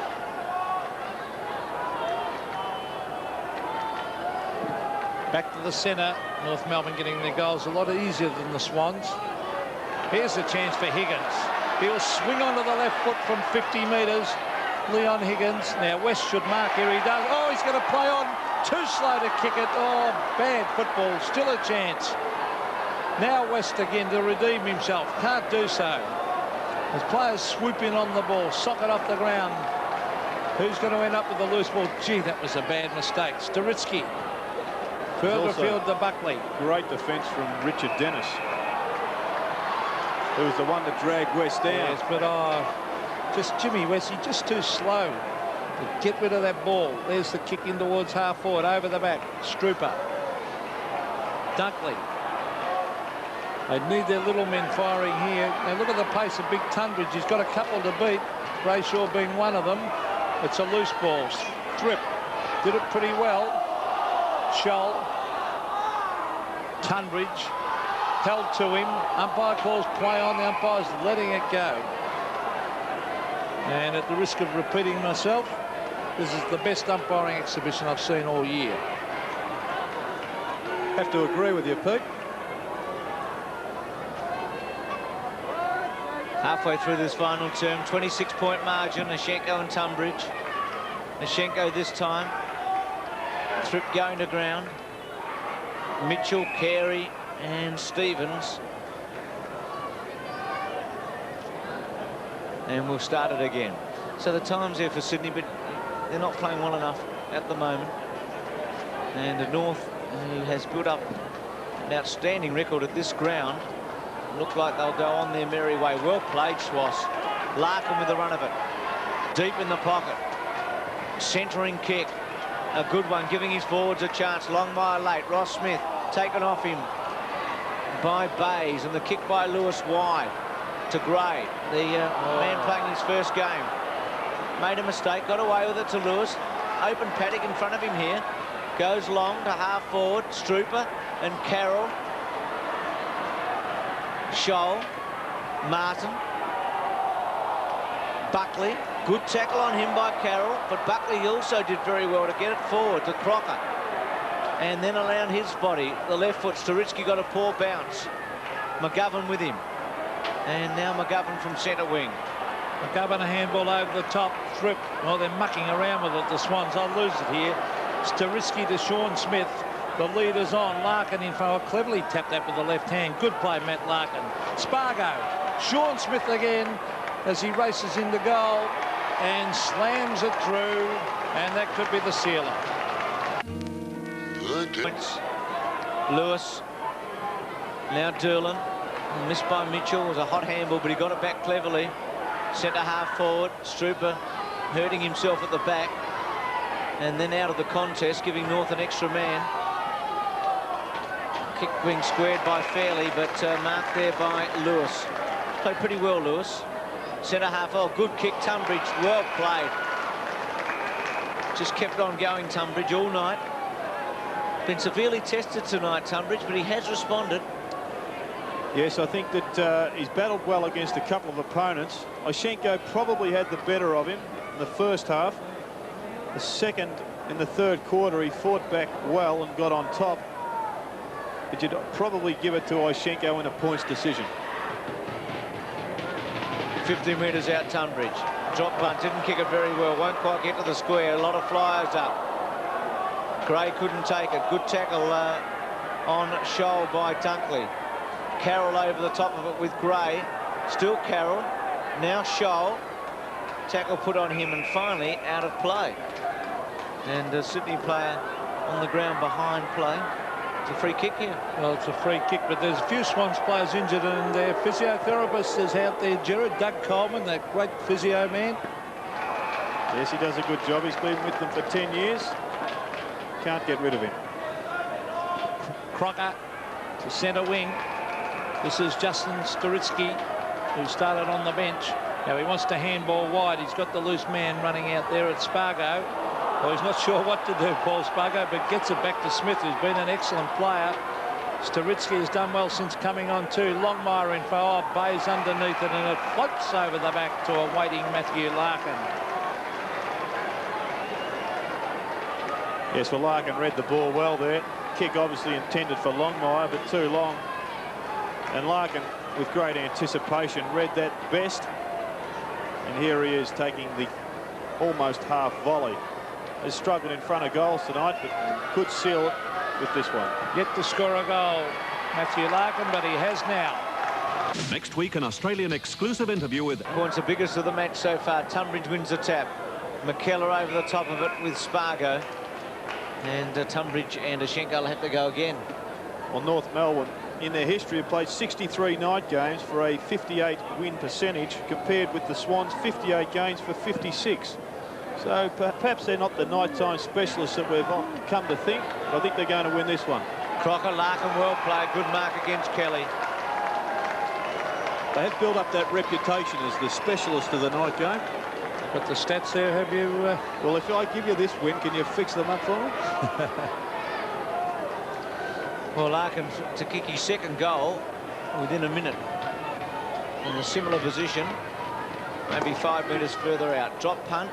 Back to the centre. North Melbourne getting their goals a lot easier than the Swans. Here's a chance for Higgins. He'll swing onto the left foot from 50 metres. Leon Higgins. Now West should mark here. He does. Oh, he's going to play on. Too slow to kick it. Oh, bad football. Still a chance. Now West again to redeem himself. Can't do so. As players swoop in on the ball, sock it off the ground. Who's going to end up with the loose ball? Gee, that was a bad mistake. Staritsky. Further field to Buckley. Great defence from Richard Dennis, who was the one that dragged West down. Yes, but just Jimmy West, he's just too slow to get rid of that ball. There's the kick in towards half forward, over the back. Strooper. Dunkley. They need their little men firing here. Now look at the pace of Big Tunbridge. He's got a couple to beat. Brayshaw being one of them. It's a loose ball. Thrip did it pretty well. Scholl. Tunbridge held to him. Umpire calls play on. The umpire's letting it go. And at the risk of repeating myself, this is the best umpiring exhibition I've seen all year. Have to agree with you, Pete. Halfway through this final term, 26-point margin, Ashenko and Tunbridge. Ashenko this time. Thrip going to ground. Mitchell, Carey and Stevens. And we'll start it again. So the time's there for Sydney, but they're not playing well enough at the moment. And the North, who has built up an outstanding record at this ground, look like they'll go on their merry way. Well played, Schwass. Larkin with the run of it. Deep in the pocket. Centering kick. A good one, giving his forwards a chance. Longmire late. Ross Smith taken off him by Bays, and the kick by Lewis wide to Gray. The man playing his first game. Made a mistake, got away with it to Lewis. Open paddock in front of him here. Goes long to half forward. Strooper and Carroll. Scholl, Martin, Buckley. Good tackle on him by Carroll, but Buckley also did very well to get it forward to Crocker. And then around his body, the left foot, Staritsky got a poor bounce. McGovern with him. And now McGovern from centre wing. McGovern a handball over the top. Thrip. Well, they're mucking around with it, the Swans. I'll lose it here. Staritsky to Sean Smith. The lead is on. Larkin in front. Cleverly tapped that with the left hand. Good play, Matt Larkin. Spargo. Sean Smith again as he races into goal and slams it through, and that could be the sealer. Lewis. Now Durlan. Missed by Mitchell. Was a hot handball, but he got it back cleverly. Centre half forward. Strooper hurting himself at the back. And then out of the contest, giving North an extra man. Kick being squared by Fairley, but marked there by Lewis. Played pretty well, Lewis. Centre half, oh, good kick, Tunbridge, well played. Just kept on going, Tunbridge, all night. Been severely tested tonight, Tunbridge, but he has responded. Yes, I think that he's battled well against a couple of opponents. Ashenko probably had the better of him in the first half. The second, in the third quarter, he fought back well and got on top. But you'd probably give it to Ashenko in a points decision. 50 metres out Tunbridge. Drop punt, didn't kick it very well, won't quite get to the square. A lot of flyers up. Gray couldn't take it. Good tackle on Scholl by Dunkley. Carroll over the top of it with Gray. Still Carroll. Now Scholl. Tackle put on him and finally out of play. And a Sydney player on the ground behind play. It's a free kick here. Well, it's a free kick, but there's a few Swans players injured, and their physiotherapist is out there, Gerard Doug Coleman, that great physio man. Yes, he does a good job. He's been with them for 10 years. Can't get rid of him. Crocker to centre wing. This is Justin Storitsky, who started on the bench. Now he wants to handball wide. He's got the loose man running out there at Spargo. Well, he's not sure what to do, Paul Spargo, but gets it back to Smith, who's been an excellent player. Storitsky has done well since coming on too. Longmire in for Bayes underneath it, and it floats over the back to a waiting Matthew Larkin. Yes, well, Larkin read the ball well there. Kick obviously intended for Longmire, but too long. And Larkin, with great anticipation, read that best. And here he is taking the almost half volley. Has struggled in front of goals tonight, but could seal it with this one. Yet to score a goal, Matthew Larkin, but he has now. Next week, an Australian exclusive interview with... Points the biggest of the match so far. Tunbridge wins the tap. McKellar over the top of it with Spargo. And Tunbridge and Ashenko will have to go again. Well, North Melbourne, in their history, have played 63 night games for a 58 win percentage, compared with the Swans' 58 games for 56. So perhaps they're not the nighttime specialists that we've come to think. I think they're going to win this one. Crocker, Larkin, well played. Good mark against Kelly. They have built up that reputation as the specialist of the night game. Got the stats there, have you? Well, if I give you this win, can you fix them up for me? Well, Larkin to kick his second goal within a minute. In a similar position, maybe 5 metres further out. Drop punt.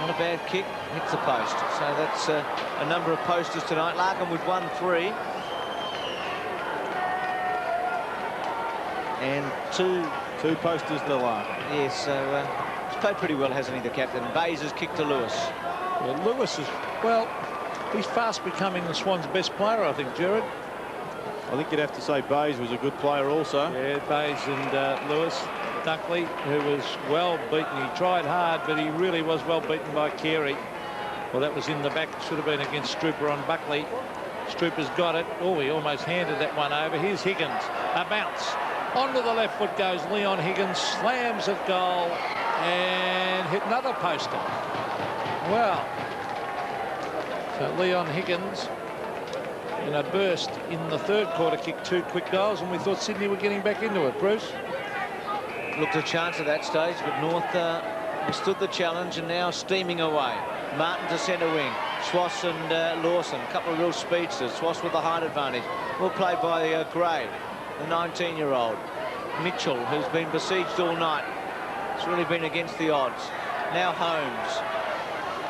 Not a bad kick, hits the post. So that's a number of posters tonight. Larkin with 1-3. And two posters to Larkin. Yes, so he's played pretty well, hasn't he, the captain? Bayes has kicked to Lewis. Well, Lewis is, well, he's fast becoming the Swans' best player, I think, Gerard. I think you'd have to say Bayes was a good player also. Yeah, Bayes and Lewis. Dunkley, who was well beaten. He tried hard, but he really was well beaten by Carey. Well, that was in the back. Should have been against Strooper on Buckley. Strooper's got it. Oh, he almost handed that one over. Here's Higgins. A bounce. Onto the left foot goes Leon Higgins. Slams at goal and hit another poster. Well, so Leon Higgins, in a burst in the third quarter, kicked 2 quick goals, and we thought Sydney were getting back into it. Bruce? Looked a chance at that stage, but North withstood the challenge and now steaming away. Martin to centre wing. Swass and Lawson, a couple of real speedsters. Swass with the height advantage. Well played by Gray, the 19-year-old. Mitchell, who's been besieged all night. It's really been against the odds. Now Holmes.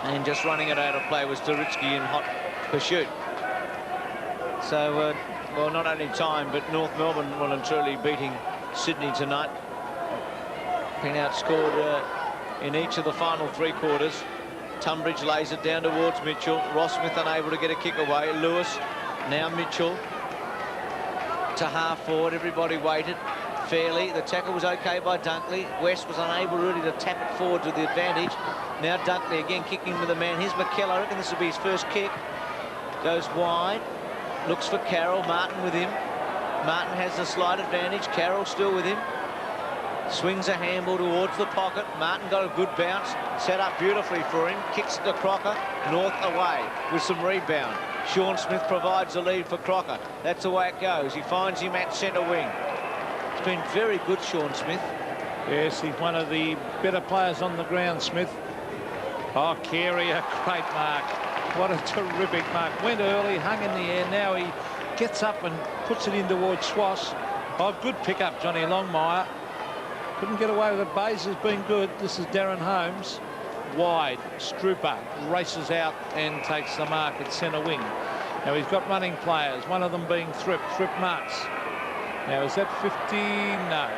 And just running it out of play was Storitsky in hot pursuit. So, well, not only time, but North Melbourne well and truly beating Sydney tonight. Been outscored in each of the final 3 quarters. Tunbridge lays it down towards Mitchell. Ross Smith unable to get a kick away. Lewis, now Mitchell to half forward. Everybody waited fairly. The tackle was okay by Dunkley. West was unable really to tap it forward to the advantage. Now Dunkley again kicking with a man. Here's McKellar. I reckon this will be his first kick. Goes wide. Looks for Carroll. Martin with him. Martin has the slight advantage. Carroll still with him. Swings a handball towards the pocket. Martin got a good bounce. Set up beautifully for him. Kicks it to Crocker. North away with some rebound. Sean Smith provides the lead for Crocker. That's the way it goes. He finds him at centre wing. It's been very good, Sean Smith. Yes, he's one of the better players on the ground, Smith. Oh, Carey, a great mark. What a terrific mark. Went early, hung in the air. Now he gets up and puts it in towards Swass. Oh, good pick-up, Johnny Longmire. Couldn't get away with it. Bayes has been good. This is Darren Holmes. Wide. Strooper races out and takes the mark at centre wing. Now he's got running players, one of them being Thripp. Thripp marks. Now is that 50? No.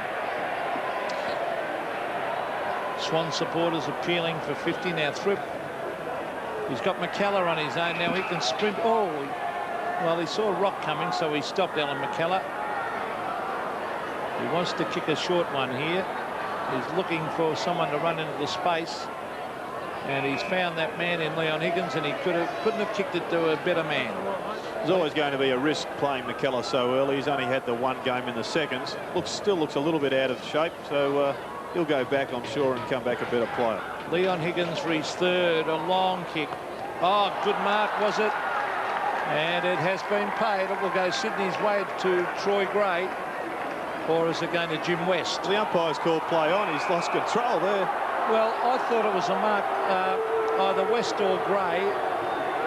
Swan supporters appealing for 50 now. Thripp, he's got McKellar on his own now. He can sprint. Oh, well, he saw a rock coming, so he stopped Alan McKellar. He wants to kick a short one here. He's looking for someone to run into the space, and he's found that man in Leon Higgins, and he couldn't have kicked it to a better man. There's always going to be a risk playing McKellar so early. He's only had the one game in the seconds. Still looks a little bit out of shape, so he'll go back, I'm sure, and come back a better player. Leon Higgins for his third, a long kick. Oh, good mark, was it? And it has been paid. It will go Sydney's way to Troy Gray, or is it going to Jim West? The umpire's called play on. He's lost control there. Well, I thought it was a mark, either West or Gray.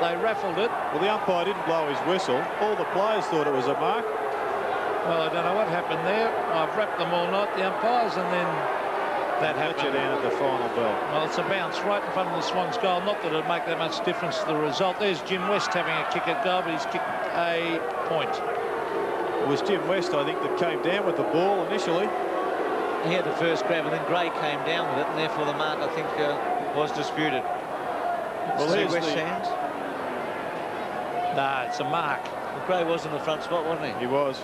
They raffled it. Well, the umpire didn't blow his whistle. All the players thought it was a mark. Well, I don't know what happened there. I've wrapped them all night, the umpires, and then that happened. Let you down at the final bell. Well, it's a bounce right in front of the Swans' goal. Not that it'd make that much difference to the result. There's Jim West having a kick at goal, but he's kicked a point. It was Jim West, I think, that came down with the ball initially. He had the first grab, and then Gray came down with it, and therefore the mark, I think, was disputed. Well, here's West's the... hands. Nah, it's a mark. Well, Gray was in the front spot, wasn't he? He was.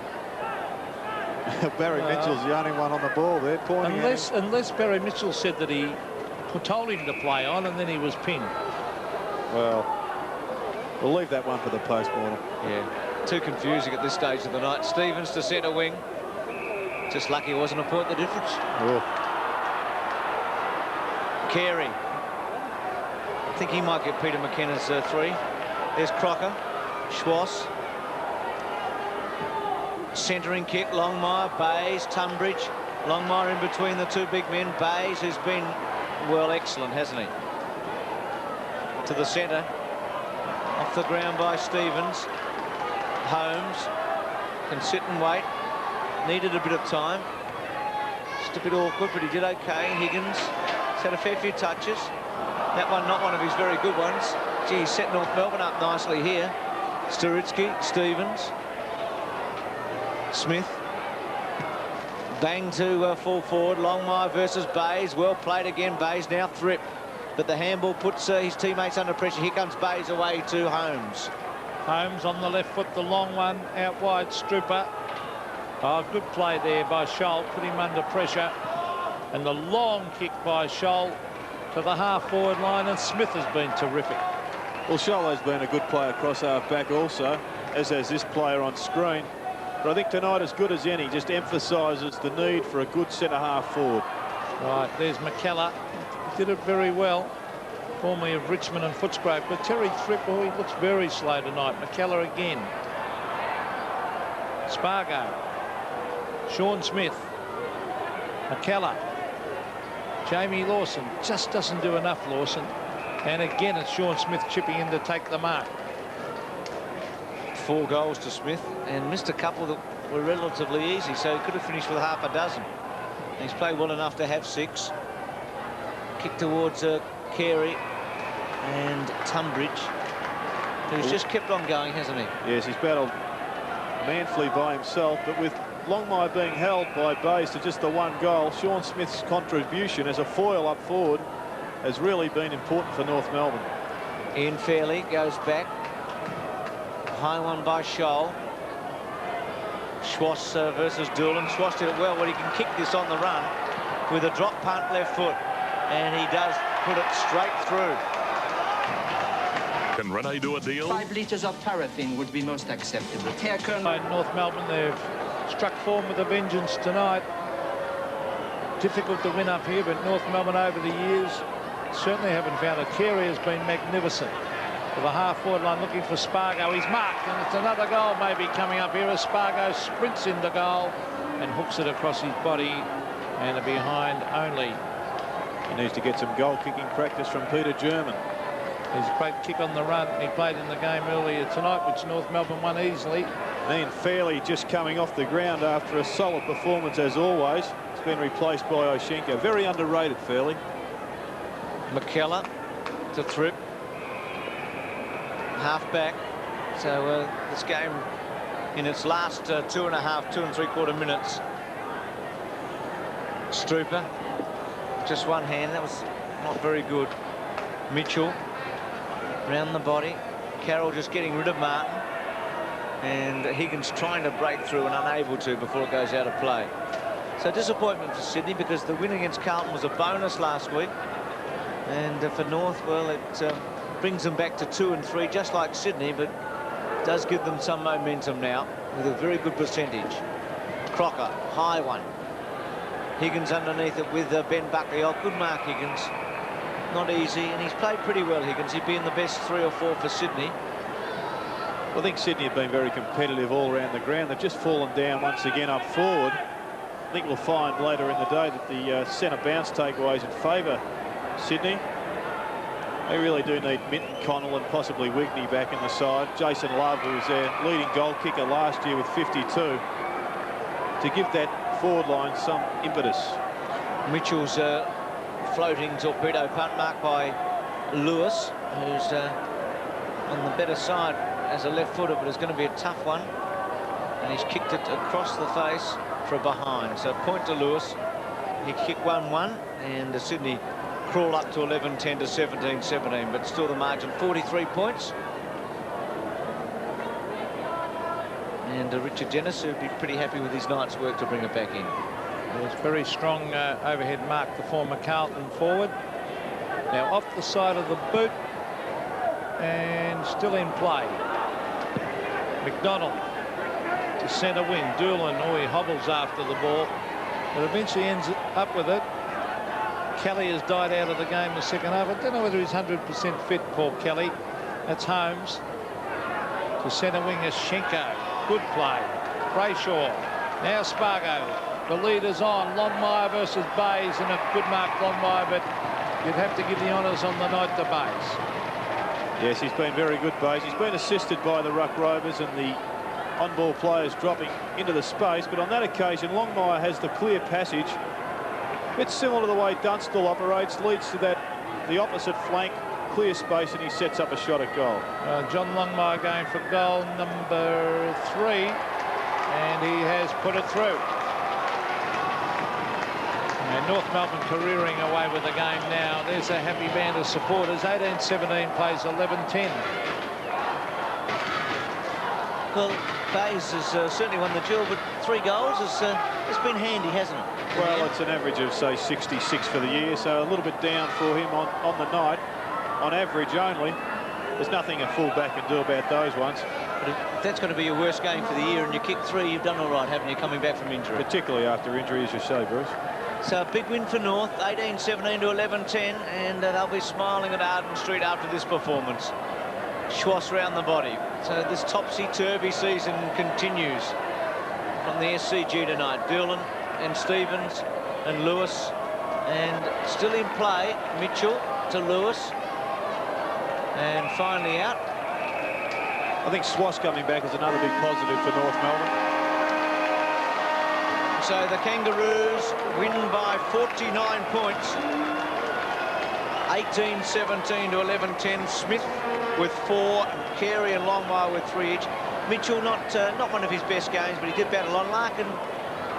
Barry Mitchell's the only one on the ball there, pointing unless Barry Mitchell said that he told him to play on, and then he was pinned. Well, we'll leave that one for the post-mortem. Yeah, too confusing at this stage of the night. Stevens to centre wing. Just lucky it wasn't a point the difference. Oh. Carey. I think he might get Peter McKenna's three. There's Crocker. Schwass. Centering kick, Longmire, Bays, Tunbridge. Longmire in between the two big men. Bays, who's been, well, excellent, hasn't he? To the centre. Off the ground by Stevens. Holmes can sit and wait. Needed a bit of time. Just a bit awkward, but he did okay. Higgins has had a fair few touches. That one, not one of his very good ones. Gee, he's set North Melbourne up nicely here. Sturitsky, Stevens. Smith. Bang to full forward. Longmire versus Bays. Well played again. Bays now Thripp. But the handball puts his teammates under pressure. Here comes Bays away to Holmes. Holmes on the left foot, the long one out wide. Strooper. Oh, good play there by Scholl. Put him under pressure. And the long kick by Scholl to the half-forward line. And Smith has been terrific. Well, Scholl has been a good player across half-back also, as has this player on screen. But I think tonight, as good as any, just emphasises the need for a good centre-half forward. Right, there's McKellar. He did it very well, formerly of Richmond and Footscray. But Terry Thripp, oh, he looks very slow tonight. McKellar again. Spargo. Sean Smith. McKellar. Jamie Lawson just doesn't do enough, Lawson. And again, it's Sean Smith chipping in to take the mark. 4 goals to Smith, and missed a couple that were relatively easy, so he could have finished with half a dozen. He's played well enough to have 6. Kick towards Carey and Tunbridge, who's just kept on going, hasn't he? Yes, he's battled manfully by himself, but with Longmire being held by Bays to just the 1 goal, Sean Smith's contribution as a foil up forward has really been important for North Melbourne. Ian Fairley goes back. High one by Scholl. Schwass versus Doolan. Schwass did it well when he can kick this on the run with a drop punt left foot. And he does put it straight through. Can Rene do a deal? 5 litres of paraffin would be most acceptable. In North Melbourne, they've struck form with a vengeance tonight. Difficult to win up here, but North Melbourne over the years certainly haven't found it. Carey has been magnificent. To the half-forward line looking for Spargo. He's marked, and it's another goal maybe coming up here as Spargo sprints into goal and hooks it across his body and a behind only. He needs to get some goal-kicking practice from Peter German. He's a great kick on the run. He played in the game earlier tonight, which North Melbourne won easily. Ian Fairley just coming off the ground after a solid performance as always. It's been replaced by Oshenko. Very underrated, Fairley. McKellar to Thripp. Half back. So this game in its last 2 and 3/4 minutes. Strooper Just one hand. That was not very good. Mitchell round the body. Carroll just getting rid of Martin. And Higgins trying to break through and unable to before it goes out of play. So disappointment for Sydney, because the win against Carlton was a bonus last week. And for North, well, it brings them back to 2 and 3, just like Sydney, but does give them some momentum now with a very good percentage. Crocker, high one. Higgins underneath it with Ben Buckley. Oh, good mark, Higgins. Not easy, and he's played pretty well, Higgins. He'd be in the best 3 or 4 for Sydney. I think Sydney have been very competitive all around the ground. They've just fallen down once again up forward. I think we'll find later in the day that the centre bounce takeaways in favour Sydney. They really do need Minton, Connell and possibly Wigney back in the side. Jason Love, who was their leading goal kicker last year with 52, to give that forward line some impetus. Mitchell's floating torpedo punt marked by Lewis, who's on the better side as a left footer, but it's going to be a tough one. And he's kicked it across the face for a behind. So point to Lewis. He kicked 1-1, and Sydney crawl up to 11-10 to 17-17, but still the margin 43 points. And Richard Dennis would be pretty happy with his night's work to bring it back in. It's very strong overhead mark, the former Carlton forward. Now off the side of the boot and still in play. McDonald to centre wing. Doolan, oh, he hobbles after the ball, but eventually ends up with it. Kelly has died out of the game in the second half. I don't know whether he's 100% fit, Paul Kelly. That's Holmes. To centre wing is Schenko. Good play. Brayshaw. Now Spargo. The lead is on. Longmire versus Bays, and a good mark, Longmire, but you'd have to give the honours on the night to Bays. Yes, he's been very good, Bays. He's been assisted by the ruck rovers and the on-ball players dropping into the space, but on that occasion, Longmire has the clear passage. A bit similar to the way Dunstall operates, leads to the opposite flank, clear space, and he sets up a shot at goal. John Longmire going for goal number 3, and he has put it through. And North Melbourne careering away with the game now. There's a happy band of supporters. 18-17 plays 11-10. Well, Bays has certainly won the duel, but 3 goals has been handy, hasn't it? Well, it's an average of, say, 66 for the year, so a little bit down for him on the night, on average only. There's nothing a full-back can do about those ones. But if that's going to be your worst game for the year and you kick 3, you've done all right, haven't you, coming back from injury? Particularly after injury, as you say, Bruce. So a big win for North, 18-17 to 11-10, and they'll be smiling at Arden Street after this performance. Schwass round the body. So this topsy-turvy season continues from the SCG tonight. Doolan and Stevens and Lewis, and still in play, Mitchell to Lewis, and finally out. I think Schwass coming back is another big positive for North Melbourne. So the Kangaroos win by 49 points. 18-17 to 11-10. Smith with 4, Carey and Longmire with 3 each. Mitchell not one of his best games, but he did battle on. Larkin,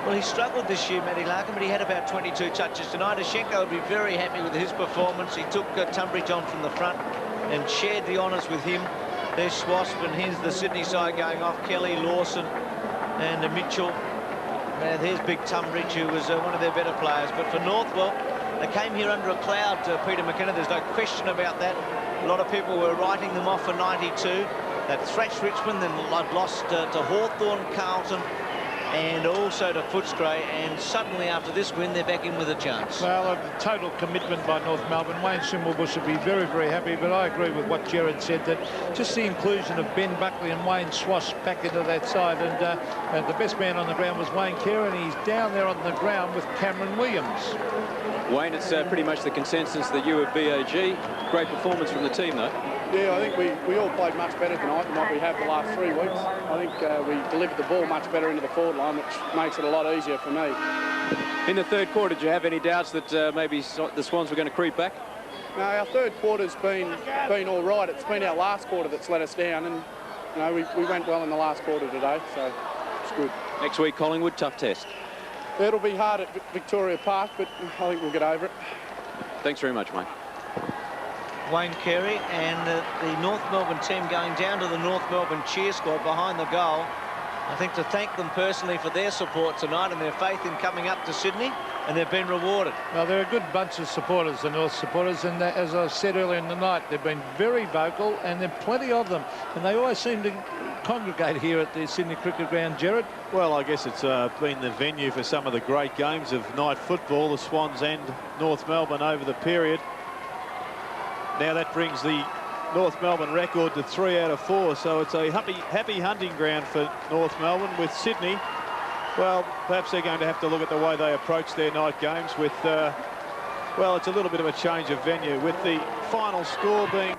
well, he struggled this year, Matty Larkin, but he had about 22 touches tonight. Ashenko would be very happy with his performance. He took Tunbridge on from the front and shared the honours with him. There's Swasp, and here's the Sydney side going off. Kelly, Lawson and Mitchell. There's Big Tunbridge, who was one of their better players. But for North, well, they came here under a cloud, Peter McKenna. There's no question about that. A lot of people were writing them off for 92. They'd thrashed Richmond, then lost to Hawthorn, Carlton, and also to Footscray, and suddenly after this win they're back in with a chance. Well, a total commitment by North Melbourne. Wayne Schimmelbusch would be very, very happy, but I agree with what Gerard said, that just the inclusion of Ben Buckley and Wayne Schwass back into that side, and the best man on the ground was Wayne Kerr, and he's down there on the ground with Cameron Williams. Wayne, it's pretty much the consensus that you at BAG. Great performance from the team, though. Yeah, I think we all played much better tonight than what we have the last 3 weeks. I think we delivered the ball much better into the forward line, which makes it a lot easier for me. In the third quarter, did you have any doubts that maybe the Swans were going to creep back? No, our third quarter's been all right. It's been our last quarter that's let us down, and you know we went well in the last quarter today, so it's good. Next week, Collingwood, tough test. It'll be hard at Victoria Park, but I think we'll get over it. Thanks very much, mate. Wayne Carey and the North Melbourne team going down to the North Melbourne cheer squad behind the goal. I think to thank them personally for their support tonight and their faith in coming up to Sydney, and they've been rewarded. Well, they're a good bunch of supporters, the North supporters, and as I said earlier in the night, they've been very vocal, and there are plenty of them, and they always seem to congregate here at the Sydney Cricket Ground. Gerard? Well, I guess it's been the venue for some of the great games of night football, the Swans and North Melbourne over the period. Now that brings the North Melbourne record to 3 out of 4, so it's a happy hunting ground for North Melbourne. With Sydney, well, perhaps they're going to have to look at the way they approach their night games with, well, it's a little bit of a change of venue, with the final score being